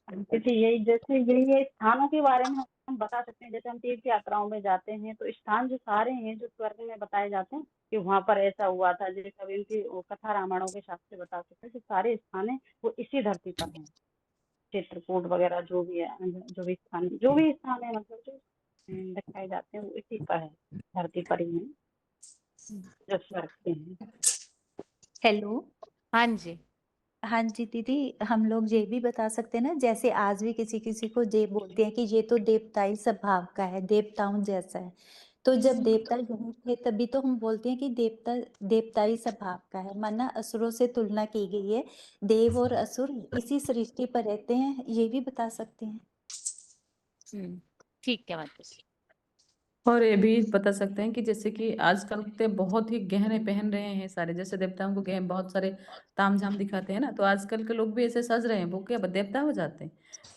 Speaker 22: क्योंकि यही जैसे ये स्थानों के बारे में हम बता सकते हैं। जैसे हम तीर्थ यात्राओं में जाते हैं तो स्थान जो सारे हैं जो स्वर्ग में बताए जाते हैं कि वहां पर ऐसा हुआ था, जैसे कभी उनकी वो कथा रामायणों के हिसाब से बता सकते हैं कि सारे स्थान है वो इसी धरती पर हैं। चित्रकूट वगैरह जो भी है, जो भी स्थान है मतलब जो दिखाए जाते हैं वो इसी पर है, धरती पर ही है जो स्वर्ग के हैं।
Speaker 20: हेलो।
Speaker 1: हाँ जी।
Speaker 20: हाँ जी दीदी, हम लोग ये भी बता सकते हैं ना, जैसे आज भी किसी किसी को ये बोलते हैं कि ये तो देवताई स्वभाव का है, देवताओं जैसा है। तो जब देवता नहीं थे तभी तो हम बोलते हैं कि देवताई स्वभाव का है, माना असुरों से तुलना की गई है। देव और असुर इसी सृष्टि पर रहते हैं, ये भी बता सकते हैं।
Speaker 1: ठीक है माता जी।
Speaker 21: और ये भी बता सकते हैं कि जैसे कि आजकल ते बहुत ही गहने पहन रहे हैं सारे, जैसे देवताओं को गहने बहुत सारे तामझाम दिखाते हैं ना, तो आजकल के लोग भी ऐसे सज रहे हैं, वो क्या देवता हो जाते हैं।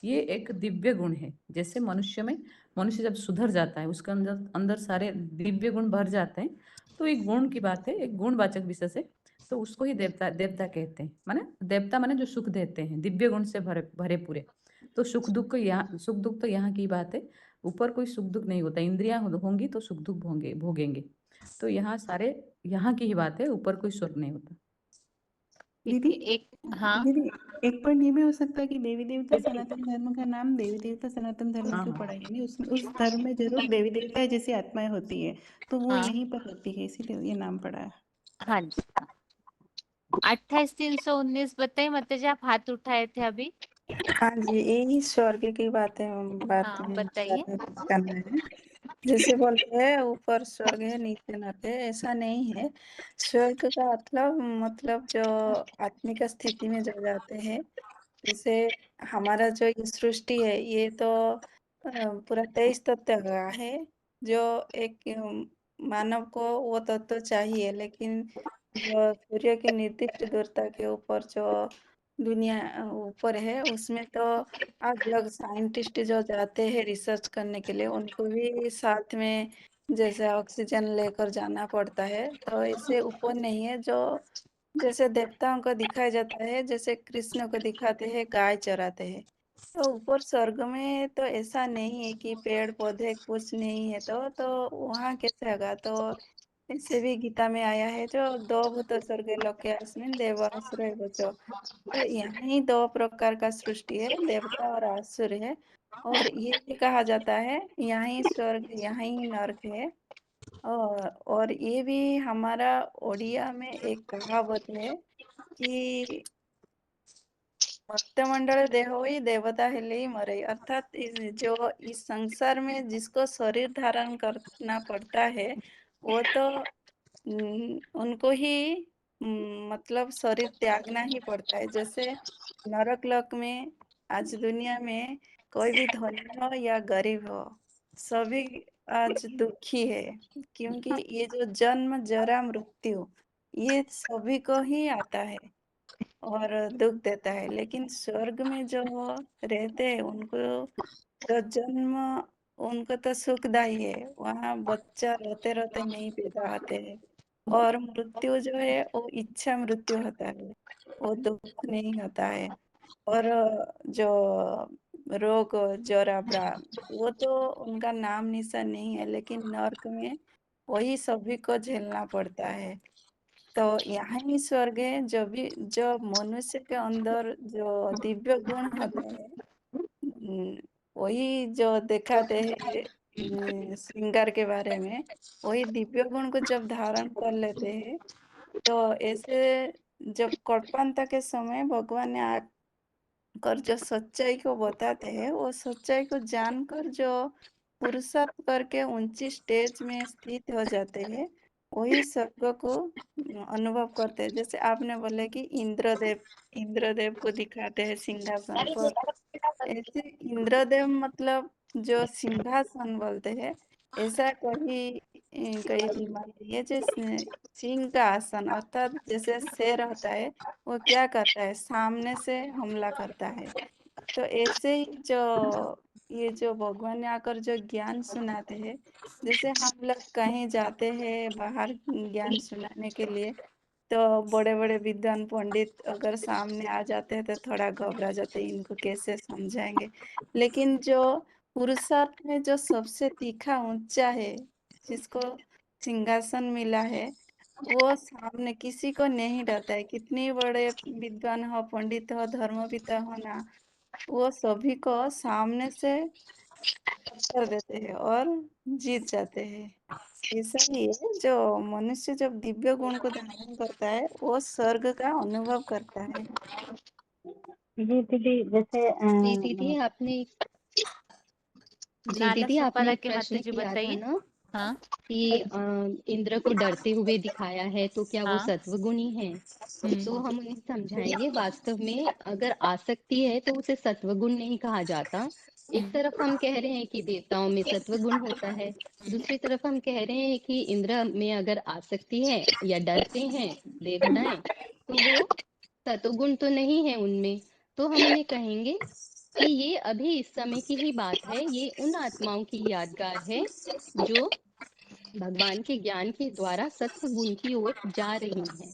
Speaker 21: ये एक दिव्य गुण है। जैसे मनुष्य में, मनुष्य जब सुधर जाता है उसके अंदर अंदर सारे दिव्य गुण भर जाते हैं, तो एक गुण की बात है, एक गुणवाचक विशेष है, तो उसको ही देवता देवता कहते हैं। माने देवता माने जो सुख देते हैं, दिव्य गुण से भरे भरे पूरे। तो सुख दुख तो यहाँ की बात है। ऊपर कोई सुख दुख नहीं होता, इंद्रियां होंगी तो सुख दुख भोगेंगे। तो यहाँ सारे यहाँ की ही बात है, ऊपर कोई स्वर्ग नहीं होता।
Speaker 1: दीदी एक, हाँ
Speaker 21: दीदी एक पॉइंट ये भी हो सकता है कि देवी देवता सनातन धर्म का नाम देवी देवता सनातन धर्म क्यों पड़ा, यानी उसमें उस धर्म में जरूर देवी देवता जैसी आत्माएं होती है, तो वो यहीं पर होती है, इसीलिए ये नाम पड़ा है।
Speaker 1: हाँ जी। 28,319 बताइए माता जी, आप हाथ उठाए थे अभी।
Speaker 5: हाँ जी, यही स्वर्ग की बातें
Speaker 1: हाँ बताइए।
Speaker 5: करना है। जैसे बोलते हैं ऊपर स्वर्ग है नीचे नरक है, ऐसा नहीं है। स्वर्ग का मतलब जो आत्मिक स्थिति में जो जाते हैं, जैसे हमारा जो ये सृष्टि है ये तो पूरा 23 तत्व का है। जो एक मानव को वो तत्व चाहिए, लेकिन जो सूर्य की निर्दिष्ट दूरता के ऊपर जो दुनिया ऊपर है उसमें तो आज लोग साइंटिस्ट जो जाते हैं रिसर्च करने के लिए, उनको भी साथ में जैसे ऑक्सीजन लेकर जाना पड़ता है। तो ऐसे ऊपर नहीं है जो जैसे देवताओं को दिखाया जाता है, जैसे कृष्ण को दिखाते हैं गाय चराते हैं। तो ऊपर स्वर्ग में तो ऐसा नहीं है कि पेड़ पौधे कुछ नहीं है, तो वहाँ कैसे होगा। तो ऐसे भी गीता में आया है जो दो भूत स्वर्ग लोके अस्मिन् देवासुर बचो। तो यहाँ ही दो प्रकार का सृष्टि है, देवता और असुर है। और ये भी कहा जाता है यहाँ ही स्वर्ग यहाँ ही नरक है। और ये भी हमारा ओडिया में एक कहावत है कि मर्त्यमंडल देहो ही देवता हेले ही मरे। अर्थात जो इस संसार में जिसको शरीर धारण करना पड़ता है वो तो उनको ही मतलब शरीर त्यागना ही पड़ता है। जैसे नरक लोक में आज दुनिया में कोई भी धनी हो या गरीब हो, सभी आज दुखी है, क्योंकि ये जो जन्म जरा मृत्यु ये सभी को ही आता है और दुख देता है। लेकिन स्वर्ग में जो रहते हैं उनको जो जन्म उनको तो सुखदायी है, वहाँ बच्चा रोते रोते नहीं पैदा होते हैं। और मृत्यु जो है वो इच्छा मृत्यु होता है, वो दुख नहीं होता है। और जो रोग जरा वो तो उनका नाम निशान नहीं है, लेकिन नर्क में वही सभी को झेलना पड़ता है। तो यहाँ ही स्वर्ग है। जो मनुष्य के अंदर जो दिव्य गुण होते हैं, वही जो दिखाते हैं श्रृंगार के बारे में, वही दिव्य गुण को जब धारण कर लेते हैं, तो ऐसे जब कल्पांत के समय भगवान ने आकर जो सच्चाई को बताते हैं, वो सच्चाई को जानकर जो पुरुषार्थ करके ऊंची स्टेज में स्थित हो जाते हैं, वही स्वर्ग को अनुभव करते हैं। जैसे आपने बोले कि इंद्रदेव को दिखाते हैं सिंहासन पर, ऐसे इंद्रदेव मतलब जो सिंहासन बोलते हैं, ऐसा कई बीमारी है। जैसे सिंह का आसन अर्थात जैसे शेर होता है, वो क्या करता है, सामने से हमला करता है। तो ऐसे ही ये जो भगवान ने आकर जो ज्ञान सुनाते हैं, जैसे हम लोग कहीं जाते हैं बाहर ज्ञान सुनाने के लिए, तो बड़े बड़े विद्वान पंडित अगर सामने आ जाते हैं तो थोड़ा घबरा जाते हैं, इनको कैसे समझाएंगे। लेकिन जो पुरुषार्थ में जो सबसे तीखा ऊंचा है, जिसको सिंहासन मिला है, वो सामने किसी को नहीं डरता है। कितनी बड़े विद्वान हो, पंडित हो, धर्मपिता हो ना, वो सभी को सामने से टक्कर देते हैं और जीत जाते हैं। ऐसा ही है, जो मनुष्य जब दिव्य गुण को धारण करता है, वो स्वर्ग का अनुभव करता है।
Speaker 2: जी दीदी, जैसे जी दीदी आपने एक प्रश्न किया था ना
Speaker 1: हाँ
Speaker 2: कि इंद्र को डरते हुए दिखाया है, तो क्या वो
Speaker 1: हाँ
Speaker 2: सत्वगुणी है? तो हम उन्हें समझाएंगे, वास्तव में अगर आसक्ति है तो उसे सत्वगुण नहीं कहा जाता। एक तरफ हम कह रहे हैं कि देवताओं में सत्वगुण होता है, दूसरी तरफ हम कह रहे हैं कि इंद्र में अगर आसक्ति है या डरते हैं देवताएं, तो वो सत्वगुण तो नहीं है उनमें। तो हम उन्हें कहेंगे कि ये अभी इस समय की ही बात है, ये उन आत्माओं की यादगार है जो भगवान के ज्ञान के द्वारा सत्व गुण की ओर जा रही हैं।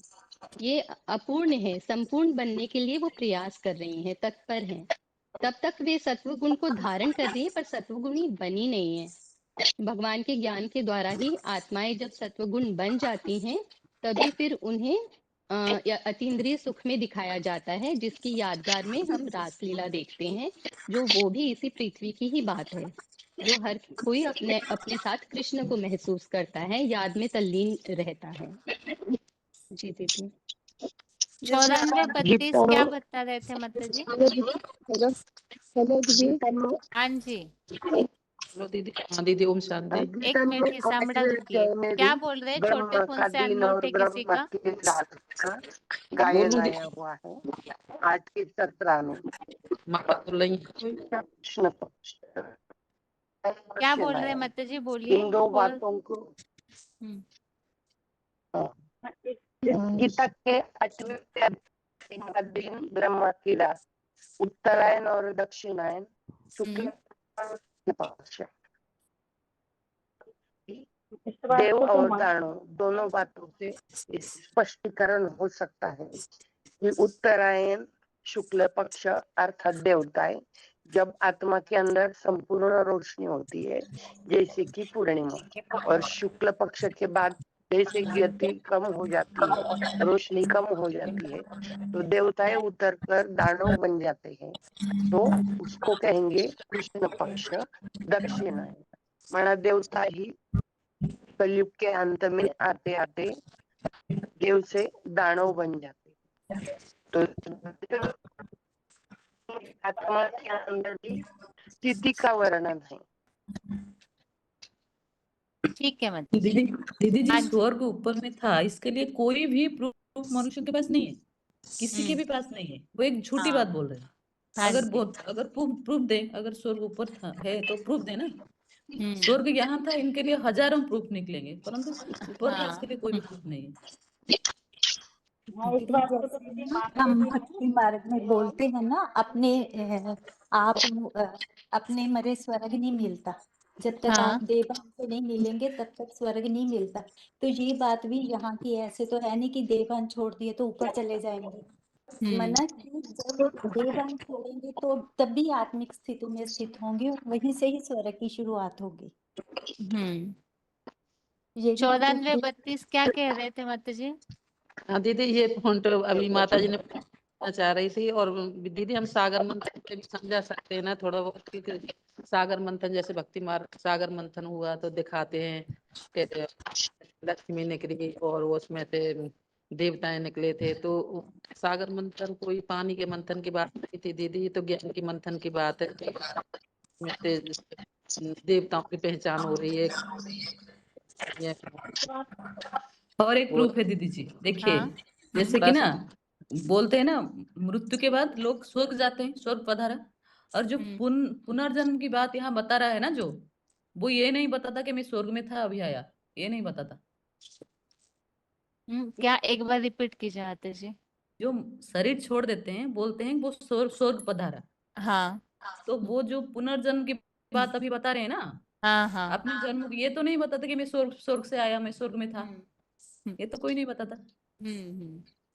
Speaker 2: ये अपूर्ण है, संपूर्ण बनने के लिए वो प्रयास कर रही हैं, तत्पर हैं। तब तक वे सत्व गुण को धारण कर रही है, पर सत्वगुणी बनी नहीं है। भगवान के ज्ञान के द्वारा ही आत्माएं जब सत्वगुण बन जाती हैं, तभी फिर उन्हें या अतीन्द्रिय सुख में दिखाया जाता है, जिसकी यादगार में हम रासलीला देखते हैं, जो वो भी इसी पृथ्वी की ही बात है, जो हर कोई अपने अपने साथ कृष्ण को महसूस करता है, याद में तल्लीन रहता है। जी दीदी।
Speaker 1: 94-32 क्या बता रहे थे माता जी? हाँ जी,
Speaker 10: दीदी ओम शांति।
Speaker 1: एक मिनट ही सांभड़ा रुकिए। क्या बोल रहे हैं? छोटे फोन से अनम्यूट है किसी का?
Speaker 11: गायन आया हुआ है आज के सत्र में।
Speaker 1: क्या बोल रहे हैं माता जी? बोलिए।
Speaker 11: इन दो बातों को गीता के 8वें दिन ब्रह्मा की रात, उत्तरायण और दक्षिणायन, शुक्ल पक्ष, देव और दानव दोनों बातों से स्पष्टीकरण हो सकता है कि उत्तरायण शुक्ल पक्ष अर्थात देवताएं जब आत्मा के अंदर संपूर्ण रोशनी होती है, जैसे कि पूर्णिमा, और शुक्ल पक्ष के बाद जैसे गति कम हो जाती है, रोशनी कम हो जाती है, तो देवताएं उतर कर दानव बन जाते हैं। तो उसको कहेंगे कृष्ण पक्ष दक्षिणायन। माना देवता ही कलयुग के अंत में आते आते देव से दानव बन जाते। तो आत्मा के अंदर की स्थिति का वर्णन है।
Speaker 1: ठीक है माता जी।
Speaker 21: दीदी जी, स्वर्ग ऊपर में था, इसके लिए कोई भी प्रूफ मनुष्य के पास नहीं है, किसी के भी पास नहीं है। वो एक झूठी बात बोल रहे हैं। अगर प्रूफ दे, अगर स्वर्ग ऊपर था है तो प्रूफ दे ना। स्वर्ग यहाँ था, इनके लिए हजारों प्रूफ निकलेंगे, परंतु ऊपर था इसके लिए कोई भी प्रूफ नहीं है।
Speaker 20: हम भक्ति मार्ग में बोलते हैं ना, अपने मरे स्वर्ग नहीं मिलता। जब तक आप देवान से नहीं मिलेंगे तब तक स्वर्ग नहीं मिलता। तो ये बात भी यहाँ की ऐसे तो है नहीं कि देवान छोड़ दिए तो ऊपर चले जाएंगे। मना कि जब देवान छोड़ेंगे तो तब भी आत्मिक स्थिति में स्थित होंगे और वहीं से ही स्वर्ग की शुरुआत होगी।
Speaker 1: 94-32 क्या कह रहे थे माता जी?
Speaker 8: हाँ दीदी, ये पॉइंट अभी माता जी ने पूछना चाह रही थी। और दीदी हम सागर मंथन से भी समझा सकते हैं ना थोड़ा बहुत कि सागर मंथन, जैसे भक्ति मार्ग सागर मंथन हुआ तो दिखाते हैं कि लक्ष्मी निकली और उसमें से देवताएं निकले थे। तो सागर मंथन कोई पानी के मंथन की बात नहीं थी दीदी, ये तो ज्ञान की मंथन की बात है। इसमें से देवताओं की पहचान हो रही है।
Speaker 21: और एक प्रूफ है दीदी जी, देखिए जैसे कि ना बोलते हैं ना मृत्यु के बाद लोग स्वर्ग जाते हैं, स्वर्ग पधारा। और जो पुनर्जन्म की बात यहाँ बता रहा है ना, जो वो ये नहीं बताता कि मैं स्वर्ग में था अभी आया, ये नहीं बताता।
Speaker 1: क्या एक बार रिपीट कीजिए आते जी।
Speaker 21: जो शरीर छोड़ देते हैं बोलते हैं वो स्वर्ग पधारा।
Speaker 1: हाँ,
Speaker 21: तो वो जो पुनर्जन्म की बात अभी बता रहे हैं ना,
Speaker 1: हाँ हाँ,
Speaker 21: अपने जन्म ये तो नहीं बताता कि मैं स्वर्ग से आया, मैं स्वर्ग में था, ये तो कोई नहीं बताता।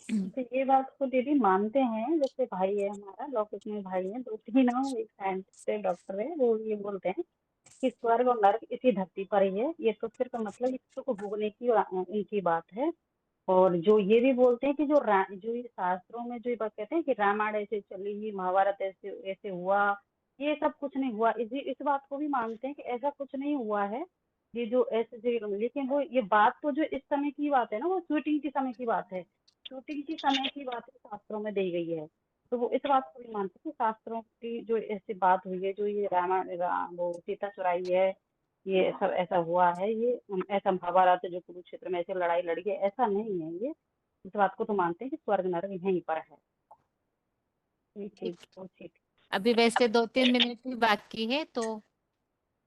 Speaker 22: तो ये बात को दीदी मानते हैं। जैसे भाई है हमारा लौकिक में, भाई है 2-3 ना, एक साइंटिस्ट है, डॉक्टर है, वो ये बोलते हैं कि स्वर्ग और नरक इसी धरती पर ही है। ये तो सिर्फ मतलब इसको को भोगने की इनकी बात है। और जो ये भी बोलते हैं कि जो ये शास्त्रों में जो ये बात कहते हैं कि रामायण ऐसे चली, महाभारत ऐसे ऐसे हुआ, ये सब कुछ नहीं हुआ। इस बात को भी मानते हैं कि ऐसा कुछ नहीं हुआ है। ये जो ऐसे लेकिन वो ये बात तो जो इस समय की बात है ना, वो शूटिंग के समय की बात है। शूटिंग के समय की बात शास्त्रों में दी गई है। तो वो इस बात को भी मानते हैं कि शास्त्रों की जो ऐसी बात हुई है, जो ये रामायण वो सीता चुराई है, ये सब ऐसा हुआ है, ये ऐसा महाभारत जो कुरुक्षेत्र में ऐसे लड़ाई लड़ी है, ऐसा नहीं है। ये इस बात को तो मानते हैं कि स्वर्ग नरक यहीं पर है। ठीक।
Speaker 1: अभी वैसे 2-3 मिनट ही बाकी है, तो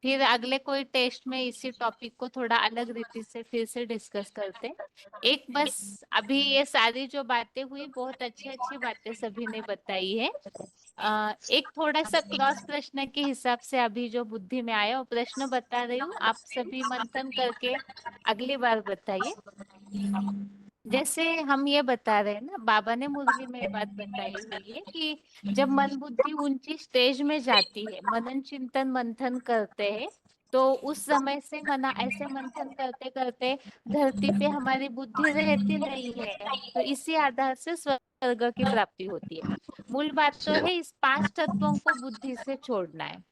Speaker 1: फिर अगले कोई टेस्ट में इसी टॉपिक को थोड़ा अलग रीति से फिर से डिस्कस करते हैं। एक बस अभी ये सारी जो बातें हुई बहुत अच्छी बातें सभी ने बताई है। एक थोड़ा सा क्रॉस प्रश्न के हिसाब से अभी जो बुद्धि में आया वो प्रश्न बता रही हूँ, आप सभी मंथन करके अगली बार बताइए। जैसे हम ये बता रहे हैं ना, बाबा ने मुरली में बात बताई हुई है कि जब मन बुद्धि ऊंची स्टेज में जाती है, मनन चिंतन मंथन करते हैं, तो उस समय से मना ऐसे मंथन करते करते धरती पे हमारी बुद्धि रहती नहीं है, तो इसी आधार से स्वर्ग की प्राप्ति होती है। मूल बात तो है इस 5 तत्वों को बुद्धि से छोड़ना है।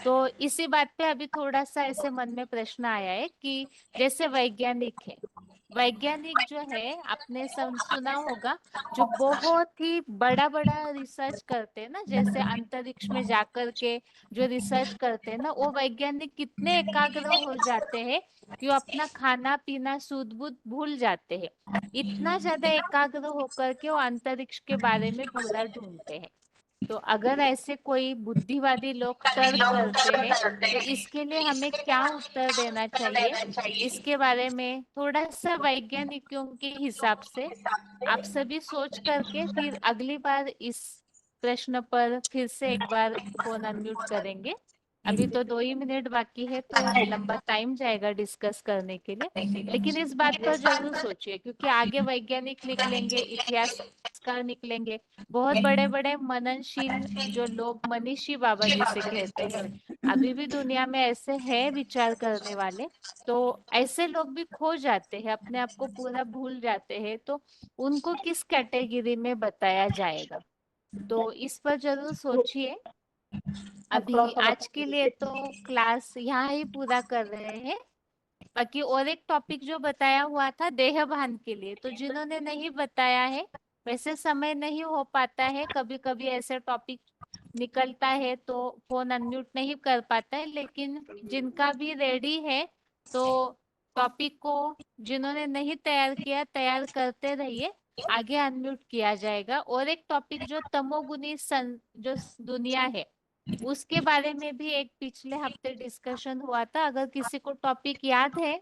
Speaker 1: तो इसी बात पे अभी थोड़ा सा ऐसे मन में प्रश्न आया है कि जैसे वैज्ञानिक है, वैज्ञानिक जो है आपने सुना होगा, जो बहुत ही बड़ा बड़ा रिसर्च करते हैं ना, जैसे अंतरिक्ष में जाकर के जो रिसर्च करते हैं ना, वो वैज्ञानिक कितने एकाग्र हो जाते हैं कि वो अपना खाना पीना सूद बूद भूल जाते हैं। इतना ज्यादा एकाग्र होकर के वो अंतरिक्ष के बारे में पूरा ढूंढते हैं। तो अगर ऐसे कोई बुद्धिवादी लोग तर्क करते हैं तो इसके लिए हमें क्या उत्तर देना चाहिए, इसके बारे में थोड़ा सा वैज्ञानिकों के हिसाब से आप सभी सोच करके फिर अगली बार इस प्रश्न पर फिर से एक बार फोन अनम्यूट करेंगे। अभी तो 2 ही मिनट बाकी है, तो लंबा टाइम जाएगा डिस्कस करने के लिए, लेकिन इस बात पर जरूर सोचिए क्योंकि आगे वैज्ञानिक निकलेंगे, इतिहासकार निकलेंगे, बहुत बड़े बड़े मननशील जो लोग मनीषी बाबा जिसे कहते हैं, अभी भी दुनिया में ऐसे हैं विचार करने वाले, तो ऐसे लोग भी खो जाते हैं, अपने आप को पूरा भूल जाते हैं, तो उनको किस कैटेगरी में बताया जाएगा, तो इस पर जरूर सोचिए। अभी आज के लिए तो क्लास यहाँ ही पूरा कर रहे हैं। बाकी और एक टॉपिक जो बताया हुआ था देह भान के लिए, तो जिन्होंने नहीं बताया है, वैसे समय नहीं हो पाता है, कभी कभी ऐसे टॉपिक निकलता है तो फोन अनम्यूट नहीं कर पाता है, लेकिन जिनका भी रेडी है तो टॉपिक को जिन्होंने नहीं तैयार किया तैयार करते रहिए, आगे अनम्यूट किया जाएगा। और एक टॉपिक जो तमोगुनी जो दुनिया है उसके बारे में भी एक पिछले हफ्ते डिस्कशन हुआ था, अगर किसी को टॉपिक याद है